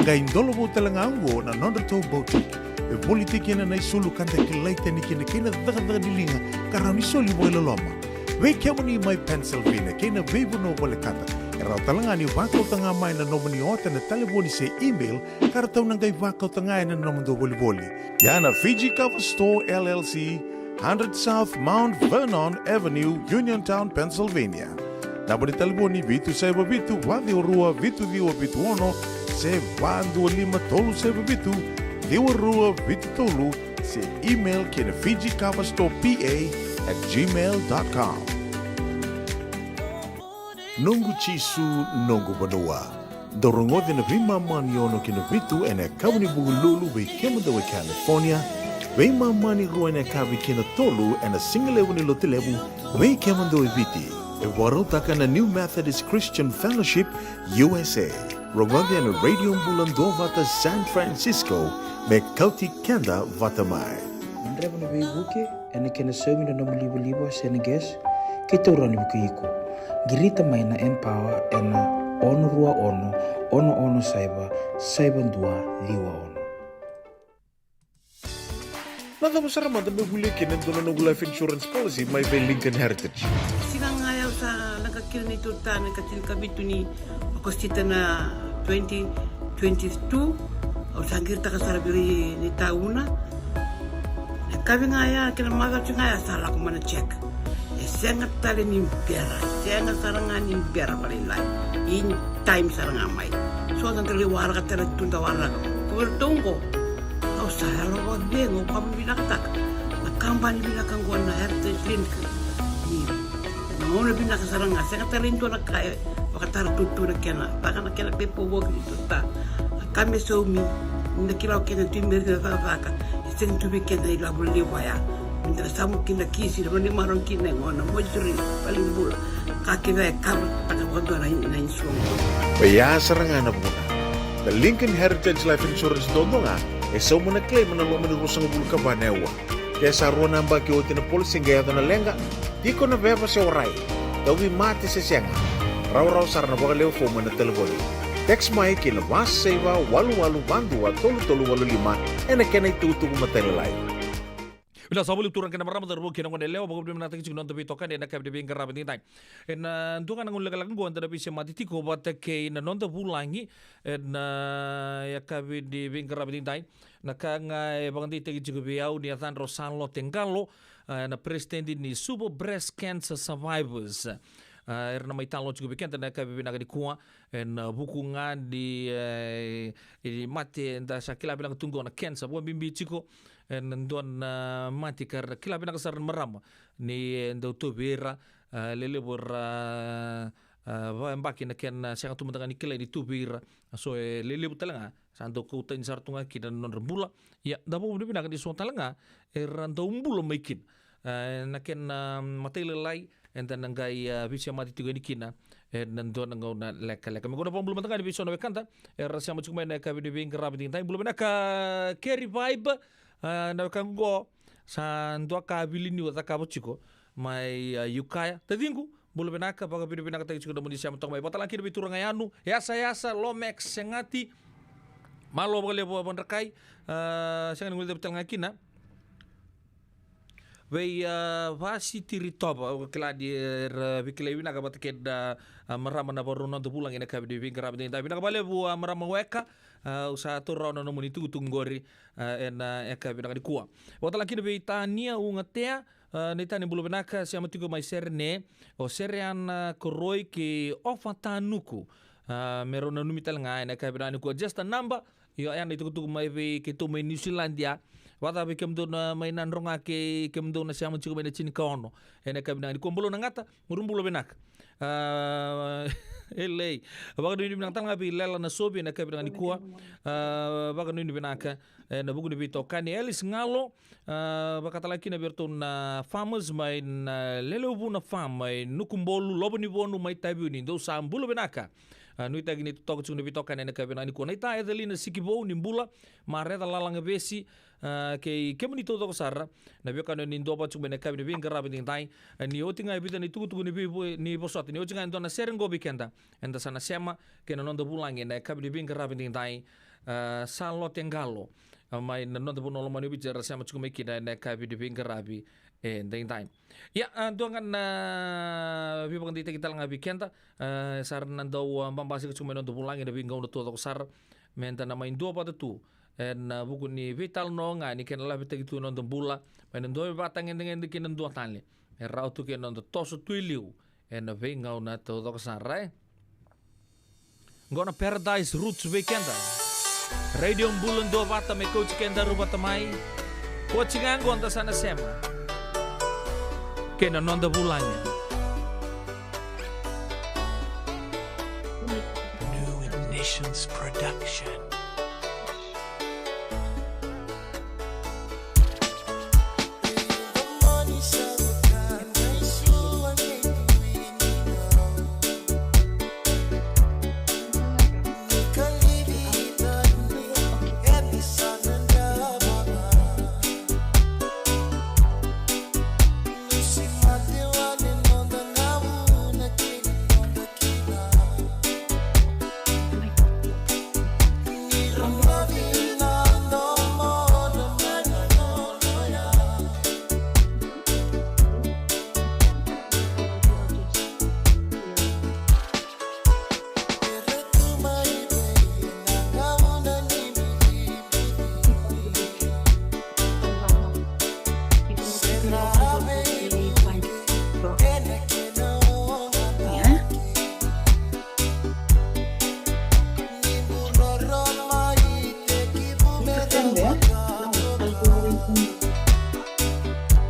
Ngay indolo mo talangango na nondato boutique. Boli te kina na isulu kanta kilay tani kina daga nilinga karami soli mo ilaloma. Wei kemo ni mai Pennsylvania, kena vevo no wale kata. Era talanga ni wakau tanga mai na nomani ota na telefoni se email, kara tau nangai wakau tanga na nomando boli. Yana Fiji Cover Store LLC, 100 South Mount Vernon Avenue, Uniontown, Pennsylvania. Nabani telefoni vitu seba vitu, wadi orua vitu diwa vitu ono, se wandu lima tolu seba vitu, diwa rua vitu tolu, se email kena Fiji Cover Store PA@gmail.com. Nungu chisu nungu banua. Dorongode na vima maniono kina vitu ene kabuni bugululu be kemu dawe California. Vima mani ruwa ene kabi kina tolu ene singalewu ni lotilewu be kemu dawe viti. E waro taka na New Methodist Christian Fellowship USA. Rongode ene radio bulan do vata San Francisco me kauti kenda vata mai. Andre na buke ene kena somi na libo Senegas kita urani bukiku. Girita mai na empower ena ono rua ono saiba ndua liwa ono. Nada mo sarama da huli kenen dono no life insurance policy may be Lincoln Heritage. Sinang ayaw sa nagkakil ni Turta, nagkatil kabito ni Agostita na 2022 o sangir ta kasarabiri ni tauna. Kami ngaya kena maga ngaya salah ko mana check. Sangat tali ni biara, sangat sarangan ni biara paling lain. In time sarangan mai. So dan terli warga terli tunda warga. Kau tunggu. Kau saya lo bengo kamu bilang tak. Kampanye bilang kau na heritage link. Ni, namun bilang sarangan. Sangat tali itu nak kaya. Pakatar tutu nak kena. Pakan nak kena pepo work itu tak. Kami suami. Nak kira kena timber kena apa. Sen tubi kena ilah boleh waya. Ndra samu kina kisi na mani maron kina ngona mojuri paling bula kaki ve kam pada godo na insuang. Baya sarangan na muna. The Lincoln Heritage Life Insurance dodonga so muna claim na lo manurusang bulu ka banewa. Kaya sa ruwa na baki o tinapolsing gaya na lenga di ko na beba sa oray. Dawi mati sa siyanga. Raw sarana baka leo fo na telefoni. Text mai kina was seva walu bandua tolu walu lima ena kena itutu matelelai. Bila sabuli turun kena marama terbu kena ngone leo bago dimana taki non tapi tokan ena kab de bin garab ni tai. En tukan ngun legal ngun anda bisa mati tiko bata ke na non bulangi en ya kab de bin garab ni tai. Na kanga e bangdi teki juga biau ni atan Rosanlo Tengalo na presidente ni Subo Breast Cancer Survivors. Erna mai talo juga bikin tanda kab bin agadi kuah en buku ngadi mati enda sakila bilang tunggu na cancer buat bimbi ciko nandun mati karena kila pinakasaran marama ni ndo tubira lele bor mbaki na ken siang tu mendengar nikela di tubira so lele butalanga santo ko tan sartunga kidan non rembula ya dapo budi pinakan di so talanga ranto umbulo maikin na ken matele lai enta nangai bisa mati tiga nikina nandun ngau na leka me gona pom belum mendengar di bisa no kanta rasa macam mana ka bidi bing kerap ting tai belum ka carry vibe na kango sa ndo kabili ni wata kabo chiko mai yukaya tadingu bulu benaka baga bidu benaka tagi chiko da mundi siam tok mai patala kiri bitu rangayanu yasa lomex sengati malo bole bo bonrakai sengan ngul de ngakina Wei vasi tiri top kela di bikile wina ka batke da marama na boruno to pulang ina ka di vingra bin tapi na bale bu marama weka usa to rono no muni tu tunggori ena eka bin di kuwa wata laki de tania ungatea ne tani bulu benaka siama tigo mai serne o serian koroi ki ofatanuku merona numital nga ena ka bin ku just a number yo yan itu mai ki to mai New Zealandia wata be kem don mainan ronga ke kem don sia mo chiko chini kaono ene kabina di kombulo nangata murumbulo benak elei baga ni binang tanga bi lela na sobi ene kabina ni kuwa baga ni binaka na bugu ni bitokani elis ngalo baga talaki na berton na farmers mai na lelo bu na farm mai nukumbolu lobo ni bonu mai tabi ni do sambulo benaka nui tagi ni toko chung ni bitokani ene kabina ni kuwa na ita edelina sikibo ni mbula mareta lalanga besi ke kemani to ko sarra na be kan ni ndo pa chung bene kabine bin garab ding tai ni otinga ibita ni tugu ni bi ni bosot ni otinga ndo na serengo bikenda enda sana sema ke no ndo bulangi na kabine bin garab ding tai salo tengalo mai na ndo bu no mani bicara sema chung me kida na kabine bin garabi ding tai ya ndo kan bi bang dite kita lang bikenda sarna ndo mbambasi chung me ndo bulangi na bin ndo to ko sar menta na mai ndo pa tu en buku ni vital no nga ni ken la bita gitu non bula men ndo batang en ken ndo tanle rau tu ken ndo toso tuiliu en venga una todo ko sarai ngona Paradise Roots weekend radio bulan do bata me coach kenda rubata mai coaching ango anta sana sema ken non ndo bulanya New Ignitions Production.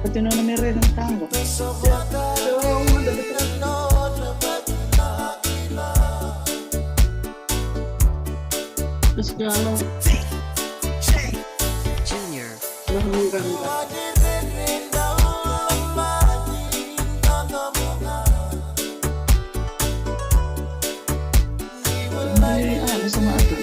Continuano a me tango. Terus kalau Junior. sama aku.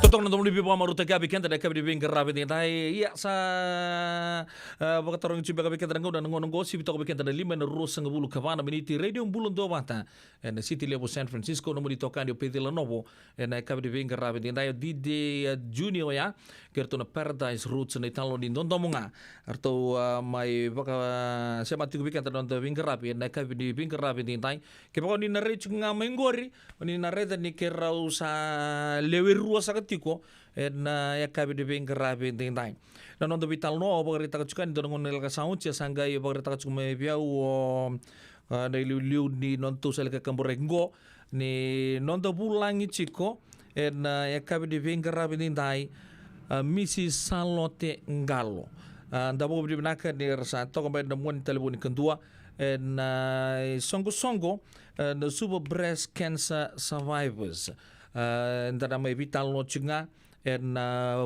Totong na tumuli po maruta kabi kenta da kabi bing grabe din tay ya sa baka tarong ciba kabi kenta ngona ngona gosi bito kabi kenta da 5 na rosa ngabulu kavana miniti radio bulon do mata en city level San Francisco no muri tocando pedila novo en kabi bing grabe din tay DJ Junior ya kerto na Paradise Roots na italo din don domunga arto mai baka siya mati kabi kenta don bing grabe en kabi bing grabe din tay kaya ni na reach nga mengori ni na reda ni kerau sa lewe rua sa katiko na ya kabi de bing grabe din tay na non do vital no bagari ta kachukan don ngon nel ka saunch ya sanga ya bagari ta kachuk me biau na liu ni non tu sel ka kamborengo ni non do bulangi chiko na ya kabi de bing grabe din tay Mrs. Salote Ngalo da bo bi naka ni rasa to ko ba na mon telefoni kendua na songo the super breast cancer survivors ndara may vital no chinga en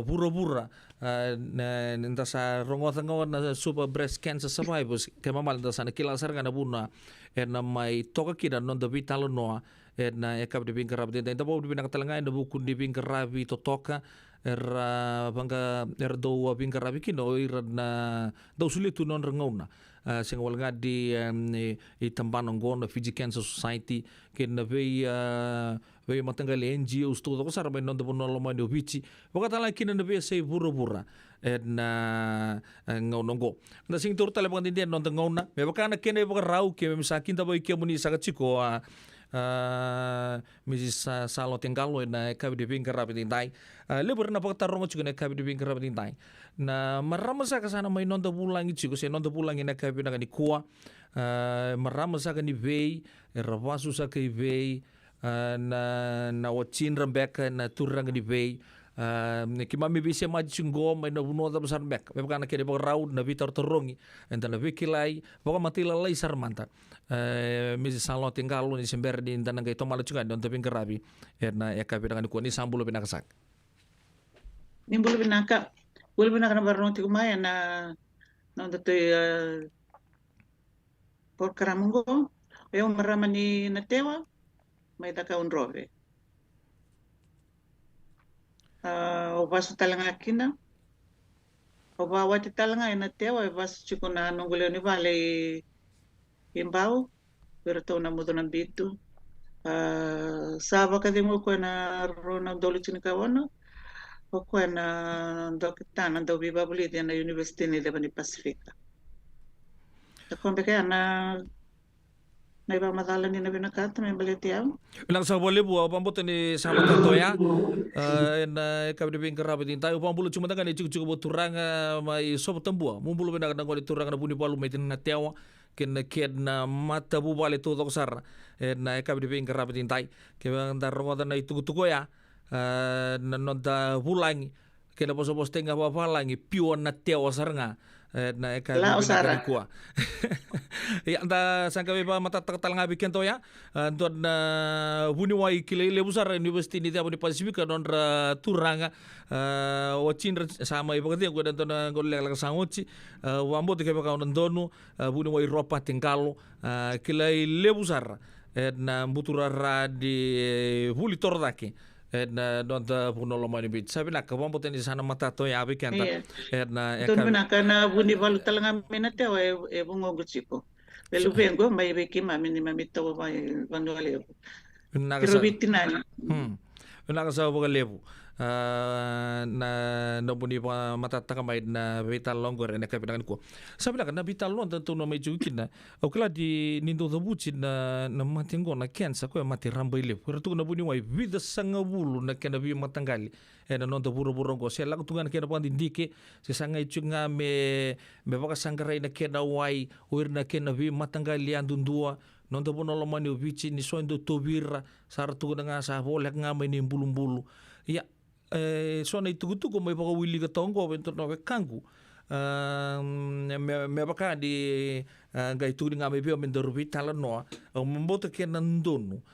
bura-bura nda sa rongo-tango na super breast cancer survivors kay mamal nda sa nakilasar nga na buna en may toka kida non the vital no en yakab de bingkarab de nda bo di binakatalangay na bukun di bingkarabi totoka bangga do bingkarabi kino na daw sulit non rangona sing wal nga di itambanong go na Fiji Cancer Society kin na be Vai matanggali NGOs to ko sar mai non de bono lo mai obici. Baka tala kina na be sei bura na ngau nongo. Na sing tur tala bang din non de ngau na. Me baka na kene baka rau ke me sakin ta boy ke muni saka chiko Mrs. Salo Tenggalo na kabi de bingkar rapi tintai. Lebar na pagtarong chiko na kabi de bingkar rapi tintai. Na marama sa kasana may non de bulang chiko se non de bulang na kabi na ni kuwa. Marama sa ni vei, rawasu sa kay vei. Na watchin rambeka na turang ni vei. Kimami bisa maju sunggo may nabuno ta besar bek. Baka na kene raud na bitar torongi. Enta na vikilai, baka matila lai sarmanta. Mrs. Salo Tenggalo ni sember di tanang kay tomala juga don taping karabi. Na kabi na ko ni sambulo pinakasak. Ni bulu binaka na barong ti kumaya na totoy por karamungo. Yung marama ni natewa may taka unrobe. O baso talanga kina. O bawati talanga ina tewa baso chiko na nunguleo ni vale imbao pero to na mudo ng bitu. Saba ka din mo ko na ronang dolo chinikawono. O ko na dokita na daw bibabuli din na University ni Lebanon Pacifica. Ako kaya na iba madala ni na binakata may baletiam. Ilang sa boleh buat pambut ni sama tatoya. Na kabi de karabi tin tayo pambulo cuma tangan cukup turang mai sob tambua. Mumbulu benda kadang kali turang na buni palu metin na tewa. Na mata bu bale to sar. Na kabi de karabi tin tay. Kaya darong na itu ya. Na nonta bulangi. Kena pos tengah apa langi pion na tewa saranga. Na kabi de kuah. Ya anda sangka beba mata talang abiken to ya. Anton buni wai kilele besar universiti ni tiap di Pasifika don turanga wacin sama ibu ketia gua dan ton golek lek sangoci wambo tike baka on donu buni wai ropa Tenggalo kilai le besar na buturara di buli tordake na don ta puno lo mani bit sabi nak wambo teni sana mata to ya abiken ta na Don binaka na buni balu talanga menate o e bungo gutsiko. Pelo vengo mai beki mami ni mami to mai vanole. Pero bitinani. Nakasa boga lebu. Na nobuni pa matataka mai na vital longer na kapitan ko. Sabi na vital long tanto no may jukin na. O kala di nindo tabuci na matingo na kensa ko mati rambay lebu. Pero tu na buni wai vida sangabulu na kena bi matanggali. Na non buru-buru ko sela tungan kena pa dindike si sangay chunga me baka sangkaray na kena wai uir na kena bi matanggali andundua. Non to bono lo mani ubici ni soindo tobira sartu nga sa bolak nga may ni bulu-bulu. Ya so na itugutugo may baka wili ka tongo bento no kangu. Me baka di ga itugudi nga may bio mendorubi talano mamboto ke nandono.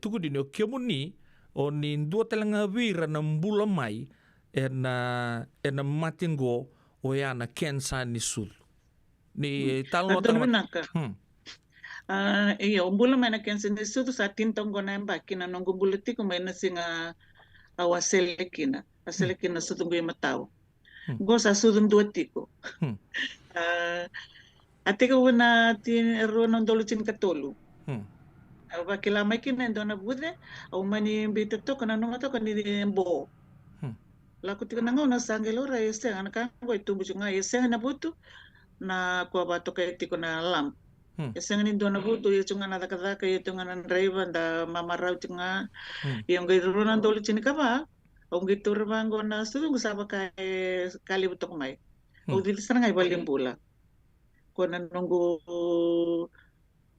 Tugu di no kemuni o ni dua talanga vira ng bulamay na matingo o yana kensa ni sul. Ni talano tanaka. Iyo umbula may na kensa ni sul sa tintong ko na mbaki na nung gumbuliti ko may nasinga awaselekina sudong ko mataw. Go sa sudong duwatiko. Ate ko na tinero ng dolucin katolo. Aba kilamay kinendo na bude au mani bita to kana no to kanini mbo. La ko tika nango na sangelo ra ese ana ka ko tumbu nga ese na butu na ko ba to kay tiko na lam. Ese ngani do na butu yo tunga na kada kay tunga na driver da mamaraw tunga yung gayro na dolo chinika ba. Ang gito rango na sudong usaba kay kalibutok may. O dili sa ngay baling bula. Ko na nunggo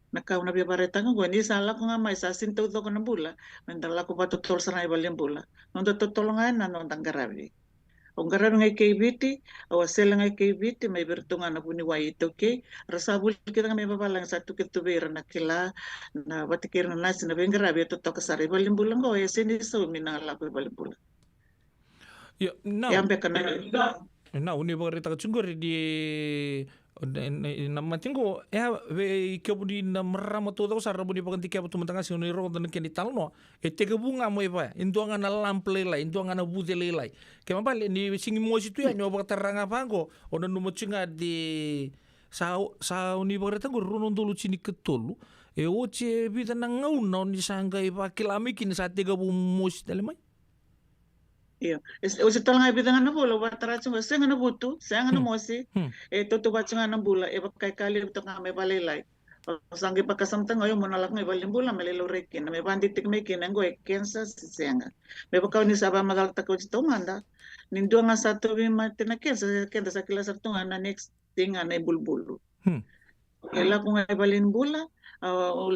nakaw na biyabareta nga ni sala ko nga may sa sinto to ko na bula mandala ko patutol sa ngay baling bula nung tutol nga na nung tanggarabi ang garabi nga KBT o sila nga KBT may berto nga na buniway ito kay rasabul kita nga may babalang sa tukit tubira na kila na batikir na nasi na bingarabi ito to kasari baling bula ko ay siniso minangala ko baling bula yambe ka na uni bagarita ka chungor di na matingo ve kebudi na marama to daw sarra buni paganti kaya tumantanga si ni ro dan keni talno tega bunga mo iba indo nga na lample la indo nga na budele la kaya mabal ni singi mo situ ya nyoba taranga pango ona no mochinga di sa uni bagarita go ronon dulu chini ketolu uche bita na ngauna ni sanga ipa kilamikin sa tiga bumus dalamay. Iya, usi tol nga ibidang ano bula, watara chunga, siya nga nabuto, siya nga namosi, tutubat siya nga ng bula, kay kali ito nga may balilay. Sanggi pagkasamtang ngayon, munalak may balimbula, malilurekin, may banditik may kinanggo, kensa siya nga. May bakaw ni Saba magalta ko dito, manda, nindo nga sa tuwi matin na kensa, kenda sa kilasar to nga na next thing nga na ibulbulo. Kaya kung may balimbula,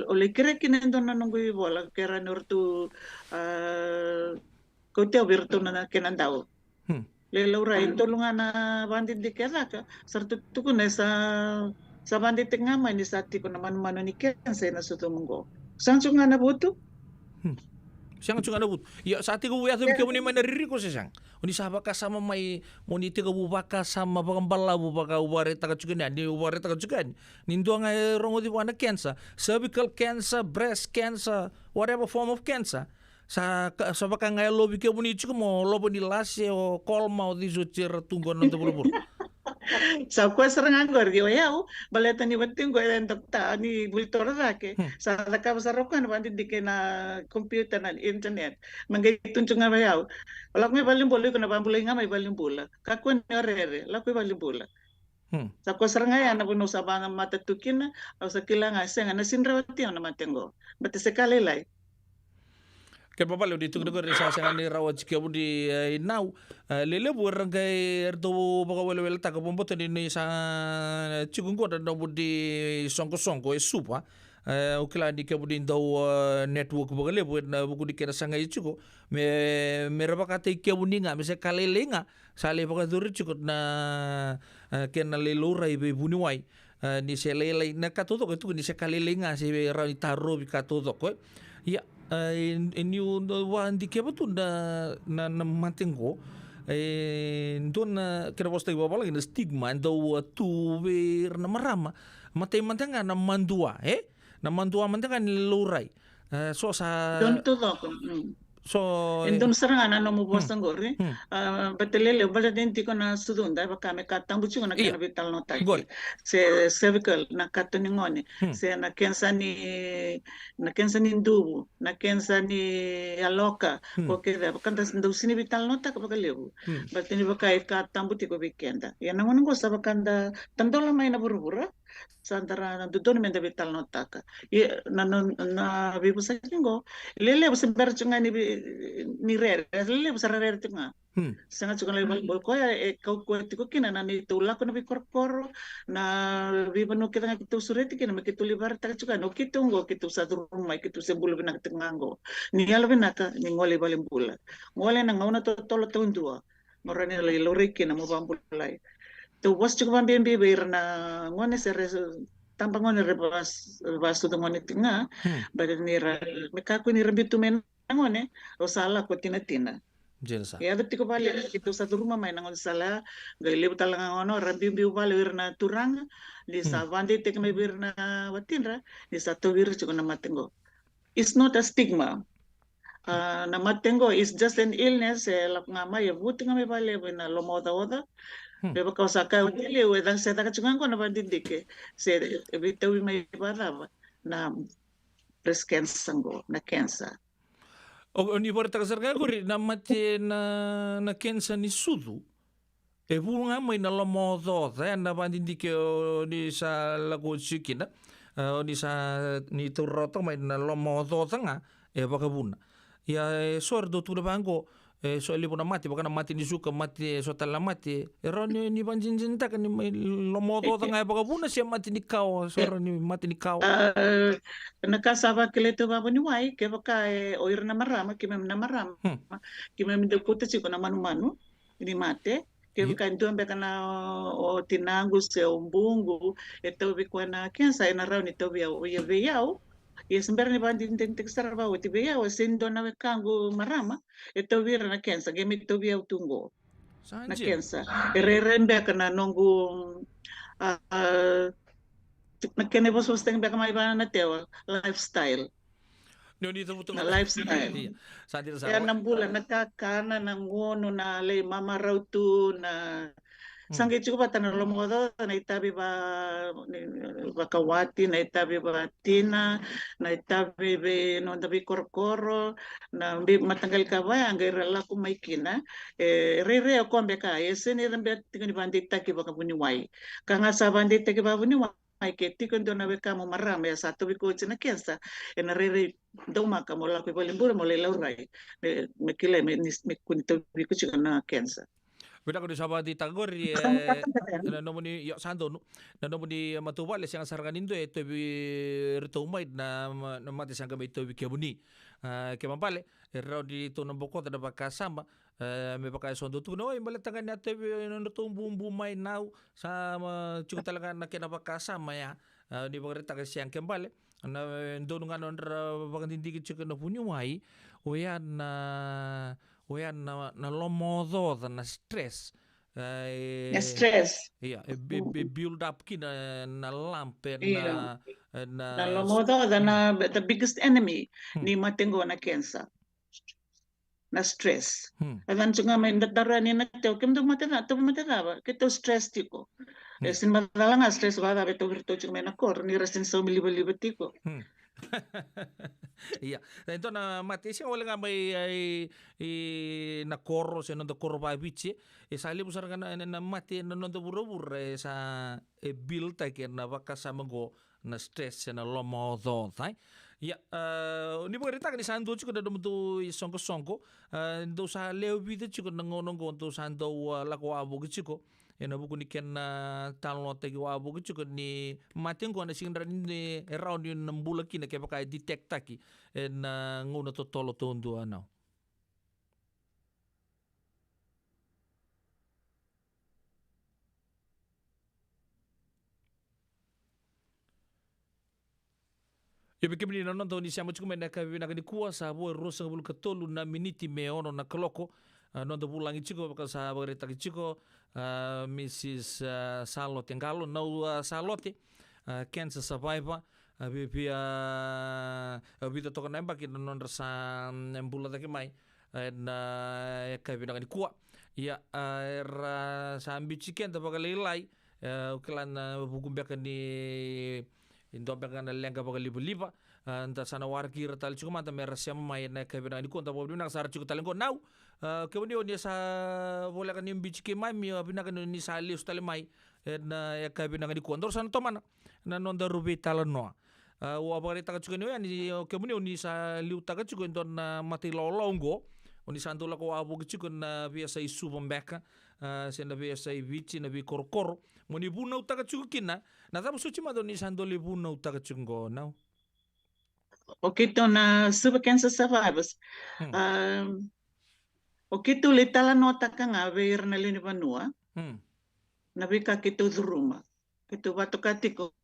uli kira kinendo na nunggu ibola, kira nurtu, kau tiaw birto na kinandaw. Lelaw ray tulungan na bandit di kaya ka sarto ko na sa bandit nga may ni sati ko naman mano ni kensa na sutumunggo. Sang nga na buto? Siyang nga na buto. Ya sati ko buya tabi kamo ni manariri ko siyang. Uni saba ka sama may moniti ka bubaka sama bagambala bubaka ubareta ka tsugan ni ubareta ka tsugan. Nindo nga rongo di na cancer, cervical cancer, breast cancer, whatever form of cancer. Sa baka nga lobi ke buni chuko mo lobo ni lase o kolma o dizutir tunggon na tabulubur. Sa ko serangan gor di oyao baleta ni wating go en dokta ni bultor rake sa ka sa rokan bandi dike na computer na internet mangay tuntung nga bayao wala ko may balimbolo ko na bambulay nga may balimbula ka ko ni orere la ko balimbula. Sa ko serangan na puno sa bang matatukin o sa kilanga sa nga nasinrawati na matengo bate se kalelay. Kaya papalo dito ko sa nga ni rawat si kabo di inaw. Lele buwan kay erdo baka wala taka pumboto ni sa chikung ko na budi songko supa. Ukila di kabo din daw network baka lebo na buku di kena sa nga ichiko. Meraba kata kabo ni nga misa kalele nga sali baka duri chiko na kena lelura ibe buniway. Ni se lele na katutok itu ni se kalele nga si rawi taro bi katutok ko. Ya inyo hindi kaya ba ito na mating ko doon na kinapos tayo babala na stigma daw tuwir na marama matay mantang nga na mandua na mandua mantang nga niluray so sa doon tutok so indon serangan ano mo bosang gore betelele bala denti ko na sudunda baka me katang buci ko na kana vital nota se cervical na kato ni ngone se na kensa ni ndubu na kensa ni aloka ko ke da baka das ndo sini vital nota ko baka lebu batini baka katang buti ko weekenda ya na ngono ko sa baka da tandola may na burubura santara na dudon men da vital nota ka na bibu sa kingo lele bu sember chunga ni rere lele bu sa rere chunga sanga chunga le bol ko ya kau ko tiko kina na ni tula ko na bi korkor na bi banu kita nga kitu sureti kina me kitu libar ta chunga no kitu ngo kitu sa rumai kitu se bulu bina tengango ni yalo bina ka ni ngole balim bula ngole na ngona to tolo tundua morane le lori kina mo bambulai tu was cukup ambil bibir na ngone seres tampang ngone rebas basu tu ngone tinga badan nira mekaku ni rebitu men ngone o sala ko tina Jensa. ya betul ko balik itu satu rumah main ngone sala gali talang ngono rambi biu balik na turang di savandi tek me bir na watinra di satu bir cukup na matengo it's not a stigma na matengo is just an illness lap ngama ya buti ngame balik na lomoda oda Beba kau saka utile wedang saya tak cungang ko na bandindike se bitawi may para na breast cancer go na cancer. O ni por ta sarga guri na mate na cancer ni sudu. E bunga may na lomodo na bandindike ni sa lago chikina ni sa ni turoto may na lomodo nga e baka buna. Ya sordo tu na bango so lipo na mati baka na mati ni suka mati so tala mati ni banjinjin ta kan ni lomodo ta nga baka buna siya mati ni kao so ni mati ni kao nakasaba keleto babo ni wai ke baka oir na marama kimem na marama kimem de kota siko na manu ni mate ke baka ndo baka na o tinangu se umbungu eto biko na kensa na raw ni to biya o yao Yes, ni banding tentek sarva o tibeya o sendo na kango marama ito vira na kensa gemit to biya tungo na kensa ererembe kana nongu na kene bos bos teng beka mai bana na tewa lifestyle na lifestyle ya 6 bulan nakakana ng ngono na le mama raw tu na Sangge cukup tanah lomodo na itabi ba kawati na itabi ba tina na itabi be no tabi korkoro na matanggal ka ba ang rela ko may kina re ko ambe ka ese ni rambe tingani bandita ki ba kabuniway kanga sa bandita ki ba buniway ke tikon do na be kamo marame sa to bi ko na kensa en re do maka mo la ko balimbura mo le laurai me kile me kunito bi ko na kensa. Beda ko di sabah di Tagori na nomoni yo sando no na nomoni matubal yang sargan indo to bi rito umay na mati sang gamay to bi kebuni ke mampale ero di to namboko da bakasama me baka sondo tu no imbalit tangan na to bi no tumbu may now sa cukup talaga na kinabakasama ya di bagrita ka siyang kembali na doon nga non bagandindi kita na punyo mai oyan na lomodo na stress stress iya build up kina na lampe na lomodo na the biggest enemy ni matengo na kensa na stress adan juga main darani na teo kem do matena ba kito stress tiko sin madala nga stress ba da beto virtu juga main akor ni rasin so milibo tiko. Iya, então na mati siya wala nga may na koro siya nando koro pa bici sa libo sa na mati na nando buro-buro sa build tayo na baka sa mago na stress siya na lomodo tay. Ya, ni mo rita ni sando chuko da dumto songko do sa leo vida chuko nangonong to sando lakwa abu chuko ena buku ni ken talon tegi wa buku chuko ni maten ko na singra ni around yun nambula kina ke baka detect taki en ngona to tolo to ndo ano. Yo bikimni na nonto ni siamo chukume na ni kuasa bo rosa bulu katolu na miniti me ono na koloko nonto bulangi chiko baka sa bagreta chiko Mrs. Salote ngalo no Salote cancer survivor bibia bito to kana baki non sa embula take mai na kabina ni kuwa ya era sa ambichiken to baka lelai uklan bugumbeka ni indo bekan lenga baga liba anta sana warki ratal chuko manta mera siam mai na kabina ni konta bobu na sar chuko talengo now kebuni oni sa bola kan imbi chike mai mi bina kan ni sali ustale mai na ya kabina ni konta sana to mana na nonda rubi talano wa bagari ta chuko ni ani kebuni oni sa liu ta chuko don mati lolongo oni santo la ko abu chuko na biasa isu bombeka senda biasa bici na bi korkor moni buna utaka chuko kina na tabu suci madoni sando li buna utaka chuko now. Okay, to na super cancer survivors. Okay, to letala nota ka nga ver na lini banua. Nabika kito druma. Kito bato katiko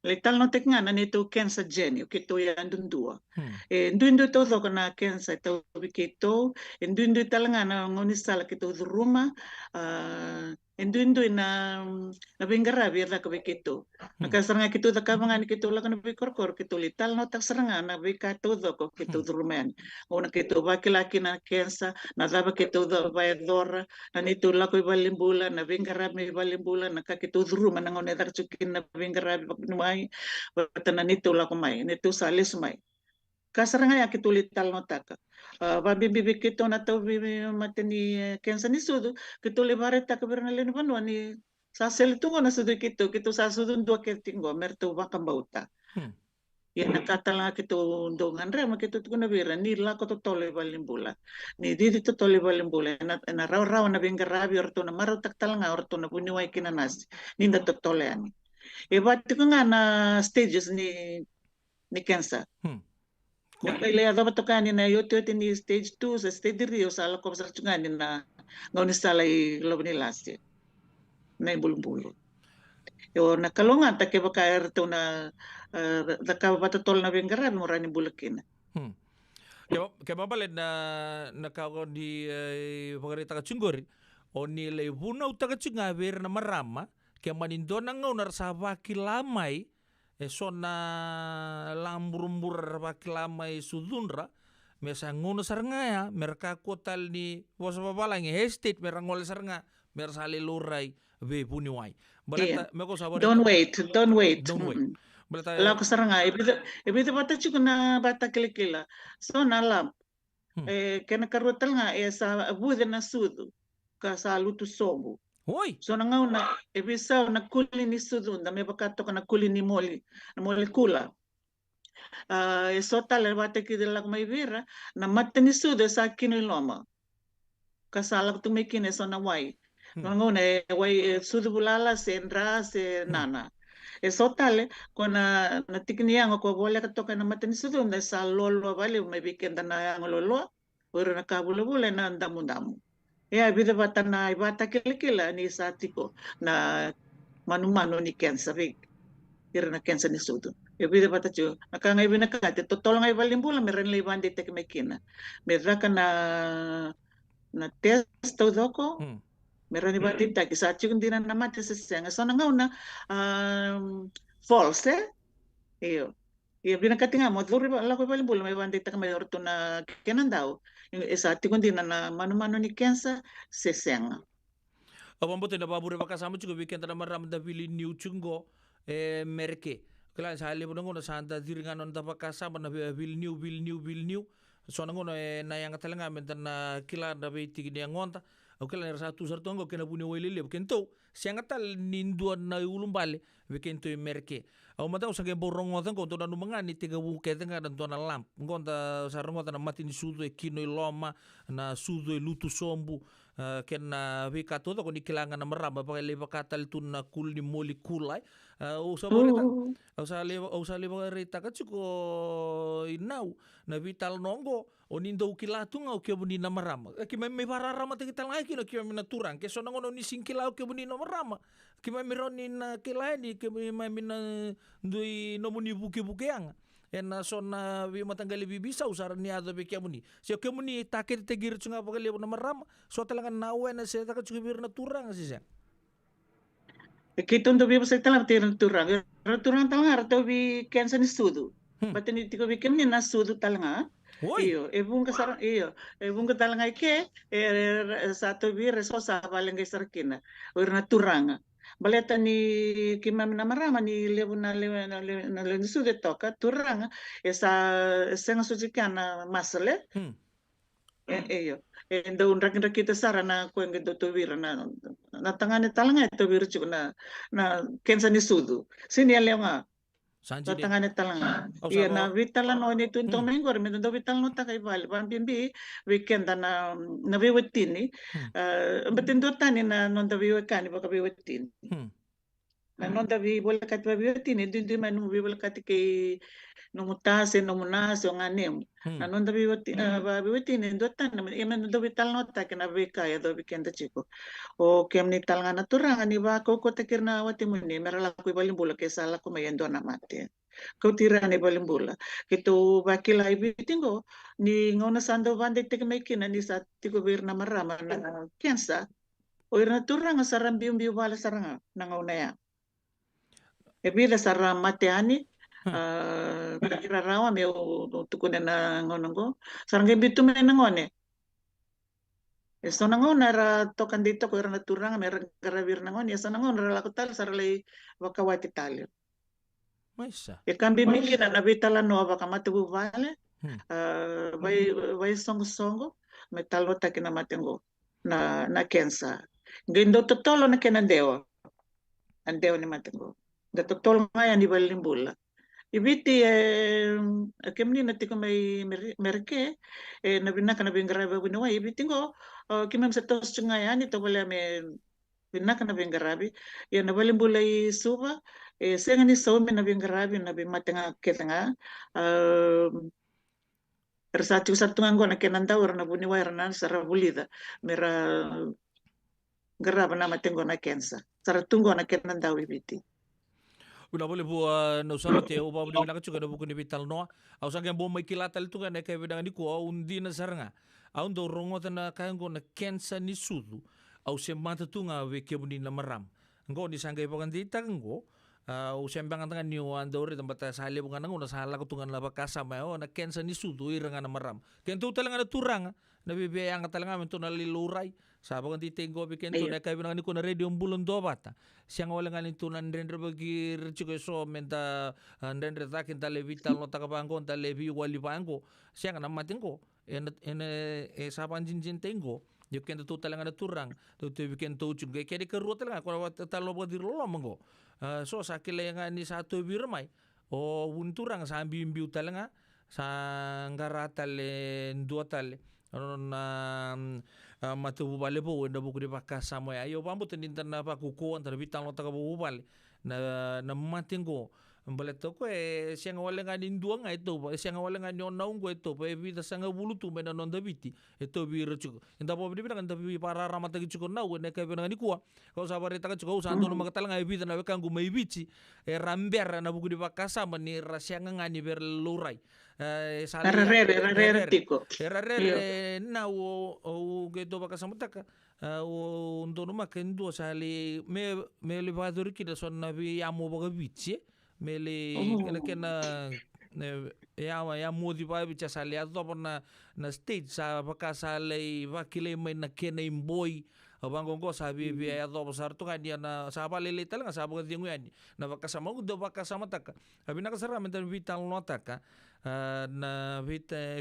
letal nota nga na nito cancer geni. Kito yan dundua. Ndundo to ka na cancer to bikito. Ndundo talanga na ngonisala kito druma. Ndundo na nabingara biar ka bikito. Nakasaranga kito da kabangan kito la kana bikorkor kito lital no tak saranga na bikato do ko kito drumen. Ona kito bakilaki na kensa na daba kito do bayador na nito la ko balimbula na bingara me balimbula na ka kito druma na ngone dar chukin na bingara baknumai batana nito la ko mai nito salis mai. Kasaranga ya kito lital no tak. Babi kito na to bibi mateni kensa ni sudu kito libare tak bernalin banwa ni sa selitungo na sudu kito sa sudun dua ketingo merto bakam bauta. Ya nakatala kito ndongan rema kito tukuna bira ni la ko tole balimbula. Ni di to tole balimbula na raw na bingarabi orto na maro taktal nga orto na puniway kinanas. Ninda to tole ani. E bati ko nga na stages ni cancer. Ile ya dapat tukani na yote ni stage 2 sa stage 3 sa la ko sa tukani na ngonisala I lobni last year. Na bulbulu. Yo nakalungan ta ke baka erto na da batatol na bengara mo rani bulakin. Kaya mabalid na nakao di pagarita ka chungori o nilay bunaw ta ka chungaber na marama kaya manindo na ngaw narasaba kilamay so na lamburumbur bakilamay sudunra mesa ngono sarangaya merka kotal ni wasa babalang estate merangol saranga mersale lurai ve puni wai. Iya. Balata meko sabore. Don't wait. Don't wait. Balata La ko saranga ibita bata chukuna bata kilikila. So nalam. Kena karutal nga sa bude na sudu ka sa lutu sobu. Oi. So nangauna ibisa na kuli ni sudu na may bakato ka na kuli ni moli kula. So tala bata kidila may vira na mata ni sudu sa kiniloma. Kasala tu mekine so na wai. Nangauna wai sudu bulala sendra se nana. So tale kona natikniang ko boleh katoka na mata ni sudu na sa lolo bali may bikenda na ang lolo. Ora na kabula-bula na damu-damu. Bida bata na ibata kila-kila ni satiko na manu-manu ni cancer. Ira na cancer ni sudo. Bida bata chu. Nakangay binakate. Totoo nga ibalimbula. Meron lang ibang dito kumikina. Meron ka na test to doko. Meron ibang dito. Kisa chu hindi na namati sa senga. So nangaw na false Iyo. Iya binakati nga mo. Luri ba lako ibalimbula. May ibang dito may orto na kinandaw. Sa tikon din na mano-mano ni Kensa sesenga. Abambote na babure bakasama chuko weekend na maram da vili new chungo merke. Kala sa hali mo na santa diringan on da bakasama na vili new. So na ngono na yang talanga men na kila da be tigi ni ngonta. O kala sa tu sarto ngo kena buni welele kento sianga tal nindu na ulumbale weekend to merke. Au mata usang ke borong ngotan ko to na mangani tiga buke tenga dan to na lamp. Ngonta sa ngota na mati ni sudo e kino loma na sudo e lutu sombu kena vika to ko ni kilanga na maramba pa leva katal tu na kul ni moli kulai. O sa boleta o sa leva reta ka chuko inau na vital nongo o nindo kilatu nga o kebuni na marama. Ki may pararama te kital ngai kino ki may naturang ke so nangono ni singkilaw kebuni na marama. Ki may meron ni na kilani ki may mina dui nomuni buke ang na so na vi matanggali bibisa usara ni ado be kemuni so kemuni takit tegir chunga pagale na marama so talaga nawe na se taka chubir na turang sisa Kitong to bi sa talang turang talanga to bi kensa ni sudu batini tiko bi kemni na sudu talanga iyo ebung ka talanga ke sa to bi resosa balengay sarkina na turanga baleta ni kimam na marama ni lebu na sude toka turanga esa senga sujikana masale endo unrakin kita sara na kueng do tubira na tangane talanga tubira chu na kensa ni sudu sini nga tangane talanga iya na vitala no ni tunto mengor me do vital no ta kai val ban bimbi weekend na viwetini betindo tani na non da viwekani baka viwetini na non da vi bola kat viwetini dindi man vi bola kat ke no mutase no munase o nganem na non da viwetini do tan na men do vital no ta kana veka ya do weekend chiko o kem ni talanga na turanga ni ba ko takir na wati muni merala ko balimbula ke sala ko mayendo na mate kau tirani balimbula kito bakila ibitingo ni ngona sando bande tek mekina ni sa tiko bir na marama na kensa o irna turanga saram biumbi wala saranga na ngona ya ebila saram mateani kira rawa me tukune na ngonongo sarang bitu me na ngone so nangona ra tokan dito ko irna turanga me garabir na ngone so nangona ra lakutal saralay wakawati talyo e kambi mikina na vitala no baka matubu vale vai songo metalo takina matengo na kensa gindo totolo na kenandeo andeo ni matengo da totolo ngaya ni balimbula ibiti kemni na tiko may merke na binaka na bingarabe bunawa ibiti ngo kimam sa tos ngaya ni to wala me binaka na bingarabe ya na balimbula suba senga ni so me na bingarabe na bimatenga ketanga Resatu satungan na kenanda na buniwa na sarabulida mera garaba na matengo na kensa saratungo na kenanda ibiti Una boleh buat no sama te o babu na kachuka na buku ni vital no au sang bom mai kilatal tu kan ka vedang ni ko undi na saranga au ndo rongo na kango na kensa ni sudu au se mata tu nga we kebuni na maram ngo ni sangai pakan dita ngo Usembang tangan ni andore tempat sali bunga nang una sala kutungan laba kasama na kensa ni sudu iranga na maram. Kento talanga na turang na bibiyaya ang talanga mento na liluray. Sabi kan titengo bi kento na kay binang ni ko na radio bulon do bata. Siyang wala nga nito na ndendre bagi rchiko so menta ndendre takin tale vital no takabangko tale vi wali bangko. Siyang na matingko saban jinjin tengo. Yo kento tu talanga na turang. Tu kento chungge kedi keruo talanga ko talo bagi lo mango. So sakile nga ni satu birmay o unturang sa bimbiu talanga sa ngaratale dua tale ano na matubale po na buku di pakasamo ayo pambut nintan na pakukuan terbitang lo takabubale na matinggo Balet ko siya nga wala nga ninduang nga ito siya nga wala nga nyon naung ko ito pa evita sa nga bulutu may nanon dabiti ito biro chuko hindi po binibi nga tabi para ramatagi chuko na wala kaya nga ni kuwa kau sabar ita ka chuko usan doon makatala nga evita na wekang gumaybici ramber na buku di pakasama ni rasya nga ni berluray Rarere tiko. Rarere na o geto pakasama taka untuk rumah kendo sali me libadur kita son nabi amo baga bici mele kena ya modi pa bicha sali ato na stage sa pakasali vakile may na kena imboy abang ko sabi biya ato pasar tu kan dia na sapa lele tal nga sapa kadingo yan na pakasama ko do pakasama taka abi nakasara mentan vital nota ka na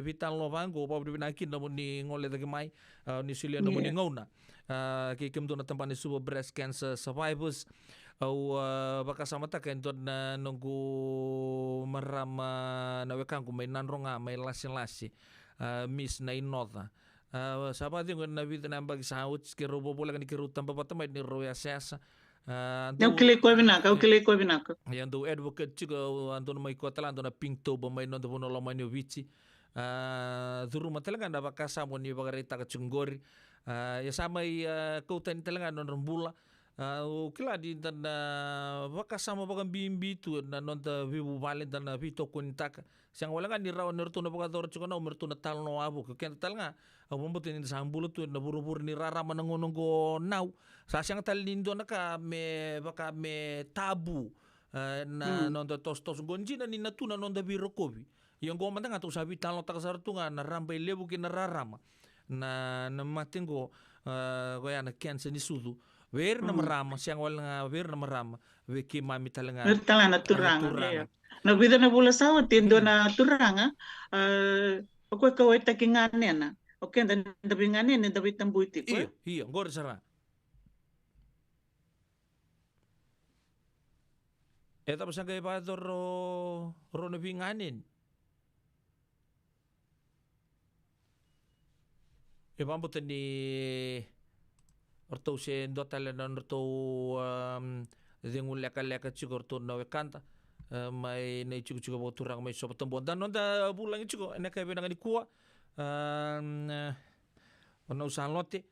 vital lo bango pa binakin na mo ni ngole dagi mai ni silia na mo ni ngona kikim do na tampan ni super breast cancer survivors au pakasama taka ento na nunggu marama na wekang ko may nanronga may lasi miss na inota sahabat yang na vida na bagi saut ke robo bola kan kirutan papata mai ni roya sesa Kau kile ko binaka. Yang do advocate juga anton mai kota anton na pinto ba mai non do no lo mai vici duru matalangan da bakasa mo ni bagarita ka cunggori ya sama ko tan talangan non rembula kila di dan bakasa mo bagang bimbi tu na non ta vibu vale dan vito kuntak siang wala nga ni raw nerto na bagador chuko na umerto na tal no abu ken tal nga mumbutin ni sambulo tu na buru-buru ni rara manangonong go now sa siyang talindo na ka me baka me tabu na non da tostos gonji na ni natuna non da biro kobi yung go man nga to sabi talo takasartu nga na rambay lebu kin nararama na matingo goya na kensa ni sudu Wer na marama siyang wala nga wer na marama we ki mami talanga na turanga na vida na bula sawa tindo na turanga ako kawai takingane na okay dan dabingane na dabi tambuiti ko iya ngor sara tapos ang kay pador ro na binganin pambutan ni orto se ndotale na orto zingun leka chigo orto na wekanta mai nei chigo boturang mai sopo tambon dan nonda bulang chigo ene kay benang ni kuwa ona usan lote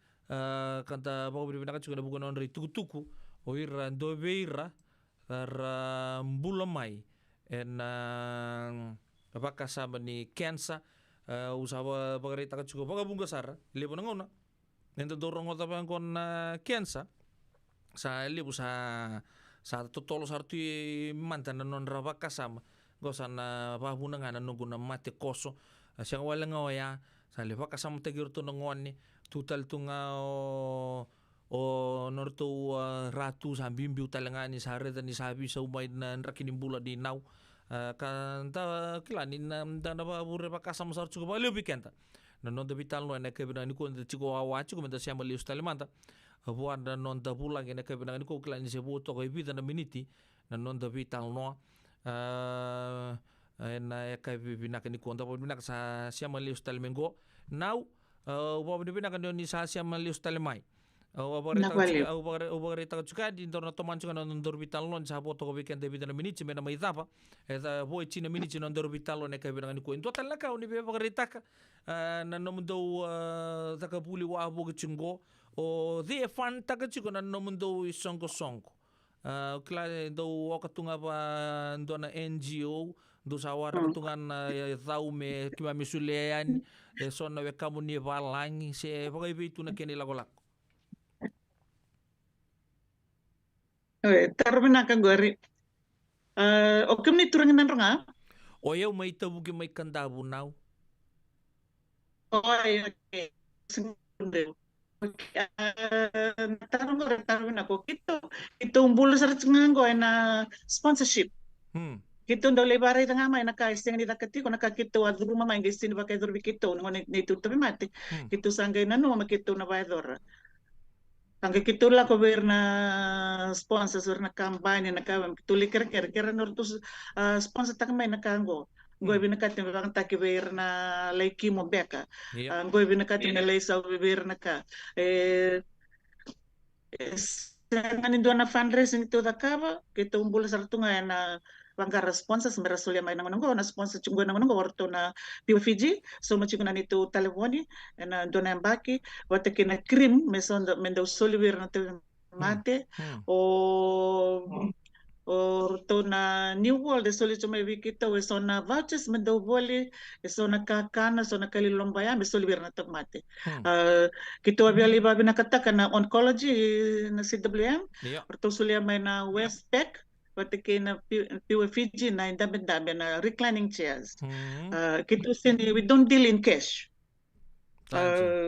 kanta bago benang chigo na bugon on ri tuku o ira do beira ra mbulamai en apakah sama ni kensa usawa bagarita ka chigo baga bunga sara lebo ngona Nendo dorong ota bang kon kensa sa libu sa totolo sarti mantan non raba kasama gosan na babuna nga nunggu na mate koso siang wala nga ya sa libu kasama tegir to nongoni tutal tu nga o norto ratu sa bimbiu talanga ni sare ni sabi sa umay na rakinin bula di naw kanta kilanin na ba bure pa kasama sa chuko ba libu kenta non da vital no ene kebina ni ko chigo awachi ko menta siamo lius talemanta buat dan non da pulang ene kebina ni ko klan ni sebo to ko vida na miniti na non da vital no ena ka bibina ni ko nda bibina sa siamo lius talemengo now wa bibina kan ni sa siamo lius talemai Obarita juga di intorno toman juga non dorbital non sa foto ko weekend de bidana miniti mena mai tapa eta boy china miniti non dorbital ne ka bidana ko into tal ka uni be bagarita ka na no mundo takapuli wa abo chingo o de fanta ka chigo na no mundo songo kla do okatunga pa ndona NGO do sawara katungan zaume kima misulean sonna we kamuni valangi se bagai bitu na keni lagolak Termina ka gori O kem ni turang nan ranga. O eu mai tabu ki mai kandabu now. Oi, okay. Segundo. Tarong ako. Ito umbulo sa ngango na sponsorship. Kito ndo lebare nga mai nakaising ni nakati ko nakakito at rumah mai gisin ba kay dorbi kito ngon ni tuto mate. Kito sanggay na no makito na bayador. Ang kito la ko ver na sponsors ver na kampanya na kawam kito liker nor tu sponsor tak mai nakango. Goy binakati bang taki ver na laiki mo beka. Goy binakati na lay sa ver na ka. Nganin doon na fundraising ito da kaba kito umbulo sa tunga na bangka sponsors merasulia may nangonong na sponsor chunggo nangonong orto na PUFG so machiguna nito telefoni na doon na baki wate kina cream meson mendo solivir na mate orto na New World soli chuma wikito so na vouchers mendo boli so na kakana so na kalilombaya me solivir na mate kito abali babi nakataka na oncology na CWM orto solia may na Westpac Pati na PUFG na dami na reclining chairs. Kito we don't deal in cash.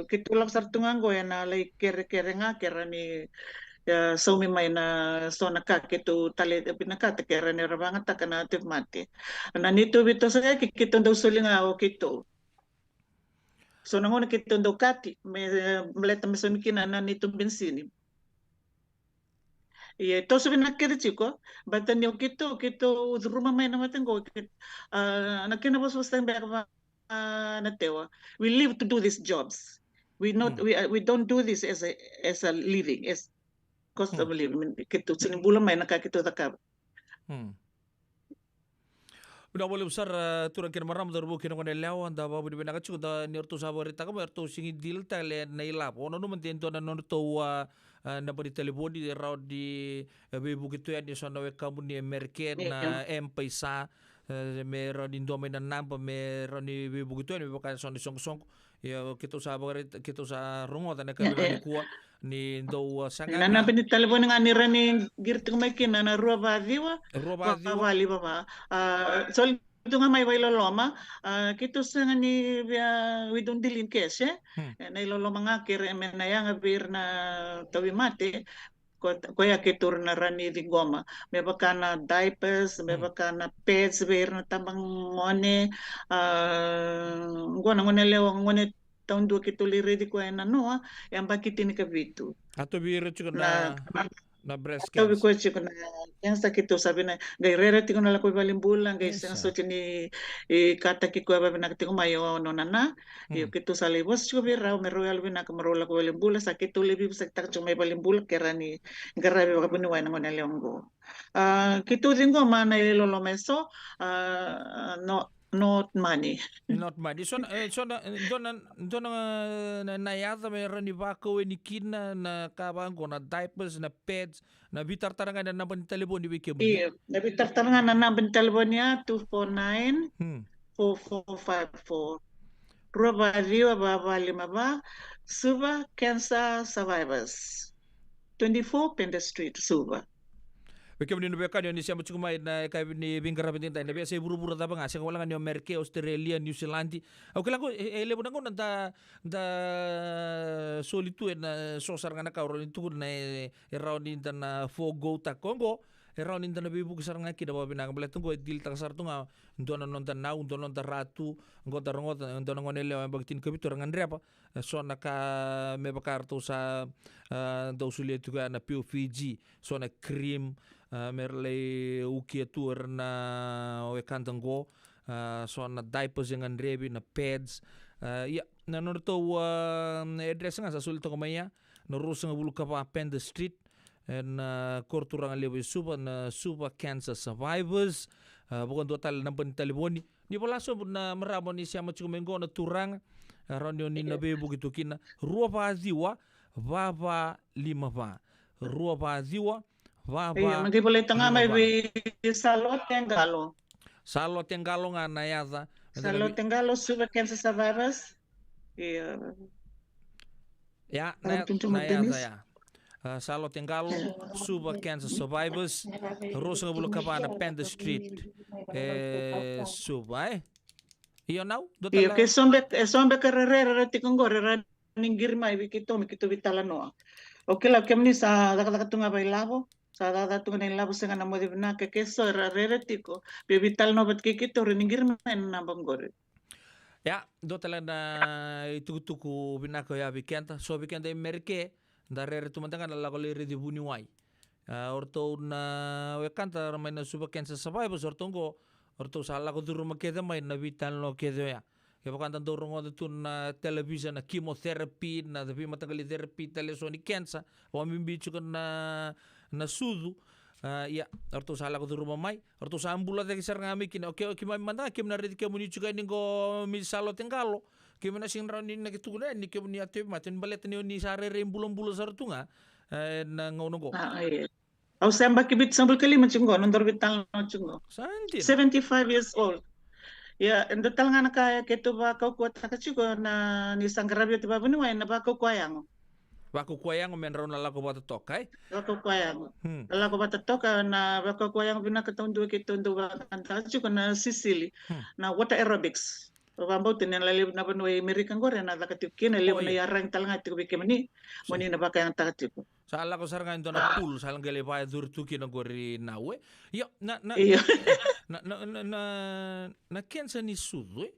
Kito lang sa tungan ko na like kere nga kera ni so may na so nakakito tali pinakata kera ni rabanga taka na mati. Nanito bito sa kito daw suling ako kito. So nangon kito daw kati may maleta mesomikina na nito bensini. Iya, to sabi nakita chiko, bata niyo kito rumah may naman ko nakinabos was time back natewa. We live to do these jobs. We don't do this as a living, as cost of living. Kito sinimbulan may nakakito takab. Udah boleh besar turun kira maram darbu kira kone lewa anda babu di benak cukup da nirtu sabari takam nirtu singi deal tale nailap. Ono nu mentiento na nirtu na beri telepon di raw di bebu gitu ya di sana we kamu ni merket na M-Pesa mero di domain na nampa mero ni bebu gitu ya ni bukan son di song ya kita sa rungo tane ka ni kuwa ni do sanga na pini telepon nga ni rani girtu makin na ruwa bali baba sol itu nga may loloma kito sa nga ni we don't deal in cash na loloma nga kire na yang bir na tawi mate kuya kitur na rani di goma may baka na diapers may baka na pads bir na tabang ngone ngone lewa ngone tahun 2 kito liri di kuya na noa yang bakit ni kabitu ato biro chuko na breast cancer. cancer. Ko chiko na yang sakit to sabi na gairera tiko na lako balimbulan guys ang so ni kata ki ko ba na tiko mayo no nana yo kito sa libos chiko bira me royal bina ka marola ko balimbula sakit to libi sa tak chumay balimbula kera ni garabi ka bunuwa na ngona leongo kito dingo mana lolo meso not money. Not money. So na yada may rani bako ni kina na kabango na diapers na pads na bitar tarangan na naban telepon di wiki mo. Iya, na bitar tarangan na naban telepon niya 249-4454. Ruba Riwa Baba Limaba Suba Cancer Survivors 24 Penda Street Suba. Beke mni beka ni siamo chukuma na ka ni bingara binta na biasa buru-buru ta banga sing wala ni Amerika Australia New Zealand au kala ko ele bona ko da solitu na sosar ngana ka ro tu na around in na fogo ta Congo around in na bibu kisar ngaki da babina ngale tungo dil ta sar tunga ndona non ta na ndona ta ratu ngota rongot ndona ngonele bagtin kabitu ngandre apa so na ka me bakar to sa do sulie tu na PUFG so na cream merle ukia tour na we kantango so na diapers yang andrebi na pads ya na norto address nga sa sulto kamaya na rusa nga bulu ka pa Penda Street na korturang lewe suba na Suba Cancer Survivors bukan total nampan telefoni ni pala so na maramo ni siya machumengo na turang ronyo ni nabe begitu kina rua pa ziwa vava lima pa rua pa ziwa Iya, magi boleh tengah may salot tenggalo. Salot tenggalo nga na yata. Salot tenggalo Suba Cancer Survivors. Iya. Ya, na yata ya. Salo Tengalo, Suba Cancer Survivors, Rosa Bulu Kapana, Panda Street, Suba, Iyo now? Iyo ke sombe karerera tikongore ningir mai bikito vitala no. Oke la kemni sa daga tunga bailavo, sa daga tunga nei lavo senga na modi na ke so rere tiko, be vital no bet kikito ningir mai na bangore. Ya, dotala na tuku binako ya bikenta, so bikenta Amerike, da rere tumantanga na lagole di buniwai. Orto na wekanta ramai na Suba Cancer Survivors orto sala ko turu makeda mai na vital no kedo ya. Kaya bakanta dorong o tu na television na chemotherapy na tapi matagali therapy telesoni cancer o mimbichu na sudu. Ya, orto sala ko turu mamai, orto sa ambula de kisar ngami kina oke mai manda kim na redi kemuni chuka ningo misalo tengalo. Kim na sing rauni na kituna ni kemuni ate maten balet ni sare rembulo sartunga na ngono. Au samba kibit sambul kali macungo nondor vital no chungo. 75 years old. Ya, ndo talanga na kaya keto ba kau kuat takachiko na ni sangrabio tiba bunu na ba kau kuayang. Ba kau kuayang men rauna la ko bata tokai. Ba kau kuayang. La ko bata toka na ba kau kuayang bina katong dua keto ndo ba takachiko na Sicily. Na water aerobics. Bambau tenen la lebu na bunu American gore na takatiko na lebu na yarang talanga tiko bikemani moni na ba kayang takachiko. Sala ko saranga into na pool salang gele pa durtuki na gori nawe. Yo na kensa ni sudu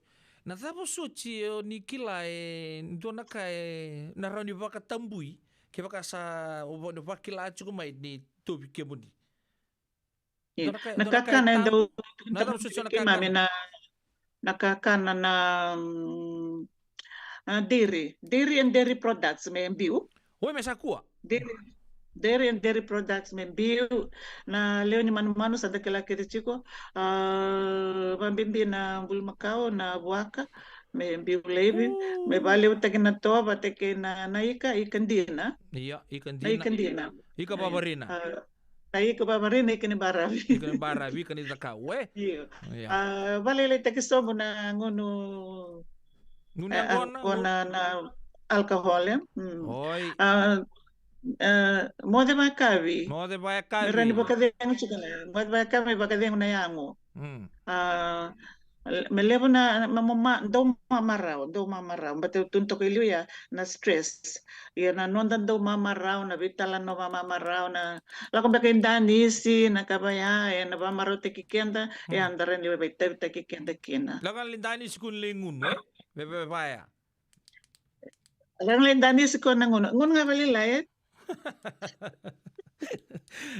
na tabo sochi ni kila into na kai na rani baka tambui ke baka sa obo no bakila chuko mai ni topi kemuni. Nakakana ndo na tabo sochi na nakakana na dairy and dairy products may biu. Oi mesakua. Dairy and dairy products may biu na leo ni manu sa dakela kete chiko bambimbi na bulmakao na buaka may biu lebi may bale utake na toa bateke na naika ikandina. Iya ikandina. Ika babarina. Ika babarina ikani barabi. Ikani barabi ikani zakawe. Iya. Bale le take somo na ngono na alcohol ya. Oi. Mode bakavi. Mode bakavi. Rani bakadeng chukana. Mode bakavi bakadeng na yango. Melevo na mamama do mamarao. Bate tuntok ilio ya na stress. Ya na nondan do mamarao na vitala no mamarao na lako bakindani si na kabaya ya na mamarao tekikenda ya andaren liwe baita tekikenda kina. Lakan lindani sikun lingun bebe baya. Lang lindani sikun nangun. Ngun nga balila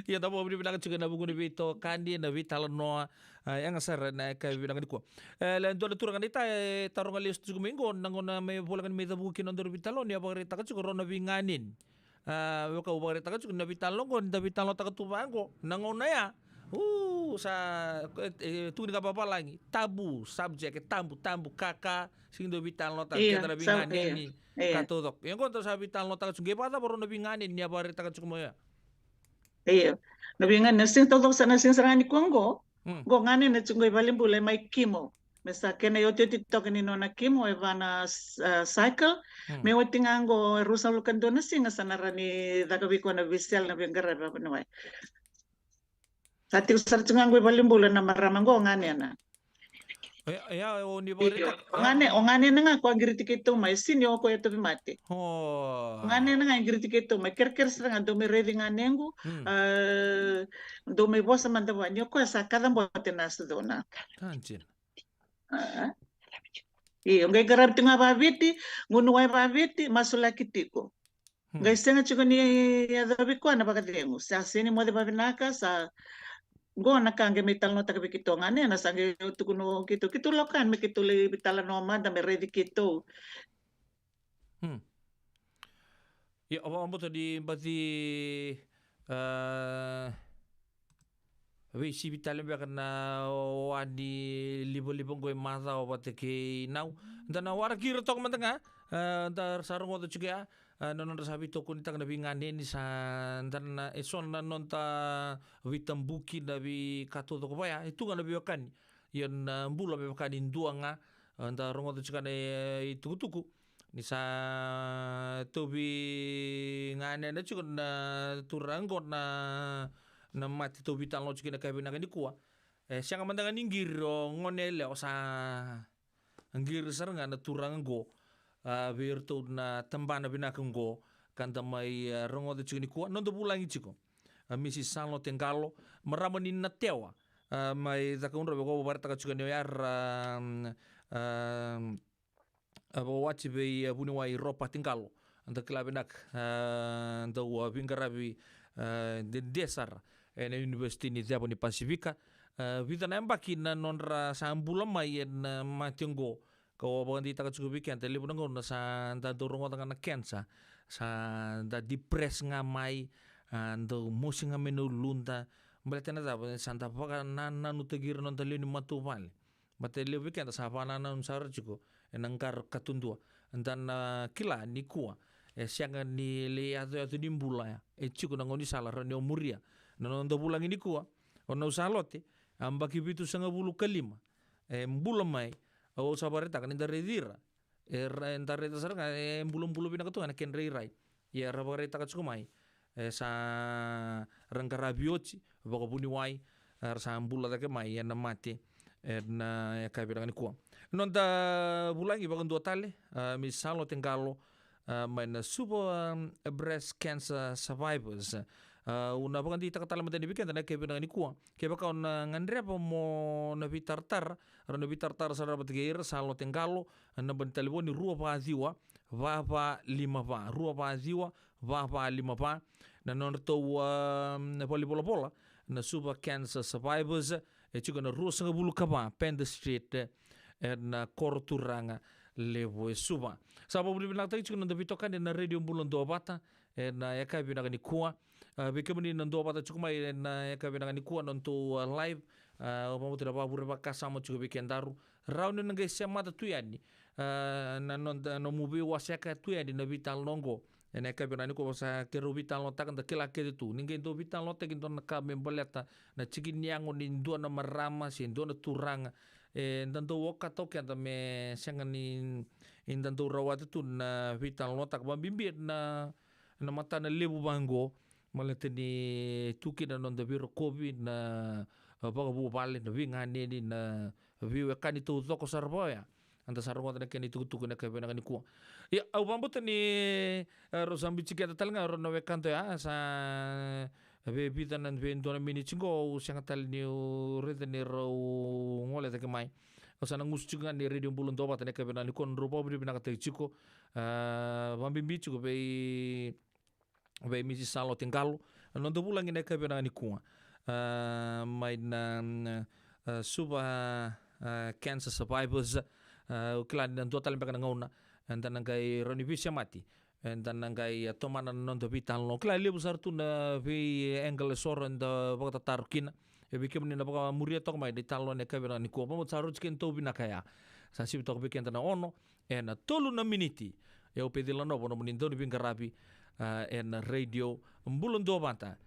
Ya tabo bri bilang juga na bugun bito kandi na vital no yang asar na ka bilang ko. Len do turang ita tarong alis tu minggo nangona may bolangan may tabukin on do vital ni abang rita ka siguro na binganin. Waka ubang rita ka siguro na vital no kon da vital no takatubango nangona ya. Sa tu ni kapapa lagi tabu subject tambu kaka sing do vital no tak kita binganin ni. Katodok. Yang kau terus habital no takat sungai pada baru nabi nganin ni apa hari takat semua ya. Iya. Nabi nganin sing todok sana sing serani Kongo. Go nganin na sungai balim bulai mai kimo. Mesa kena yote TikTok ni nona kimo evana cycle. Me wati ngango rusa lukan dona sing sana rani dakabi ko na bisel na bengara ba nawai. Sati usar ngango balim bulai na maramango nganin na. Ya ni boleh ngane na nga ko ang giriti kito may sinyo ko ito bimati. Ngane na nga ang giriti kito may kerker sa do may ready ngane ngo do may bosa man daw nyo ko sa kada bote na sa do na. Tanjin. Ngay garab tinga babiti ngunuay babiti masulakiti ko. Ngay senga chuko ni yadabi ko na pagkadengo. Sa sini mo de babinaka sa go nakange may talno taga bikito ngane na sange tukuno kito lokan me kito le bitala no manda me ready kito. Ya apa tadi berarti si bitala be kana wadi libo goy masa apa ke nau dan wara kira tok mentenga dar sarung oto juga non sabi to kun tang nabi ngane ni san dan eson na non ta witam buki nabi kato to ko ya itu kan nabi kan yan bula be kan indua nga anda rongo to juga itu tuku ni sa tobi ngane na chuko na turango na mati tobi tan lo chikina kabi na ni kuwa siang mandanga ninggiro ngonele o sa anggir saranga na turango virtu na tambana binakanggo kanta mai rongo de chikini kuwa nondo bulangi chiko misi sanlo tengalo maramani na tewa mai zakundro bego barta ka chikani yar wachi be buni wai ropa tingalo anda klabenak anda wa bingarabi de desar na university ni Zabo ni Pasifika vida na mbaki na nonra sambula mai en matingo ko bandi taka chubi kan tele bungo na sa anda dorongo tanga na kensa sa da depress nga mai ando musinga menu lunda mbeltena da santa paka na nutagir non tele ni matuvale matele weekend sa pana na unsar chiko enangkar katundua dan kila ni kuwa sianga ni le atu ni mbula ya chiko na ngoni sala rani omuria na ndo bulang ini kuwa ona usalote amba kibitu sanga bulu kalima mbula mai o sabareta kan ndare dira ndare dasaranga mbulu bina katu ana ken rai ya rabareta katsuko mai sa rangkarabiochi bako buni wai sa mbula take mai ya mate na kabirang ni kuwa nonda bulangi bakan dua tale misalo tengalo mai na super breast cancer survivors una bakan di takatala mata dibikin na kabirang ni kuwa kebaka on ngandre pa mo na bitartar sa batigir salo tengalo na bantaliboni rua pa ziwa va 5 rua pa ziwa va 5 na non to bola na super cancer survivors chuko na rusa bulu kaba Penda Street na Korturanga levo suba sabo bulu bilang tadi chuko na bitokan na radio bulon do bata na yaka binaka ni kuwa bikemuni na do bata chuko mai na yaka binaka ni kuwa nonto live mamu tidak babur bakasa mo chuko bikendaru raun na gese mata tuyani na no mubi wasaka tuyani na vital nongo ene ka binani ko sa kero vital no takan da kila ke tu ninge do vital no tekin don ka memboleta na chikin yango ni ndo na marama si ndo na turanga ndando woka to ke da me sangani indando rawat tu na vital no tak bambimbi na mata na lebu bango maleteni tuki na non da biro covid na baga bu bale na wingane ni na viwe kani tu zoko sarboya anda sarungo tane keni tuku na kabena kani kuwa ya au bambuta ni rosambi chiketa talanga ro no kanto ya sa be bita nan be ndona mini chingo sangatal ni rede ni ro ngole te mai osana ngus chunga ni radio bulun doba tane kabena ni kon ro pobri bina kate chiko bambimbi chiko be misi salo tengalo no do bulangi ne kabena ni kuwa mai na suba cancer survivors klan dan total mpaka ngauna dan ngai roni visia mati dan ngai tomana non do vital no klan lebu sartu na vi angle soron da baka tarukina e bikem ni na baka muria tok mai di talon ne kabera ni ko mo saru chiken to bina kaya sa sib tok biken na ono na tolu na miniti e o pedila no bono monindo ni bingarabi en radio mbulon do banta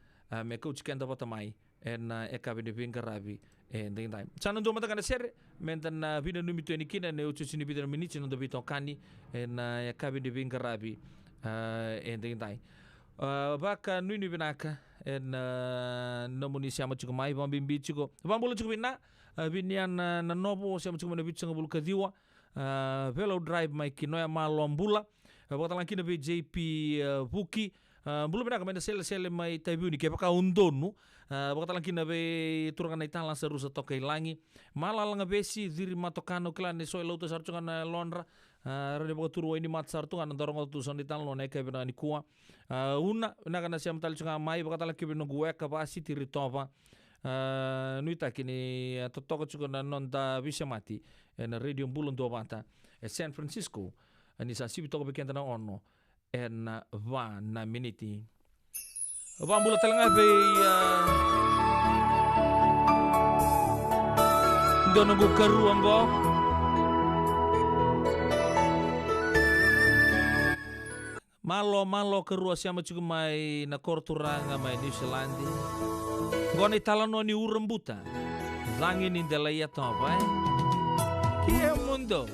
me coach ken da bata mai en ekabini bingarabi nding time sana ndo mata kana sere mentan na vina numi to ni kina ne uchu sini bidana minichi ndo bito kani na ekabini bingarabi nding time baka nuni binaka en nomuni siama chuko mai bambimbi chuko bambolo chuko bina binian na nobo siama chuko na bicho ngabul kadiwa velo drive mai kinoya malombula bota lankina be JP Buki belum pernah kemana sel mai tabiu ni kepaka undonu bota lankina be turanga na itala serusa tokai langi malala ngabesi diri matokano klan so lauto sarchunga na lonra rade bota turu ini mat sartunga na dorongo tu son itala no neka bena ni kuwa una kana siam tal chunga mai bota lankina no gue capacity ritova nuita kini totoko chuko na nonda visamati na radio bulon do bata San Francisco ani sa sibi toko bekenta na ono en va na miniti va mbula talanga be dono go karu ambo malo karu siama chuko mai na Korturanga mai New Zealand goni talano ni urembuta zangin indela ya toba que mundo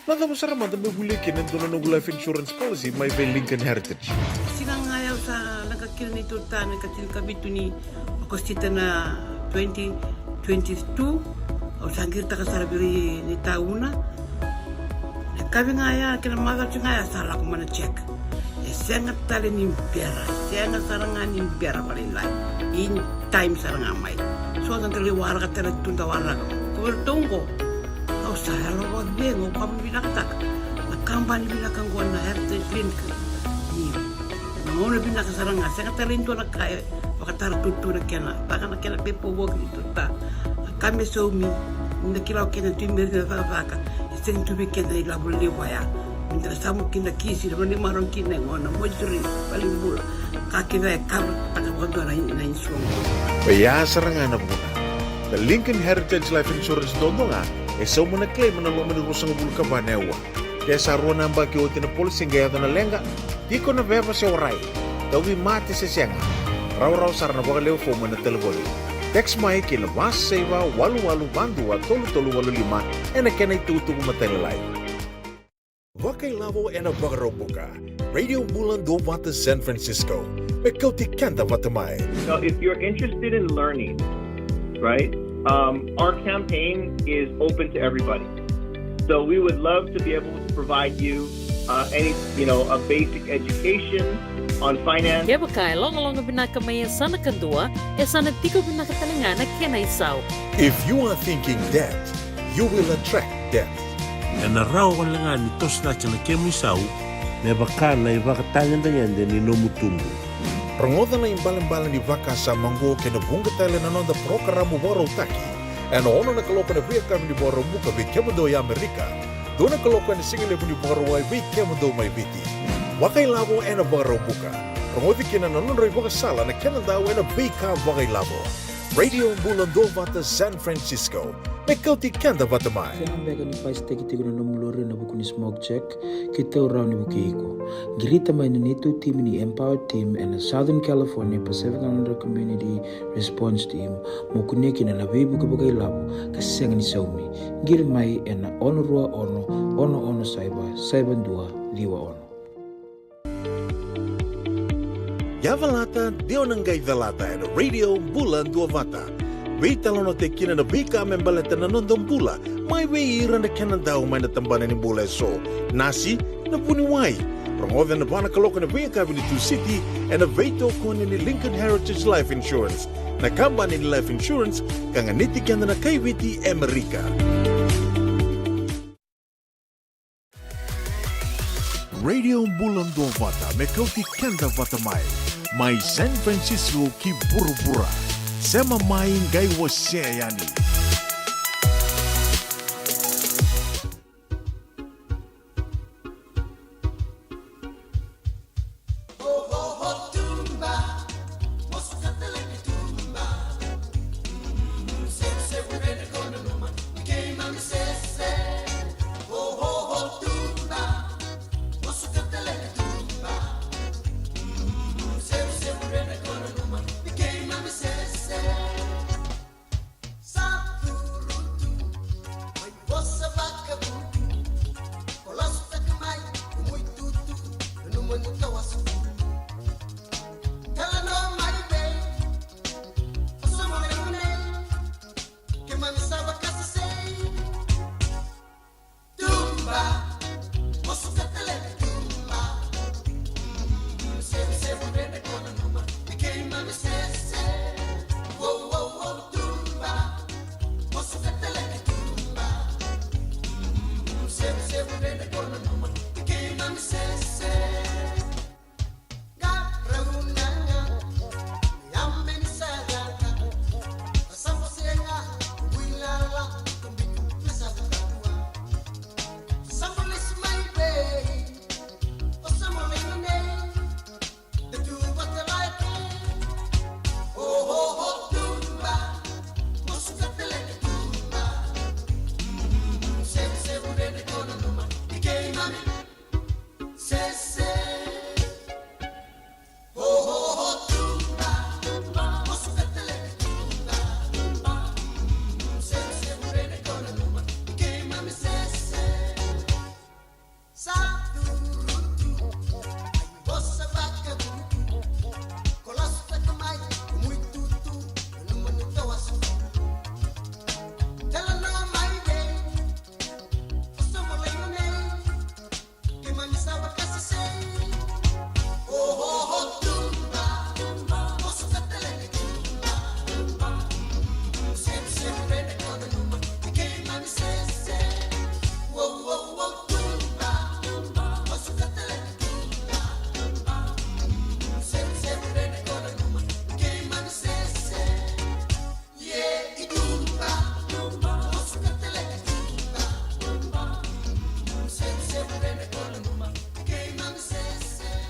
Nada besar mata bebulekin untuk nunggu life insurance policy my way Lincoln Heritage. Sinang ayaw sa nakakil ni Tutan, nakatil kabito ni Akostita na 2022 o sangir ta kasarabiri ni tauna. Kami ngaya kinamagat ngaya salah ko mana check. Sengat tali ni biara, sengat sarangan ni biara paling lain. In time sarangamay. So ang taliwara ka tala tundawara ko. Kubertungko. Kau saya lawag bengo kami binakatak. Nakambani binakangguan na heritage clinic. Ni nauna binakasaranga. Sengat tali nito nakaya. Pakatara tutu na kena. Baka na kena pepo wag ito ta. Kami so mi. Nakilaw kena timber na vaka. Iseng tubi kena ilabul liwaya. Minta samu kina kisi na maron kina ngona mojuri paling bula kakina kabel taka bodo na insurance. Baya serangan na muna. The Lincoln Heritage Life Insurance dondonga so muna claim na lumani rusang bulu ka banewa. Kaya sa ruwa na baki o tinapolisi gaya na lenga, di ko na beba siya oray. Dawi mati sa siyanga. Raw-raw sar na baka leo foma na teleboli. Text mai kina mas seiwa walu-walu bandua tolu-tolu walu lima ena kena itutugu matelelay. Wakai lavo ena bagarobuka. Radio Bulan 2 Wata San Francisco. Mekauti kanta watamai. So if you're interested in learning, right, our campaign is open to everybody. So we would love to be able to provide you a basic education on finance. Kaya bakay, long-long binakamayan sana kadua, sana tiko binakatalingana kena isaw. If you are thinking debt, you will attract debt. Na raw ko lang nga nitos na siya na kemisaw, may baka na ibakatangan na yan din inomutungo. Rangoda na imbalan-balan di baka sa manggo kinabunga tayo na nonda programo waro taki. Ano ono na kaloko na biya kami ni waro muka bi kemado ya Amerika. Doon na kaloko na singile ni waro ay bi kemado may biti. Wakay labo ena waro muka. Rangodi kina nanonroy baka sala na kenadaw ena bi ka wakay labo. Radio Bulan 2 Wata San Francisco. Mekauti kanda watamai. Siang bega ni pais teki tigo na nomulori na buku ni smoke check kita urau ni buku iko. Girita mai na netu team ni Empower Team and the Southern California Pacific Islander Community Response Team mo kuneki na nabi buku bagay labo kasi siang ni saumi. Gir mai na ono rua ono saiban dua liwa ono. Yavalata dio nanggay dalata and Radio Bulan 2 Wata. Wait talo no te kina na bika membaleta na nondong bula. May way ira na kena daw may natambanan ni bula so. Nasi na buniway. Rongoda na bana kaloka na via kabili tu city and a veto kone ni Lincoln Heritage Life Insurance. Na kamba ni life insurance kanganiti kanda na kaibiti Amerika. Radio Bulando Vata mekauti kanda vata mai San Francisco ki burubura. Sema mai ngai waseani.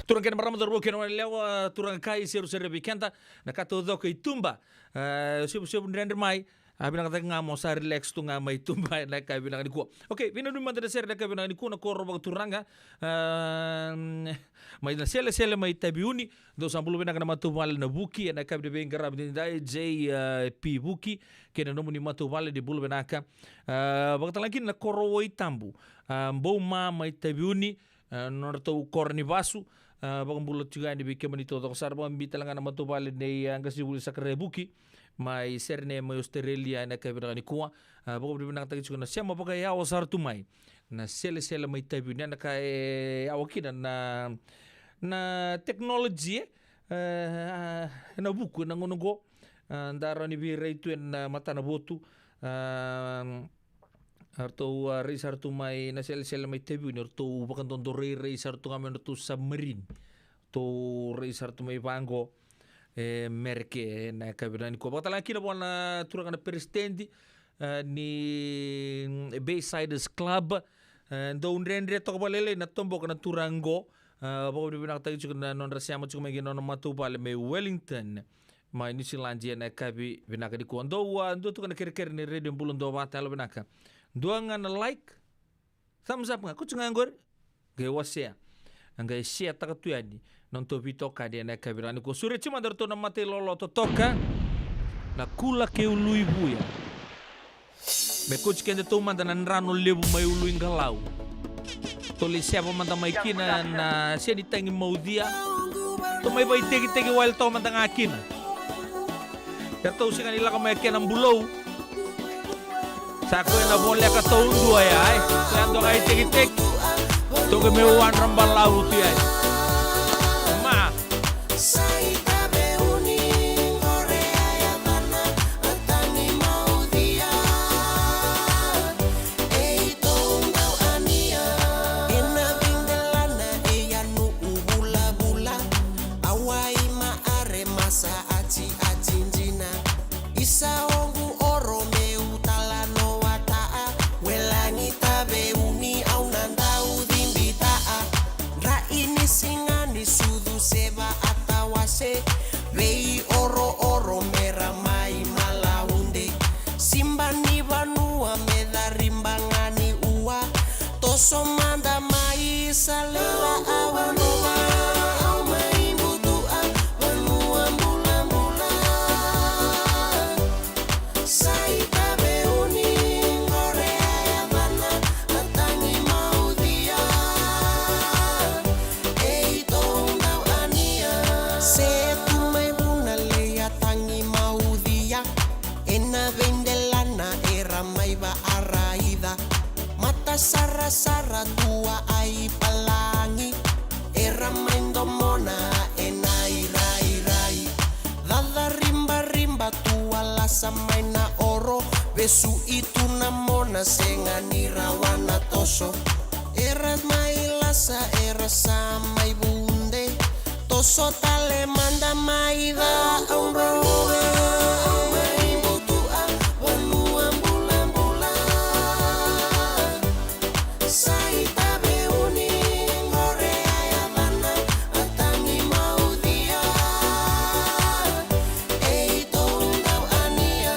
Turang kena maramad ro kena lewa turang kai seru bikenta na kato do kai tumba sibu ndender mai abina kata ngamo sa relax tu ngamai tumba na kai bina ni ko okay vino nu manda ser na kai bina ni ko na korro bag turanga mai na sele mai tabiuni do sambulu bina kana matumal na buki na kai bina garab ni dai JP buki kena no ni matumal di bulu bina ka bagatalankin na korro woi tambu mbou ma mai tabiuni norto korni basu bakang bulot juga di bikin menito to sar bang bitalangan nama to bale nei angkas di bulu sakre buki mai serne mai Australia na ka bina ni kuwa bakang bina tagi juga na siapa pakai ya wasar tu mai na sele mai tabi na ka awakin na teknologi na buku na ngono ndaro ni bira itu na mata na botu Arto reis arto mai na sel mai tebu ni arto bakan tondo reis arto ngamen arto submarine to reis arto mai bango merke na kabina ni ko batala kina bona turanga na presidente ni Baysiders Club ndo unrendre to balele na tombo kana turango bako di binak tagi na non rasiama chuko mai non matu bale mai Wellington mai New Zealand na kabi binaka di ko ndo to kana kerker ni radio bulon do batalo binaka dua ngana like thumbs up nga kucunga ngor ge wasea nga share takatu yani non to bitoka dia na kabirani ko sure chima darto na mate lolo to toka na kula ke ului buya me coach kende to manda na rano lebu mai ului ngalau to le siapa manda mai kina na sia ditangi maudia to mai bai tegi wal to manda ngakina ya to singa nila ka mai kena bulou Sako na boleh ka taon dua ya, sando kay tikitik. Toke me wan rambal laut ya. Ma. Vei oro oro mera mai malaunde simbani vanua me da rimbangani ua toso manda mai salera awanova au mai mutua vanua mula mula sai tabe uni ngore avana atangi maudia ei tondau ania se tangi maudia ena vendelana era maiva araida mata sara sara tua ai palangi era maindomona ena irai rai dada rimba rimba tua lasa maina oro besu itu namona sengani rawana toso era mai lasa era samai bunde toso tale manda maida umroe mai butua vanua bula bula sai tabe uni ngore ayavana atangi maudia ei tondau ania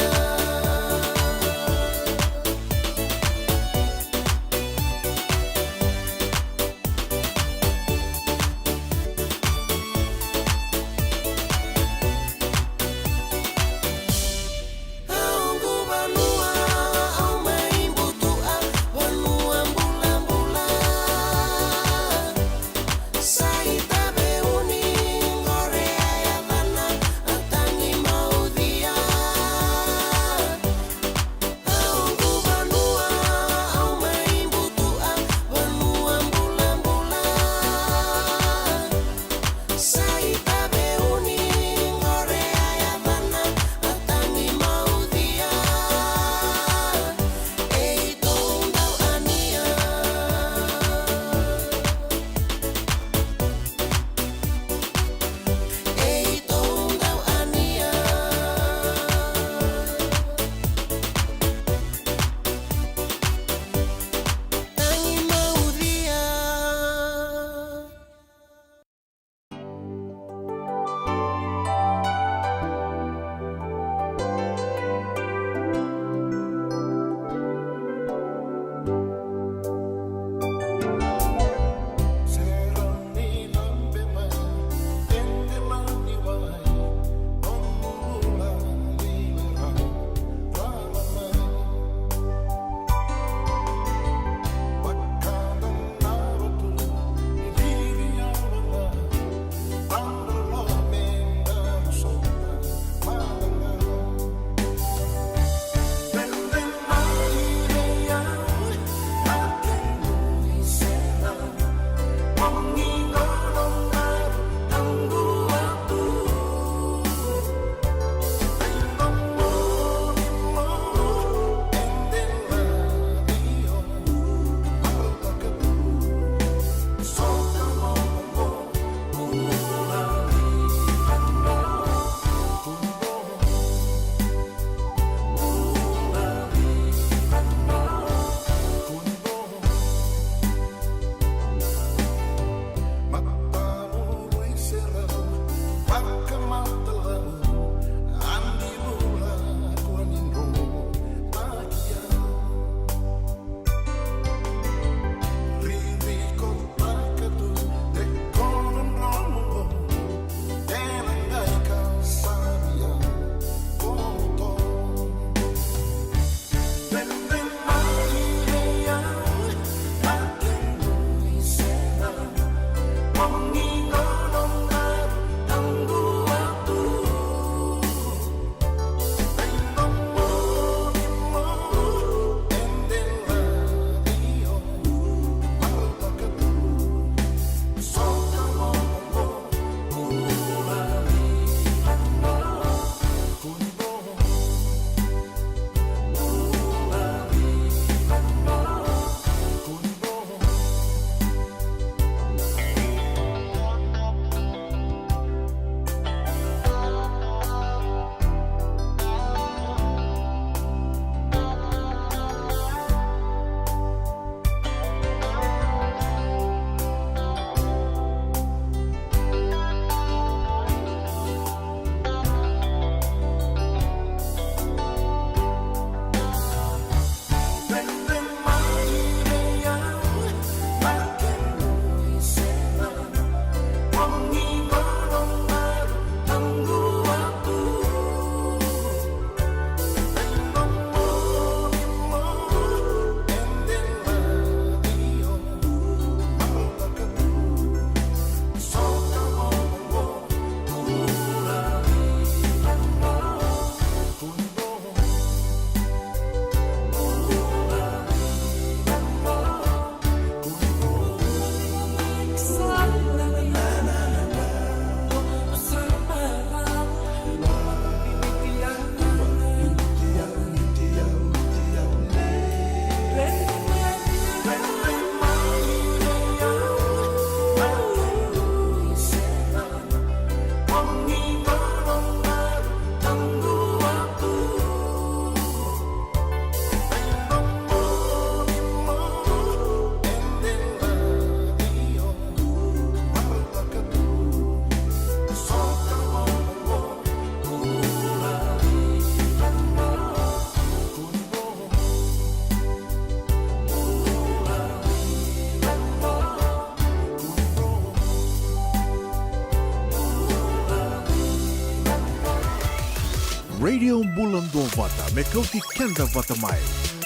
Radio Bulando Vata me kauti kenda vata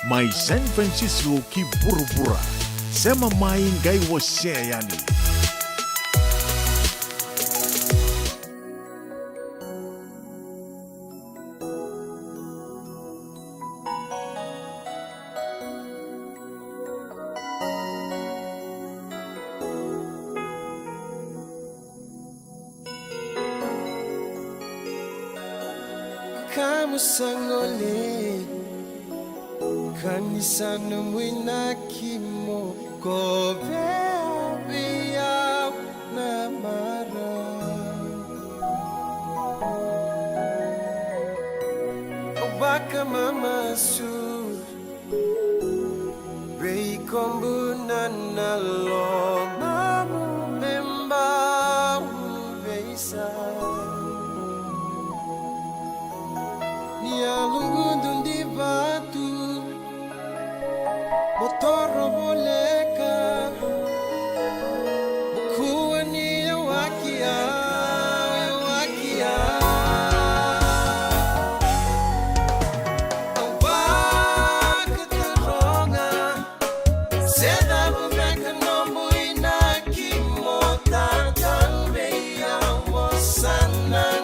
mai San Francisco ki burubura sema mai ngai wase yani. Kamu sangole kanisa mwina kimo kobe biya na mara obaka mama su rei kombu na lo mamu memba beisa Nia lungundu di batu Motoro boleka Bukuwa ni ya wakia Awaka taronga Seda bubeka nombu inaki Mota tanbe ya wasana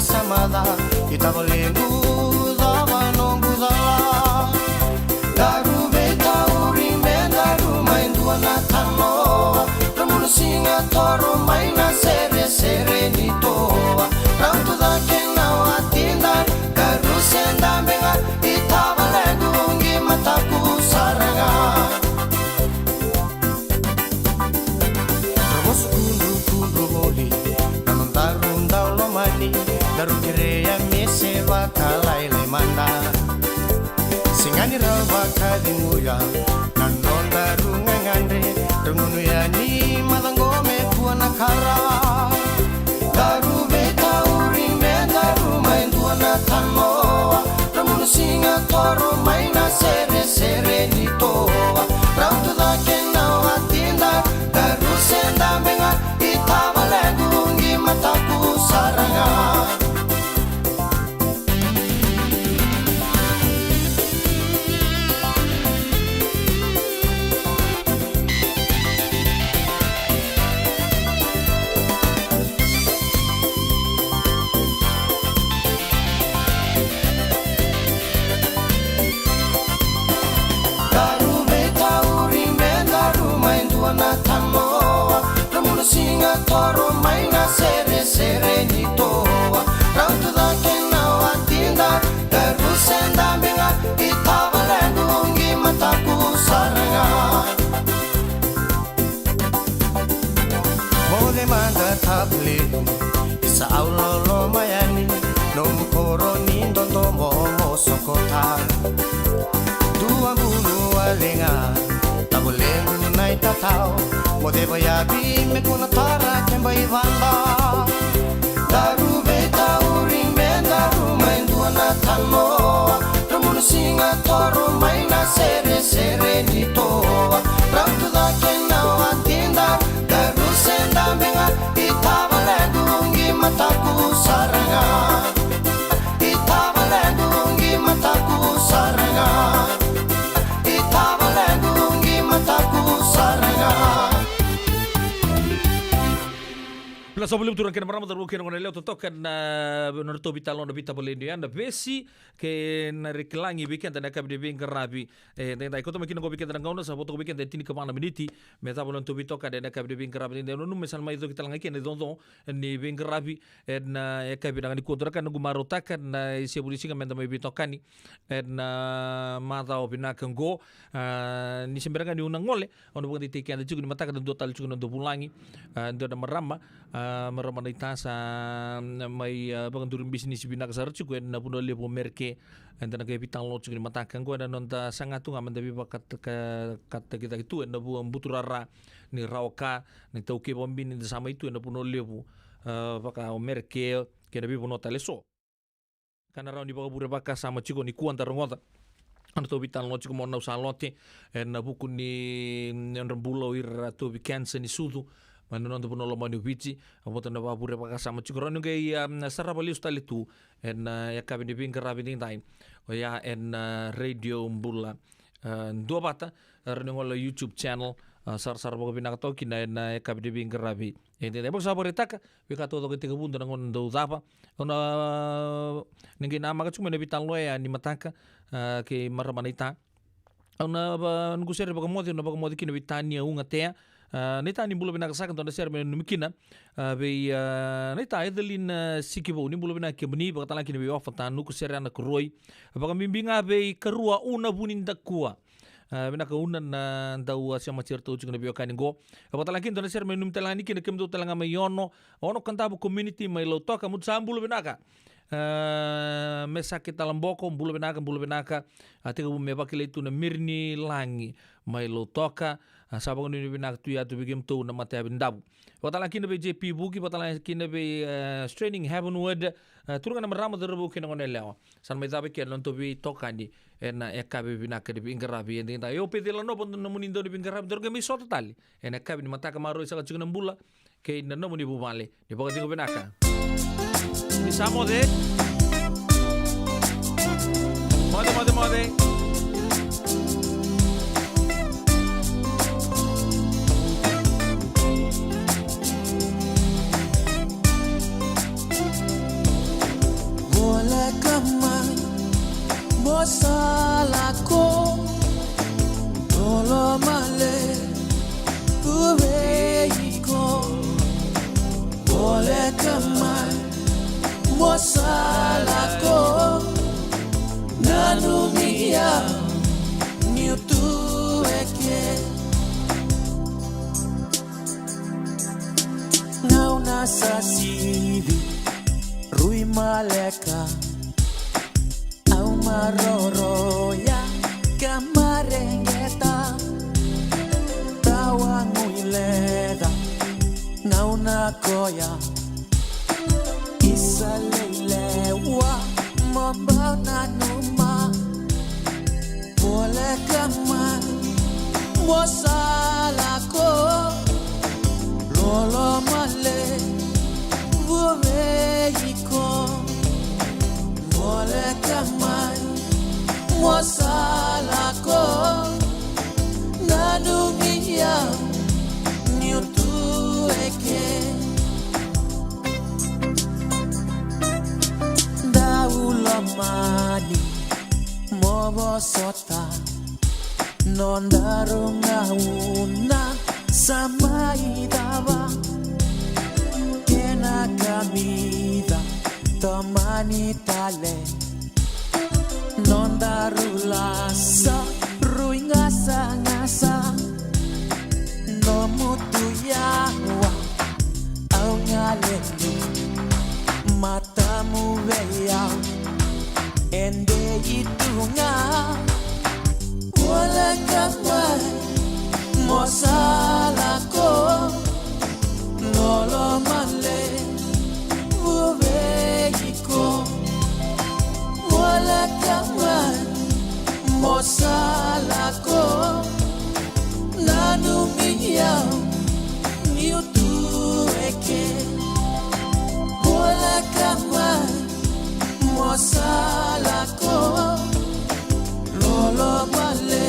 samada kita bolengu dava nongu dala daru beta uring daru main dua natano ramunu singa toro maina sere sere ni toa rantu da kena watinda karu senda benga itava lengu ngi mataku saranga Ramos kundu moli namun tarung daulo mani daru kireya mese wakalai le manda singani rawa kadinguya nanon daru ngangandre rungunu yani madangome kuana kara daru beta uring daru main duana tanoa ramunu singa toro maina sere sere ni toa rautu da kena watinda daru senda benga itava lengu ngi mataku saranga daru beta uring daru main duana tanoa ramunu singa toro maina sere sere ni toa rautu da kena watinda daru senda benga itava lengu ngi mataku saranga Mode manda tablilu isa aulolo mayani nomu koro nindondo momo sokota dua bulu alenga tabulengu nai tatao Mode bayabi me kuna tara kemba ivanda daru beta uring daru main duana tanoa ramunu singa toro maina sere sere ni toa rautu da kena watinda daru senda benga itava lengu ngi mataku saranga itava lengu ngi mataku saranga itava lengu ngi mataku saranga Plus sebelum turun ke nomor terbuka dengan leo totokan menurut bita lono bita boleh dia anda besi ke nariklangi weekend dan akab de bingker rabi dan ikut makin ko weekend dan gauna saboto weekend dan tini kemana meniti meta bolon tu bitoka dan akab de bingker rabi dan nu misal mai itu kita langi ken dondo ni bingker rabi dan akab dengan dikontrakan ngu marotakan isi polisi kan menta mai bitokani dan mata opina kengo ni semberangan di unang ngole ono bukan ditikan juga di mata kan total juga ndo bulangi ndo ada merama meramanita sa may pangandurin bisnis binakasar cuko na puno lepo merke anda na kapitang lo cuko ni matakan ko na nonta sangatu nga mandabi pa kata kita itu na buang buturara ni rauka ni tauke bombin ni sama itu na puno lepo paka merke kena bi puno taleso kana raw ni baka bure baka sama cuko ni kuanta rongota ano to bitan lo cuko mo na usalote na buku ni rembulo ir to bi cancer ni sudu Manonon tu puno manu bici, apa tu na babure pakasama cukuran nunggu sarap beli ustali tu, en ya kami di pinggir rabi time, ya en radio mbula, dua bata, renungola YouTube channel, sar bago pinakato kina en ya kami di pinggir rabi, ente debok sabar itaka, bika todo ketika pun dengan do zapa, ona ninggi nama kacuma nebitan lo ya ni mataka, ke maramanita, ona nunggu seri bago modi kina bitania unga tea. Nita ni bulu bina kasakan tonda ser men numikina be nita edelin sikibo ni bulu bina kebni bakata laki ni be ofata nuku ser ana kroi baka mimbinga be karua una bunin dakua bina ka unan ndau sama certo juga be okani go bakata laki tonda ser men num telani kina kemdo telanga mayono ono kantabu community mai lo toka mut sambulu bina ka mesa kita lamboko bulu benaka ati ko me bakile tu na mirni langi mai lo toka sabang ni benak tu ya tu bigim tu na mate bindabu watala kina be JP buki watala kina be straining heavenward turungan merama derbu kina ngone lewa san me zabe ke lon to bi tokandi ena ekabe binaka de bingarabi enda yo pedela no pon no munindo de bingarabi dorga mi soto tali ena ekabe ni mataka maro isa chuna mbula ke na no muni bumale di bakati ko benaka Pisamo de Mode kamay mosalako tolo male kuweiko Ole kamay mosalako nanumia niutueke Nauna sasivi Rui maleka Au maroroya Kamarengeta Tawanguileda Nauna koya Isalelewa Mambau nanuma Ole kamay Mosalako Lolo male Vuveiko Mole kamay Mosalako Nanumia Niutueke Daulamani Mobosota Nondarungauna Sama idava Kena kamida Tomani tale Nondarulasa Ruingasa-ngasa Nomutuyawa Au ngaleni Matamu weyau Ende itunga Wala kamay Mosalako Lolo male Vuveiko Wala kamay Mosalako Nanumiyao Niutueke Wala kamay Mosalako Lolo male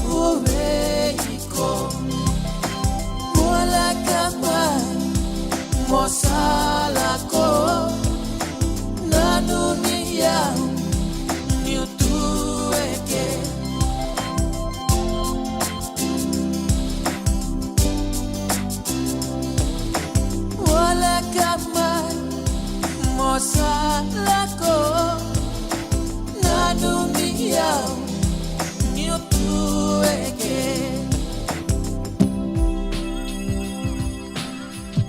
Vuveiko Wala kamay Mosalako Nanuniyao Niutueke Wala kamay Mosalako